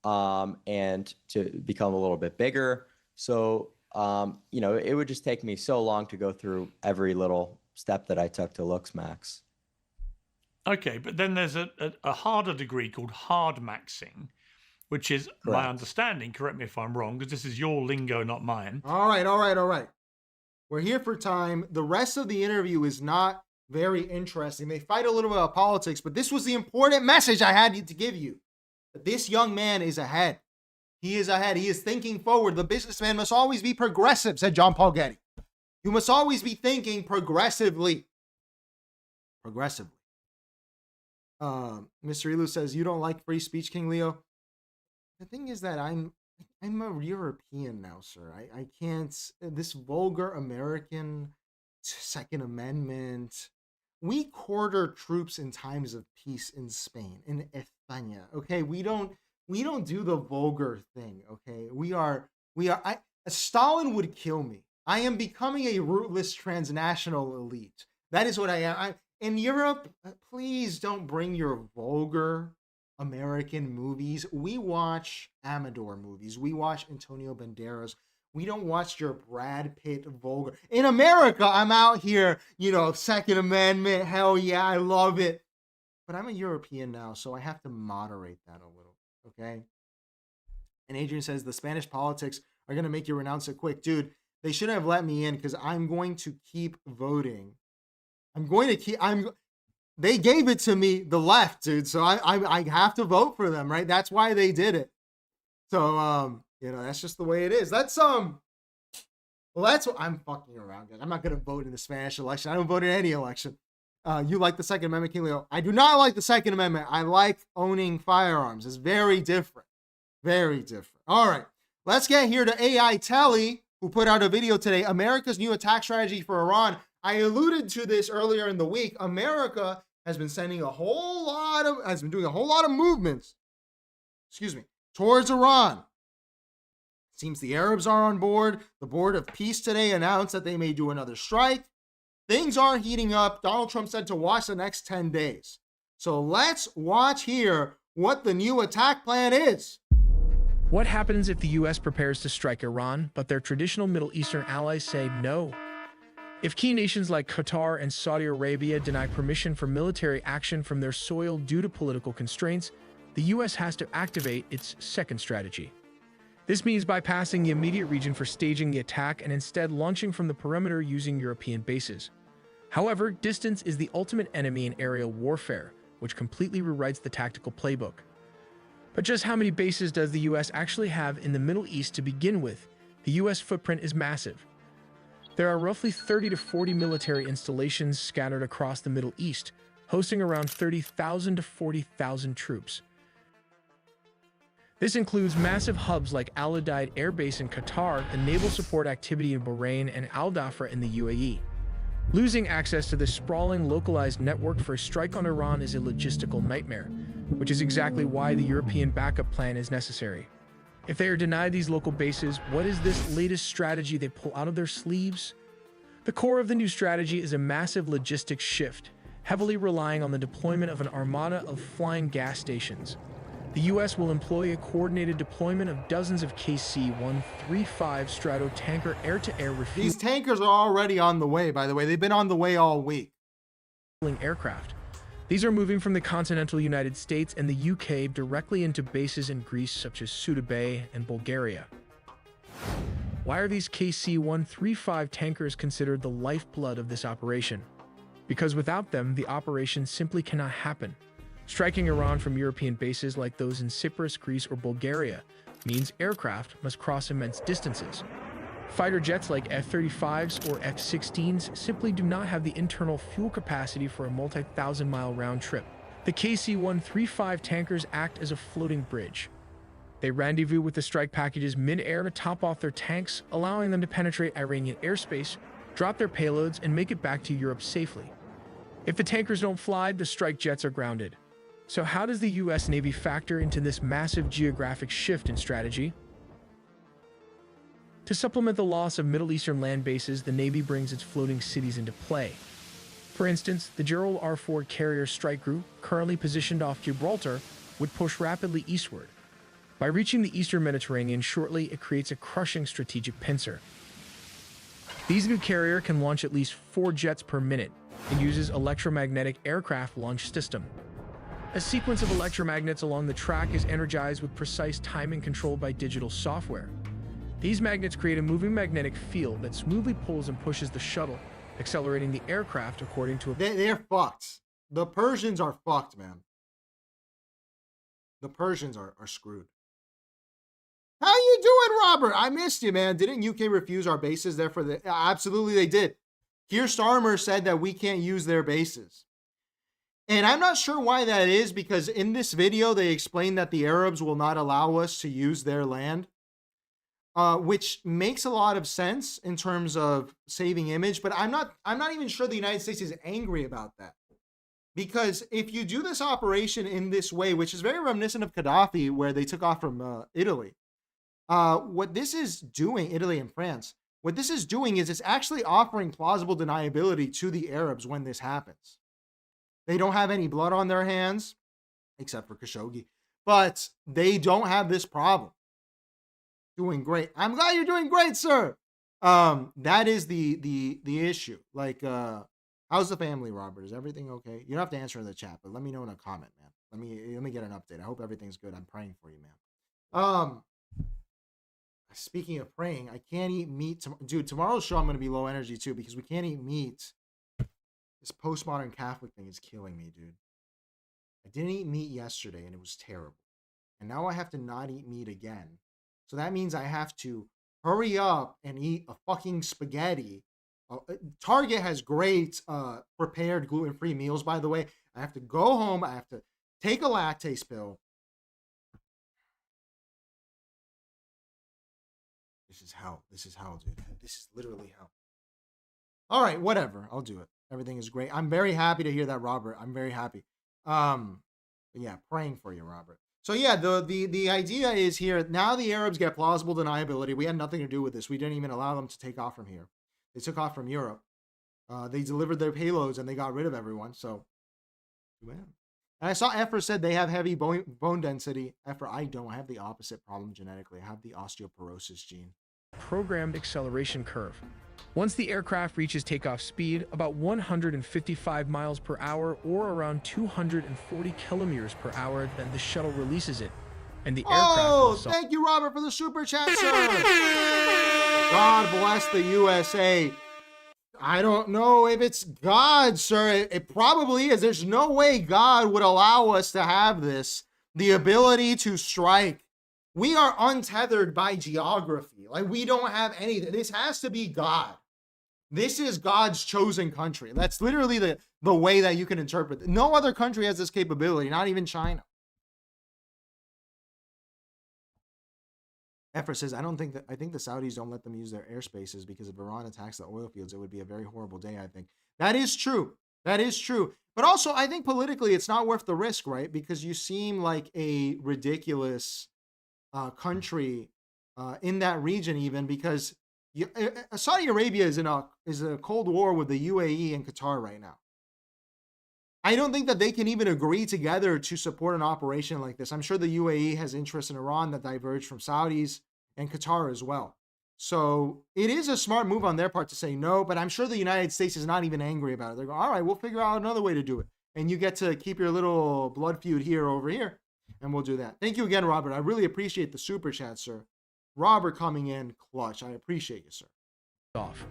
and to become a little bit bigger. So, it would just take me so long to go through every little step that I took to looksmax. Okay, but then there's a harder degree called hard maxing, which is my understanding, correct me if I'm wrong, because this is your lingo, not mine. All right. We're here for time. The rest of the interview is not very interesting. They fight a little bit about politics, but this was the important message I had to give you. This young man is ahead. He is ahead. He is thinking forward. The businessman must always be progressive, said John Paul Getty. You must always be thinking progressively. Mr. Elu says, you don't like free speech, King Leo? The thing is that I'm a European now, sir. I can't, this vulgar American Second Amendment. We quarter troops in times of peace in Spain, in España. Okay, we don't do the vulgar thing. Okay, Stalin would kill me. I am becoming a rootless transnational elite. That is what I am. In Europe, please don't bring your vulgar American movies. We watch Amador movies. We watch Antonio Banderas. We don't watch your Brad Pitt vulgar. In America, I'm out here, Second Amendment. Hell yeah, I love it. But I'm a European now, so I have to moderate that a little, okay? And Adrian says, the Spanish politics are going to make you renounce it quick. Dude, they shouldn't have let me in because I'm going to keep voting. They gave it to me, the left, dude. So I have to vote for them, right? That's why they did it. So, that's just the way it is. That's what I'm fucking around, guys. I'm not going to vote in the Spanish election. I don't vote in any election. You like the Second Amendment, King Leo? I do not like the Second Amendment. I like owning firearms. It's very different. Very different. All right. Let's get here to AI Telly, who put out a video today. America's new attack strategy for Iran. I alluded to this earlier in the week. America has been doing a whole lot of movements, towards Iran. Seems the Arabs are on board. The Board of Peace today announced that they may do another strike. Things are heating up. Donald Trump said to watch the next 10 days. So let's watch here what the new attack plan is. What happens if the U.S. prepares to strike Iran, but their traditional Middle Eastern allies say no? If key nations like Qatar and Saudi Arabia deny permission for military action from their soil due to political constraints, the U.S. has to activate its second strategy. This means bypassing the immediate region for staging the attack and instead launching from the perimeter using European bases. However, distance is the ultimate enemy in aerial warfare, which completely rewrites the tactical playbook. But just how many bases does the U.S. actually have in the Middle East to begin with? The U.S. footprint is massive. There are roughly 30 to 40 military installations scattered across the Middle East, hosting around 30,000 to 40,000 troops. This includes massive hubs like Al Udeid Air Base in Qatar, the naval support activity in Bahrain, and Al Dhafra in the UAE. Losing access to this sprawling, localized network for a strike on Iran is a logistical nightmare, which is exactly why the European backup plan is necessary. If they are denied these local bases, what is this latest strategy they pull out of their sleeves? The core of the new strategy is a massive logistics shift, heavily relying on the deployment of an armada of flying gas stations. The U.S. will employ a coordinated deployment of dozens of KC-135 Strato tanker air-to-air refueling. These tankers are already on the way, by the way. They've been on the way all week. Aircraft. These are moving from the continental United States and the UK directly into bases in Greece such as Suda Bay and Bulgaria. Why are these KC-135 tankers considered the lifeblood of this operation? Because without them, the operation simply cannot happen. Striking Iran from European bases like those in Cyprus, Greece, or Bulgaria means aircraft must cross immense distances. Fighter jets like F-35s or F-16s simply do not have the internal fuel capacity for a multi-thousand-mile round trip. The KC-135 tankers act as a floating bridge. They rendezvous with the strike packages mid-air to top off their tanks, allowing them to penetrate Iranian airspace, drop their payloads, and make it back to Europe safely. If the tankers don't fly, the strike jets are grounded. So how does the US Navy factor into this massive geographic shift in strategy? To supplement the loss of Middle Eastern land bases, the Navy brings its floating cities into play. For instance, the Gerald R carrier strike group, currently positioned off Gibraltar, would push rapidly eastward. By reaching the eastern Mediterranean shortly, it creates a crushing strategic pincer. These new carrier can launch at least 4 jets per minute and uses electromagnetic aircraft launch system. A sequence of electromagnets along the track is energized with precise timing controlled by digital software. These magnets create a moving magnetic field that smoothly pulls and pushes the shuttle, accelerating the aircraft according to a... They're fucked. The Persians are fucked, man. The Persians are screwed. How you doing, Robert? I missed you, man. Didn't UK refuse our bases there for the... Absolutely, they did. Keir Starmer said that we can't use their bases. And I'm not sure why that is, because in this video, they explain that the Arabs will not allow us to use their land, which makes a lot of sense in terms of saving image. But I'm not even sure the United States is angry about that. Because if you do this operation in this way, which is very reminiscent of Gaddafi, where they took off from Italy, what this is doing, Italy and France, what this is doing is it's actually offering plausible deniability to the Arabs when this happens. They don't have any blood on their hands, except for Khashoggi, but they don't have this problem. Doing great. I'm glad you're doing great, sir. That is the issue. Like, how's the family, Robert? Is everything okay? You don't have to answer in the chat, but let me know in a comment, man. Let me get an update. I hope everything's good. I'm praying for you, man. Speaking of praying, I can't eat meat. Dude, tomorrow's show I'm going to be low energy too, because we can't eat meat. This postmodern Catholic thing is killing me, dude. I didn't eat meat yesterday and it was terrible. And now I have to not eat meat again. So that means I have to hurry up and eat a fucking spaghetti. Target has great prepared gluten-free meals, by the way. I have to go home. I have to take a lactase pill. This is hell. This is hell, dude. This is literally hell. All right, whatever. I'll do it. Everything is great. I'm very happy to hear that, Robert. I'm very happy. Yeah, praying for you, Robert. So yeah, the idea is here, now the Arabs get plausible deniability. We had nothing to do with this. We didn't even allow them to take off from here. They took off from Europe. They delivered their payloads and they got rid of everyone. So, man. And I saw Effer said they have heavy bone density. Effer, I don't. I have the opposite problem genetically. I have the osteoporosis gene. Programmed acceleration curve. Once the aircraft reaches takeoff speed, about 155 miles per hour or around 240 kilometers per hour, then the shuttle releases it. And the aircraft will thank you, Robert, for the super chat, sir. God bless the USA. I don't know if it's God, sir. It probably is. There's no way God would allow us to have this, the ability to strike. We are untethered by geography. Like, we don't have anything. This has to be God. This is God's chosen country. That's literally the way that you can interpret it. No other country has this capability, not even China. Effer says, I think the Saudis don't let them use their airspaces because if Iran attacks the oil fields, it would be a very horrible day, I think. That is true. That is true. But also, I think politically, it's not worth the risk, right? Because you seem like a ridiculous country in that region, even because Saudi Arabia is in a cold war with the UAE and Qatar right now. I don't think that they can even agree together to support an operation like this. I'm sure the UAE has interests in Iran that diverge from Saudis and Qatar as well. So it is a smart move on their part to say no, but I'm sure the United States is not even angry about it. They're going, all right, we'll figure out another way to do it. And you get to keep your little blood feud here over here, and we'll do that. Thank you again, Robert. I really appreciate the super chat, sir. Robert coming in clutch. I appreciate you, sir. Off.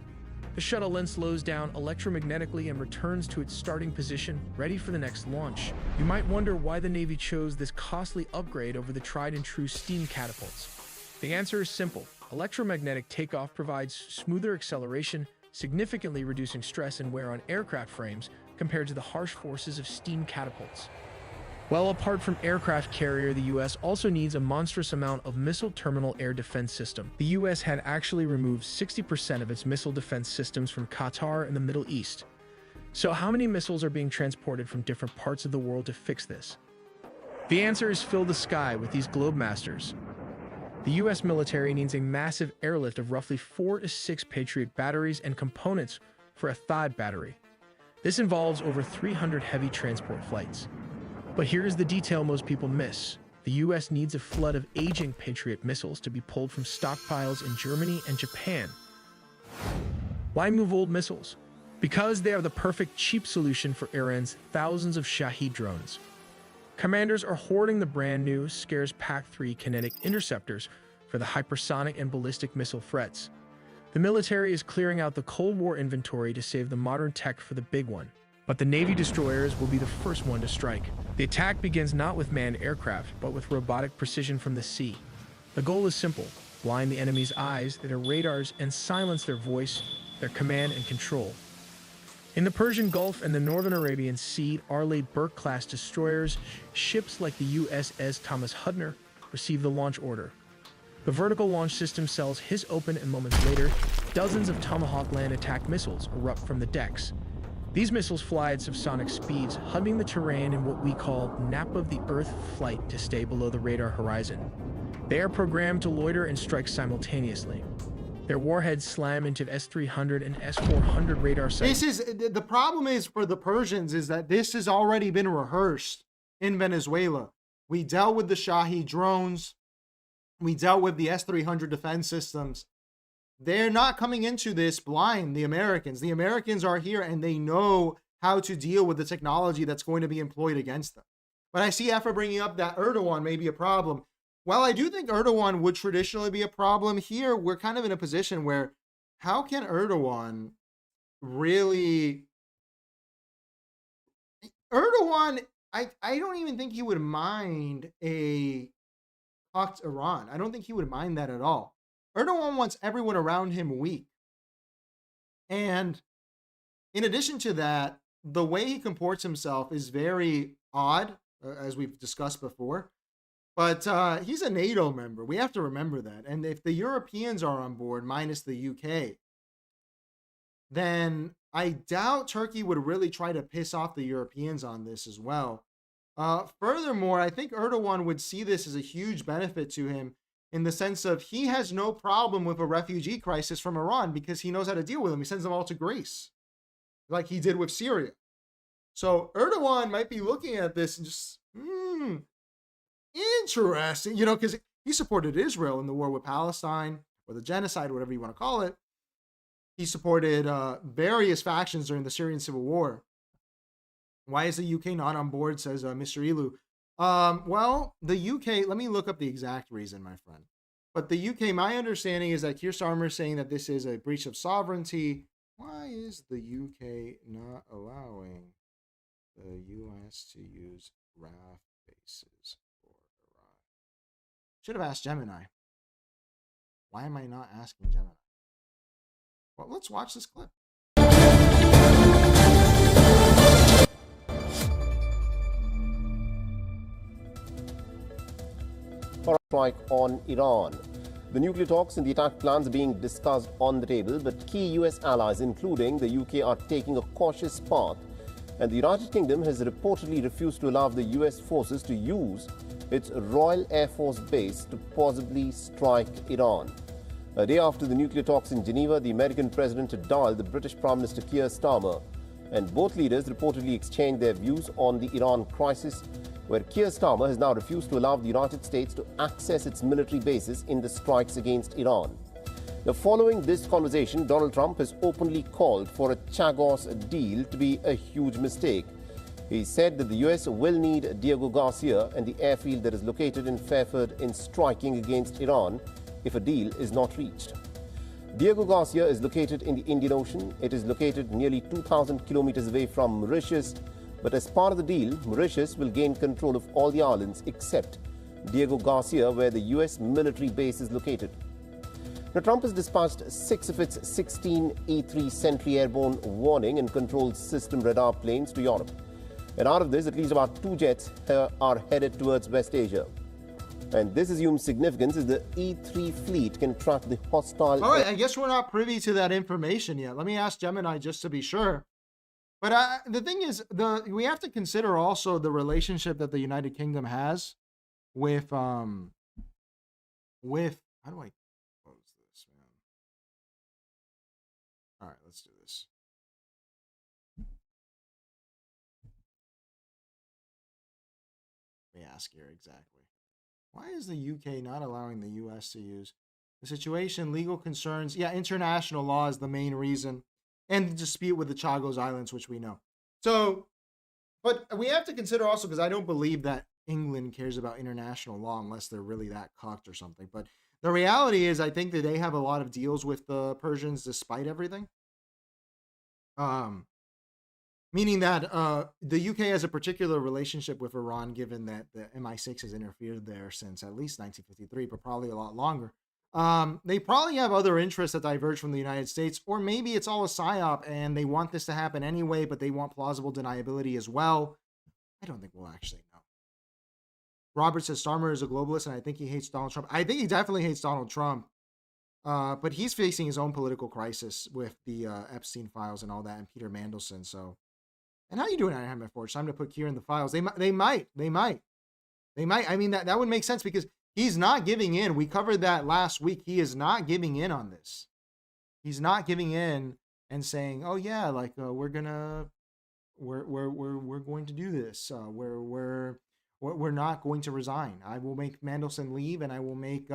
The shuttle then slows down electromagnetically and returns to its starting position, ready for the next launch. You might wonder why the Navy chose this costly upgrade over the tried-and-true steam catapults. The answer is simple. Electromagnetic takeoff provides smoother acceleration, significantly reducing stress and wear on aircraft frames compared to the harsh forces of steam catapults. Well, apart from aircraft carrier, the U.S. also needs a monstrous amount of missile terminal air defense system. The U.S. had actually removed 60% of its missile defense systems from Qatar and the Middle East. So how many missiles are being transported from different parts of the world to fix this? The answer is fill the sky with these Globemasters. The U.S. military needs a massive airlift of roughly 4 to 6 Patriot batteries and components for a THAAD battery. This involves over 300 heavy transport flights. But here's the detail most people miss. The U.S. needs a flood of aging Patriot missiles to be pulled from stockpiles in Germany and Japan. Why move old missiles? Because they are the perfect cheap solution for Iran's thousands of Shahed drones. Commanders are hoarding the brand new Scarce PAC-3 kinetic interceptors for the hypersonic and ballistic missile threats. The military is clearing out the Cold War inventory to save the modern tech for the big one. But the Navy destroyers will be the first one to strike. The attack begins not with manned aircraft, but with robotic precision from the sea. The goal is simple: blind the enemy's eyes, their radars, and silence their voice, their command and control. In the Persian Gulf and the Northern Arabian Sea, Arleigh Burke-class destroyers, ships like the USS Thomas Hudner, receive the launch order. The vertical launch system cells hiss open, and moments later, dozens of Tomahawk land attack missiles erupt from the decks. These missiles fly at subsonic speeds, hugging the terrain in what we call nap of the Earth flight to stay below the radar horizon. They are programmed to loiter and strike simultaneously. Their warheads slam into S-300 and S-400 radar sites. The problem is for the Persians is that this has already been rehearsed in Venezuela. We dealt with the Shahed drones. We dealt with the S-300 defense systems. They're not coming into this blind, the Americans. The Americans are here and they know how to deal with the technology that's going to be employed against them. But I see Efra bringing up that Erdogan may be a problem. While I do think Erdogan would traditionally be a problem, here we're kind of in a position where how can Erdogan really... Erdogan, I don't even think he would mind a fucked Iran. I don't think he would mind that at all. Erdogan wants everyone around him weak. And in addition to that, the way he comports himself is very odd, as we've discussed before. But he's a NATO member. We have to remember that. And if the Europeans are on board, minus the UK, then I doubt Turkey would really try to piss off the Europeans on this as well. Furthermore, I think Erdogan would see this as a huge benefit to him, in the sense of he has no problem with a refugee crisis from Iran because he knows how to deal with them. He sends them all to Greece, like he did with Syria. So Erdogan might be looking at this and just, interesting, because he supported Israel in the war with Palestine, or the genocide, whatever you want to call it. He supported various factions during the Syrian civil war. Why is the UK not on board, says Mr. Elu. Well, the UK, let me look up the exact reason, my friend. But the UK, my understanding is that Keir Starmer is saying that this is a breach of sovereignty. Why is the UK not allowing the US to use RAF bases for Iran? Should have asked Gemini. Why am I not asking Gemini? Well, let's watch this clip. For a strike on Iran. The nuclear talks and the attack plans are being discussed on the table, but key US allies, including the UK, are taking a cautious path, and the United Kingdom has reportedly refused to allow the US forces to use its Royal Air Force base to possibly strike Iran. A day after the nuclear talks in Geneva, the American president had dialed the British Prime Minister Keir Starmer, and both leaders reportedly exchanged their views on the Iran crisis, where Keir Starmer has now refused to allow the United States to access its military bases in the strikes against Iran. Now, following this conversation, Donald Trump has openly called for a Chagos deal to be a huge mistake. He said that the US will need Diego Garcia and the airfield that is located in Fairford in striking against Iran, if a deal is not reached. Diego Garcia is located in the Indian Ocean. It is located nearly 2,000 kilometers away from Mauritius, but as part of the deal, Mauritius will gain control of all the islands except Diego Garcia, where the US military base is located. Now, Trump has dispatched 6 of its 16 E-3 Sentry airborne warning and control system radar planes to Europe. And out of this, at least about 2 jets are headed towards West Asia. And this assumes significance as the E-3 fleet can track the hostile... All right, I guess we're not privy to that information yet. Let me ask Gemini just to be sure. But the thing is, we have to consider also the relationship that the United Kingdom has with how do I close this, man? All right, let's do this. Let me ask here exactly. Why is the UK not allowing the US to use the situation? Legal concerns. Yeah, international law is the main reason. And the dispute with the Chagos Islands, which we know. So, but we have to consider also, because I don't believe that England cares about international law unless they're really that cocked or something. But the reality is, I think that they have a lot of deals with the Persians despite everything. Meaning that the UK has a particular relationship with Iran, given that the MI6 has interfered there since at least 1953, but probably a lot longer. They probably have other interests that diverge from the United States, or maybe it's all a psyop and they want this to happen anyway, but they want plausible deniability as well. I don't think we'll actually know. Robert says Starmer is a globalist and I think he hates Donald Trump. I think he definitely hates Donald Trump. But he's facing his own political crisis with the Epstein files and all that, and Peter Mandelson. So, and how you doing, Anaheim Forge? Time to put Kier in the files. They might. I mean, that would make sense because he's not giving in. We covered that last week. He is not giving in on this. He's not giving in and saying, "Oh yeah, like we're going to do this. We're not going to resign. I will make Mandelson leave, and I will make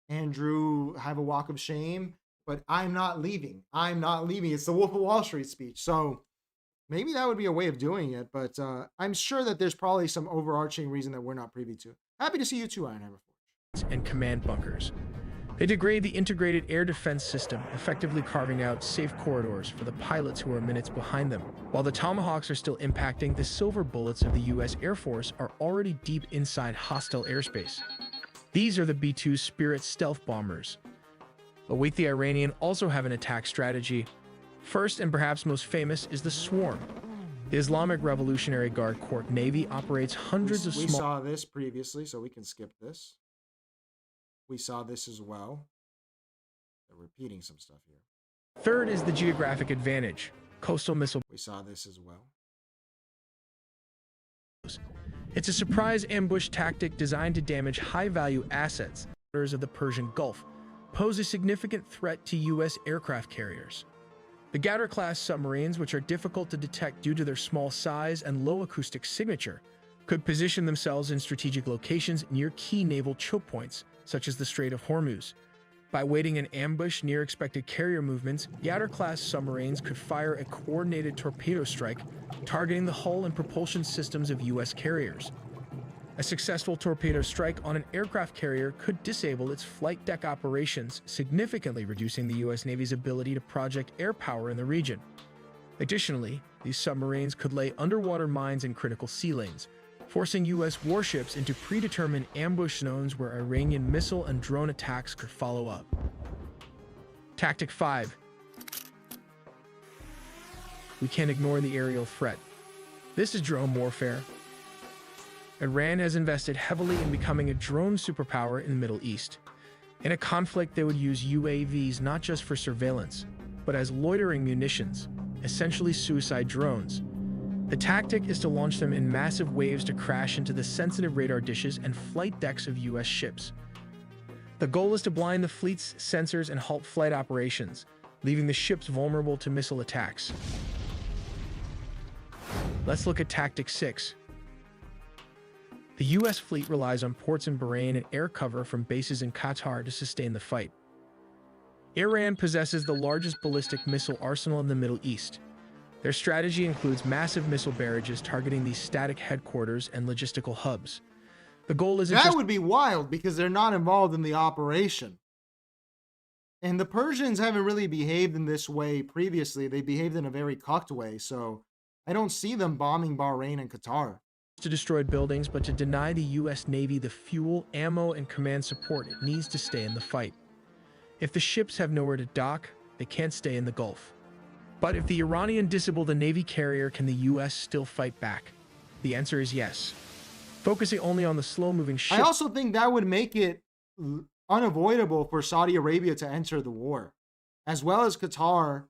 Andrew have a walk of shame. But I'm not leaving. I'm not leaving." It's the Wolf of Wall Street speech. So maybe that would be a way of doing it. But I'm sure that there's probably some overarching reason that we're not privy to. Happy to see you too, Iron Hammer. And command bunkers. They degrade the integrated air defense system, effectively carving out safe corridors for the pilots who are minutes behind them. While the Tomahawks are still impacting, the silver bullets of the U.S. Air Force are already deep inside hostile airspace. These are the B-2 Spirit stealth bombers. But wait, the Iranian also have an attack strategy. First and perhaps most famous is the Swarm. The Islamic Revolutionary Guard Corps Navy operates hundreds of small... We saw this previously, so we can skip this. We saw this as well. They're repeating some stuff here. Third is the geographic advantage. Coastal missile... We saw this as well. It's a surprise ambush tactic designed to damage high-value assets. Of the Persian Gulf pose a significant threat to U.S. aircraft carriers. The Ghadar-class submarines, which are difficult to detect due to their small size and low acoustic signature, could position themselves in strategic locations near key naval choke points, such as the Strait of Hormuz. By waiting in ambush near expected carrier movements, Ghadar-class submarines could fire a coordinated torpedo strike, targeting the hull and propulsion systems of U.S. carriers. A successful torpedo strike on an aircraft carrier could disable its flight deck operations, significantly reducing the U.S. Navy's ability to project air power in the region. Additionally, these submarines could lay underwater mines in critical sea lanes, forcing U.S. warships into predetermined ambush zones where Iranian missile and drone attacks could follow up. Tactic 5. We can't ignore the aerial threat. This is drone warfare. Iran has invested heavily in becoming a drone superpower in the Middle East. In a conflict, they would use UAVs not just for surveillance, but as loitering munitions, essentially suicide drones. The tactic is to launch them in massive waves to crash into the sensitive radar dishes and flight decks of U.S. ships. The goal is to blind the fleet's sensors and halt flight operations, leaving the ships vulnerable to missile attacks. Let's look at Tactic 6. The U.S. fleet relies on ports in Bahrain and air cover from bases in Qatar to sustain the fight. Iran possesses the largest ballistic missile arsenal in the Middle East. Their strategy includes massive missile barrages targeting these static headquarters and logistical hubs. The goal isn't that would be wild because they're not involved in the operation. And the Persians haven't really behaved in this way previously. They behaved in a very cucked way. So I don't see them bombing Bahrain and Qatar. to destroy buildings, but to deny the U.S. Navy the fuel, ammo, and command support it needs to stay in the fight. If the ships have nowhere to dock, they can't stay in the Gulf. But if the Iranian disable the Navy carrier, can the U.S. still fight back? The answer is yes. Focusing only on the slow-moving ships... I also think that would make it unavoidable for Saudi Arabia to enter the war, as well as Qatar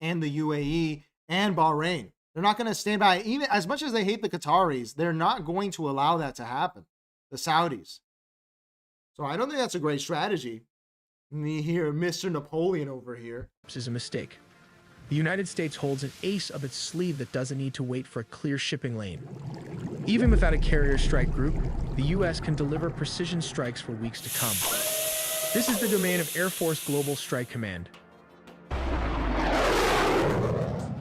and the UAE and Bahrain. They're not going to stand by. Even as much as they hate the Qataris, they're not going to allow that to happen, the Saudis. So I don't think that's a great strategy. Me here, Mr. Napoleon over here. This is a mistake. The United States holds an ace up its sleeve that doesn't need to wait for a clear shipping lane. Even without a carrier strike group, the U.S. can deliver precision strikes for weeks to come. This is the domain of Air Force Global Strike Command.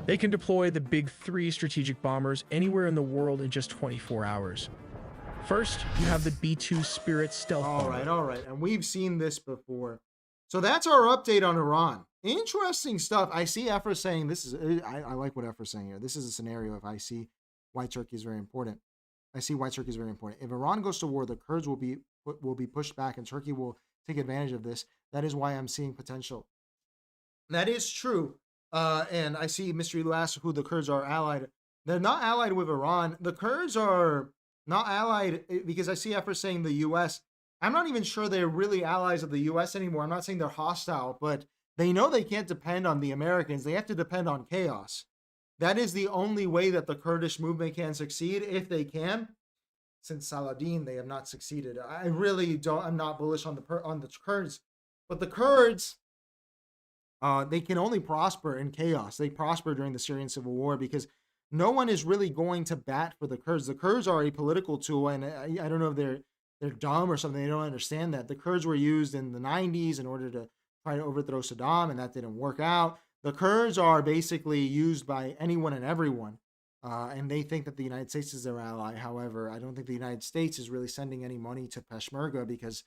They can deploy the Big Three strategic bombers anywhere in the world in just 24 hours. First, you have the B-2 Spirit stealth bomber. All right. And we've seen this before. So that's our update on Iran. Interesting stuff. I see Efra saying this is, I like what Efra's saying here. This is a scenario if I see why Turkey is very important. I see why Turkey is very important. If Iran goes to war, the Kurds will be pushed back and Turkey will take advantage of this. That is why I'm seeing potential. That is true. And I see Mystery Lou asks who the Kurds are allied. They're not allied with Iran. The Kurds are not allied because I see Efra saying the U.S. I'm not even sure they're really allies of the U.S. anymore. I'm not saying they're hostile, but they know they can't depend on the Americans. They have to depend on chaos. That is the only way that the Kurdish movement can succeed, if they can. Since Saladin, they have not succeeded. I really don't. I'm not bullish on the Kurds, but the Kurds, they can only prosper in chaos. They prosper during the Syrian civil war because no one is really going to bat for the Kurds. The Kurds are a political tool, and I don't know if they're dumb or something. They don't understand that. The Kurds were used in the 90s in order to try to overthrow Saddam, and that didn't work out. The Kurds are basically used by anyone and everyone, and they think that the United States is their ally. However, I don't think the United States is really sending any money to Peshmerga because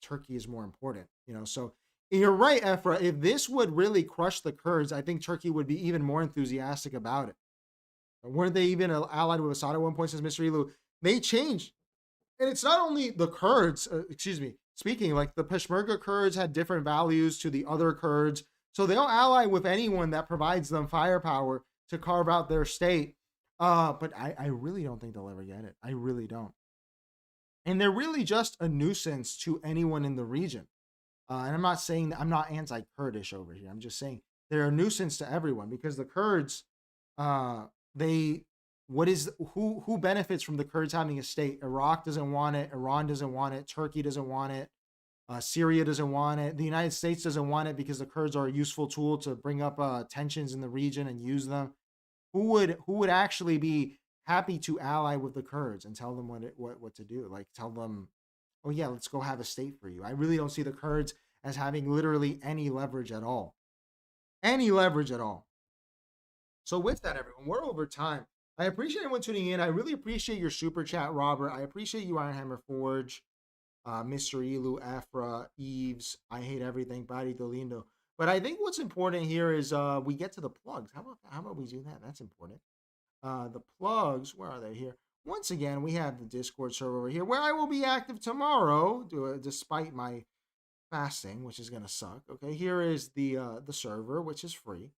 Turkey is more important. So you're right, Efra. If this would really crush the Kurds, I think Turkey would be even more enthusiastic about it. Weren't they even allied with Assad at one point, says Mr. Elu? They changed. And it's not only the Kurds, speaking, like the Peshmerga Kurds had different values to the other Kurds. So they'll ally with anyone that provides them firepower to carve out their state. But I really don't think they'll ever get it. I really don't. And they're really just a nuisance to anyone in the region. And I'm not saying that I'm not anti-Kurdish over here. I'm just saying they're a nuisance to everyone because the Kurds, who benefits from the Kurds having a state? Iraq doesn't want it. Iran doesn't want it. Turkey doesn't want it. Syria doesn't want it. The United States doesn't want it because the Kurds are a useful tool to bring up tensions in the region and use them. Who would actually be happy to ally with the Kurds and tell them what to do? Like tell them, oh yeah, let's go have a state for you. I really don't see the Kurds as having literally any leverage at all. Any leverage at all. So with that, everyone, we're over time. I appreciate everyone tuning in. I really appreciate your super chat, Robert. I appreciate you, Ironhammer Forge, Mr. Elu, Afra, Eves. I hate everything, Body Dolindo. But I think what's important here is we get to the plugs. How about we do that? That's important. The plugs, where are they here? Once again, we have the Discord server over here where I will be active tomorrow, despite my fasting, which is gonna suck. Okay, here is the server, which is free.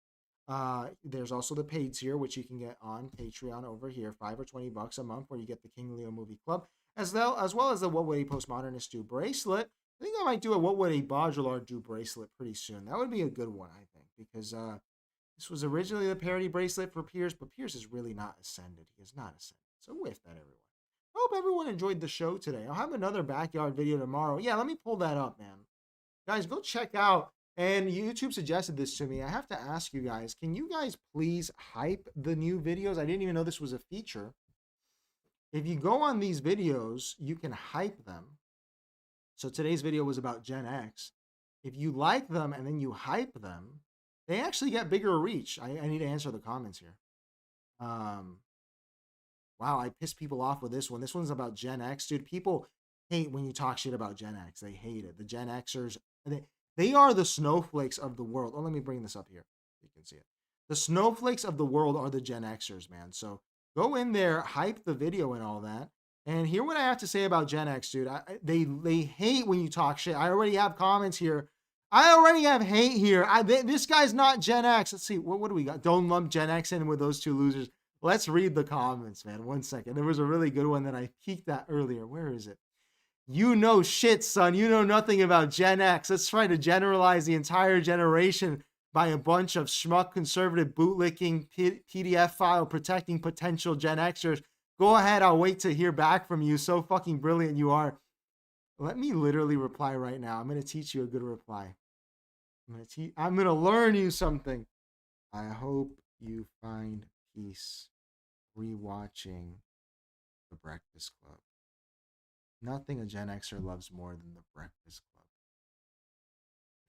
There's also the paid tier, which you can get on Patreon over here, $5 or $20 a month, where you get the King Leo Movie Club, as well as the What Would a Postmodernist Do bracelet. I think I might do a What Would a Baudrillard Do bracelet pretty soon. That would be a good one, I think, because this was originally the parody bracelet for Piers, but Piers is really not ascended. He is not ascended. So with that, everyone, I hope everyone enjoyed the show today. I'll have another backyard video tomorrow. Yeah, let me pull that up, man. Guys, go check out. And YouTube suggested this to me. I have to ask you guys, can you guys please hype the new videos? I didn't even know this was a feature. If you go on these videos, you can hype them. So today's video was about Gen X. If you like them and then you hype them, they actually get bigger reach. I need to answer the comments here. Wow, I pissed people off with this one. This one's about Gen X, dude. People hate when you talk shit about Gen X. They hate it. The Gen Xers, they are the snowflakes of the world. Oh, let me bring this up here. You can see it. The snowflakes of the world are the Gen Xers, man. So go in there, hype the video and all that, and hear what I have to say about Gen X, dude. They hate when you talk shit. I already have comments here. I already have hate here. This guy's not Gen X. Let's see. What do we got? Don't lump Gen X in with those two losers. Let's read the comments, man. 1 second. There was a really good one that I peeked at earlier. Where is it? You know shit, son. You know nothing about Gen X. Let's try to generalize the entire generation by a bunch of schmuck conservative bootlicking PDF file protecting potential Gen Xers. Go ahead. I'll wait to hear back from you. So fucking brilliant you are. Let me literally reply right now. I'm going to teach you a good reply. I'm going to learn you something. I hope you find peace rewatching The Breakfast Club. Nothing a Gen Xer loves more than The Breakfast Club.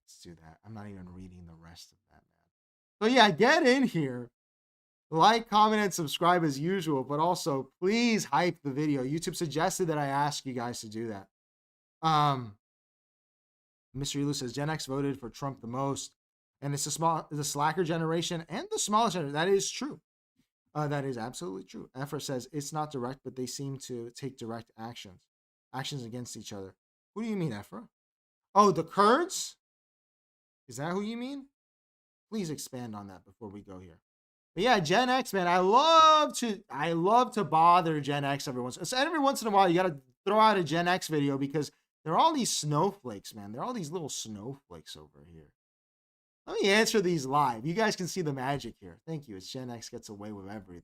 Let's do that. I'm not even reading the rest of that, man. So yeah, get in here. Like, comment, and subscribe as usual, but also please hype the video. YouTube suggested that I ask you guys to do that. Mr. Elu says Gen X voted for Trump the most, and it's the slacker generation and the smallest generation. That is true. That is absolutely true. Ephra says it's not direct, but they seem to take direct actions against each other. Who do you mean, Ephra? Oh, the Kurds? Is that who you mean? Please expand on that before we go here. But yeah, Gen X, man, I love to bother Gen X every once in a while. You got to throw out a Gen X video because there are all these snowflakes, man. There are all these little snowflakes over here. Let me answer these live. You guys can see the magic here. Thank you. It's Gen X gets away with everything.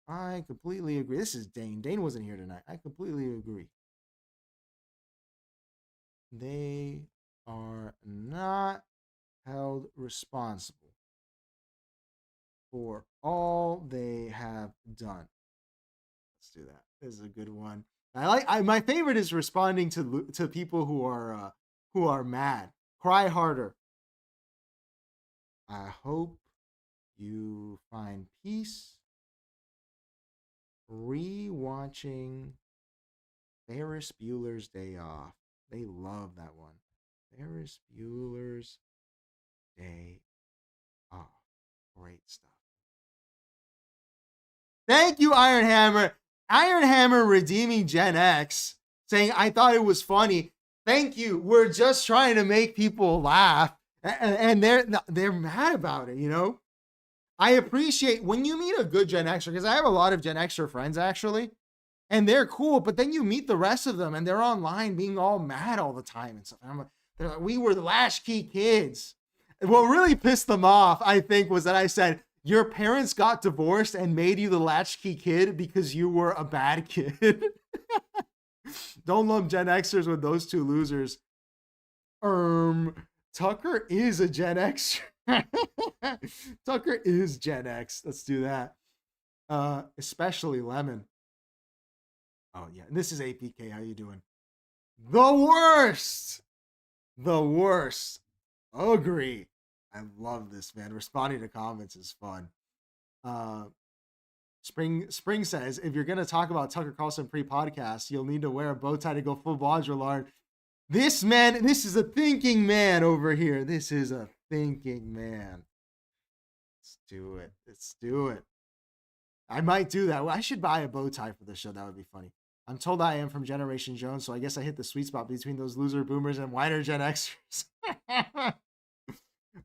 I completely agree. This is Dane. Dane wasn't here tonight. I completely agree. They are not held responsible for all they have done. Let's do that. This is a good one. My favorite is responding to people who are mad. Cry harder. I hope you find peace rewatching Ferris Bueller's Day Off. They love that one. Ferris Bueller's Day Off. Great stuff. Thank you, Iron Hammer. Iron Hammer redeeming Gen X, saying, I thought it was funny. Thank you. We're just trying to make people laugh. And they're mad about it, you know? I appreciate when you meet a good Gen Xer, because I have a lot of Gen Xer friends, actually, and they're cool, but then you meet the rest of them, and they're online being all mad all the time and stuff. And they're like, we were the latchkey kids. And what really pissed them off, I think, was that I said, your parents got divorced and made you the latchkey kid because you were a bad kid. Don't lump Gen Xers with those two losers. Tucker is a Gen X. Tucker is Gen X. Let's do that. Especially Lemon. Oh, yeah. This is APK. How you doing? The worst. The worst. Agree. I love this, man. Responding to comments is fun. Spring says, if you're going to talk about Tucker Carlson pre-podcast, you'll need to wear a bow tie to go full Baudrillard. This is a thinking man over here. This is a thinking man. Let's do it. Let's do it. I might do that. Well, I should buy a bow tie for the show. That would be funny. I'm told I am from Generation Jones, so I guess I hit the sweet spot between those loser boomers and whiner Gen Xers.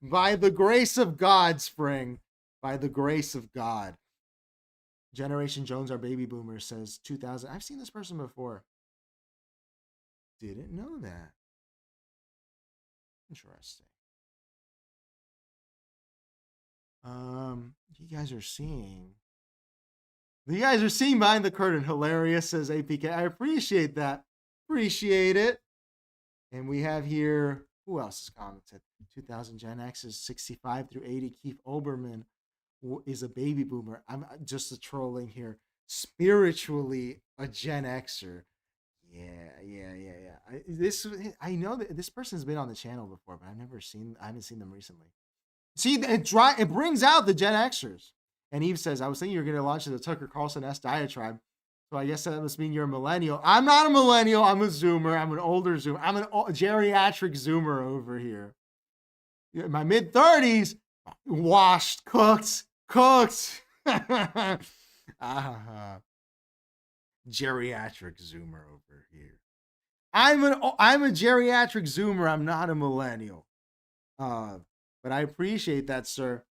By the grace of God, Spring. By the grace of God. Generation Jones, our baby boomer, says 2000. I've seen this person before. Didn't know that. Interesting. You guys are seeing. You guys are seeing behind the curtain. Hilarious, says APK. I appreciate that. Appreciate it. And we have here, who else has commented? 2000 Gen X is 65 through 80. Keith Olbermann is a baby boomer. I'm just a trolling here. Spiritually a Gen Xer. Yeah. I know that this person's been on the channel before, but I haven't seen them recently. See, it brings out the Gen Xers. And Eve says, I was thinking you were going to launch the Tucker Carlson-esque diatribe. So I guess that must mean you're a millennial. I'm not a millennial. I'm a Zoomer. I'm an older Zoomer. I'm a geriatric Zoomer over here. In my mid-30s, washed, cooked. Geriatric Zoomer over here. I'm a geriatric Zoomer. I'm not a millennial. But I appreciate that, sir.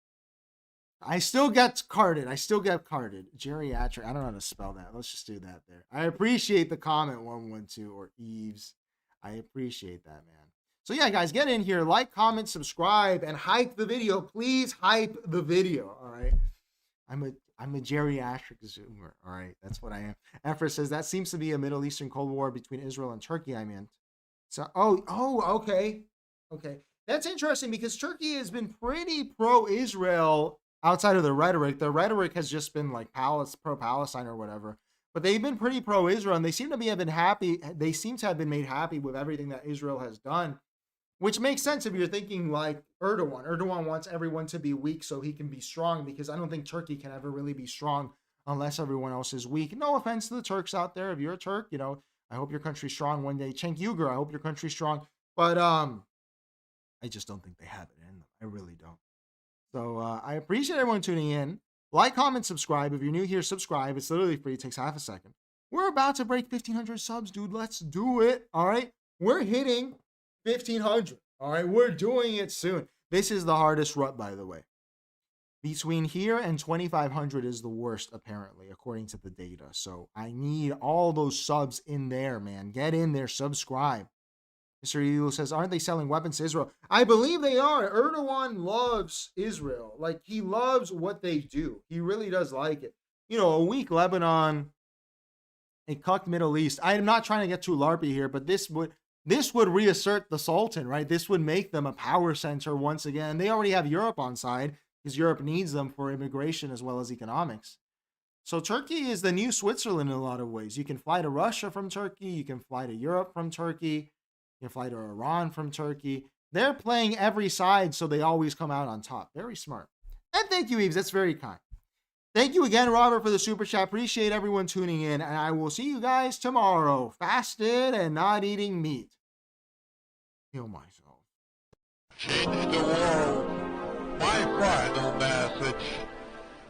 I still get carded. Geriatric. I don't know how to spell that. Let's just do that there. I appreciate the comment, 112 or Eves. I appreciate that, man. So yeah, guys, get in here, like, comment, subscribe, and hype the video. Please hype the video. All right. I'm a geriatric Zoomer. All right. That's what I am. Efra says that seems to be a Middle Eastern Cold War between Israel and Turkey. I meant. So okay. That's interesting because Turkey has been pretty pro-Israel. Outside of the rhetoric has just been like pro-Palestine or whatever. But they've been pretty pro-Israel, and they seem to have been happy. They seem to have been made happy with everything that Israel has done, which makes sense if you're thinking like Erdogan. Erdogan wants everyone to be weak so he can be strong, because I don't think Turkey can ever really be strong unless everyone else is weak. No offense to the Turks out there. If you're a Turk, you know, I hope your country's strong one day. Cenk Uygur, I hope your country's strong. But I just don't think they have it in them. I really don't. So I appreciate everyone tuning in. Like, comment, subscribe. If you're new here, subscribe. It's literally free. It takes half a second. We're about to break 1,500 subs, dude. Let's do it. All right. We're hitting 1,500. All right. We're doing it soon. This is the hardest rut, by the way. Between here and 2,500 is the worst, apparently, according to the data. So I need all those subs in there, man. Get in there. Subscribe. Mr. Eagle says, aren't they selling weapons to Israel? I believe they are. Erdogan loves Israel. Like, he loves what they do. He really does like it. You know, a weak Lebanon, a cucked Middle East. I'm not trying to get too LARPy here, but this would reassert the Sultan, right? This would make them a power center once again. They already have Europe on side because Europe needs them for immigration as well as economics. So Turkey is the new Switzerland in a lot of ways. You can fly to Russia from Turkey. You can fly to Europe from Turkey. You can fly to Iran from Turkey. They're playing every side, so they always come out on top. Very smart. And thank you, Eves. That's very kind. Thank you again, Robert, for the super chat. Appreciate everyone tuning in, and I will see you guys tomorrow. Fasted and not eating meat. Heal myself. Change the world. My final message.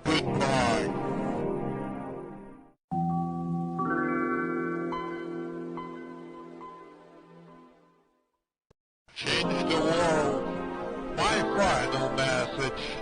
Goodbye. Change the world. My final message.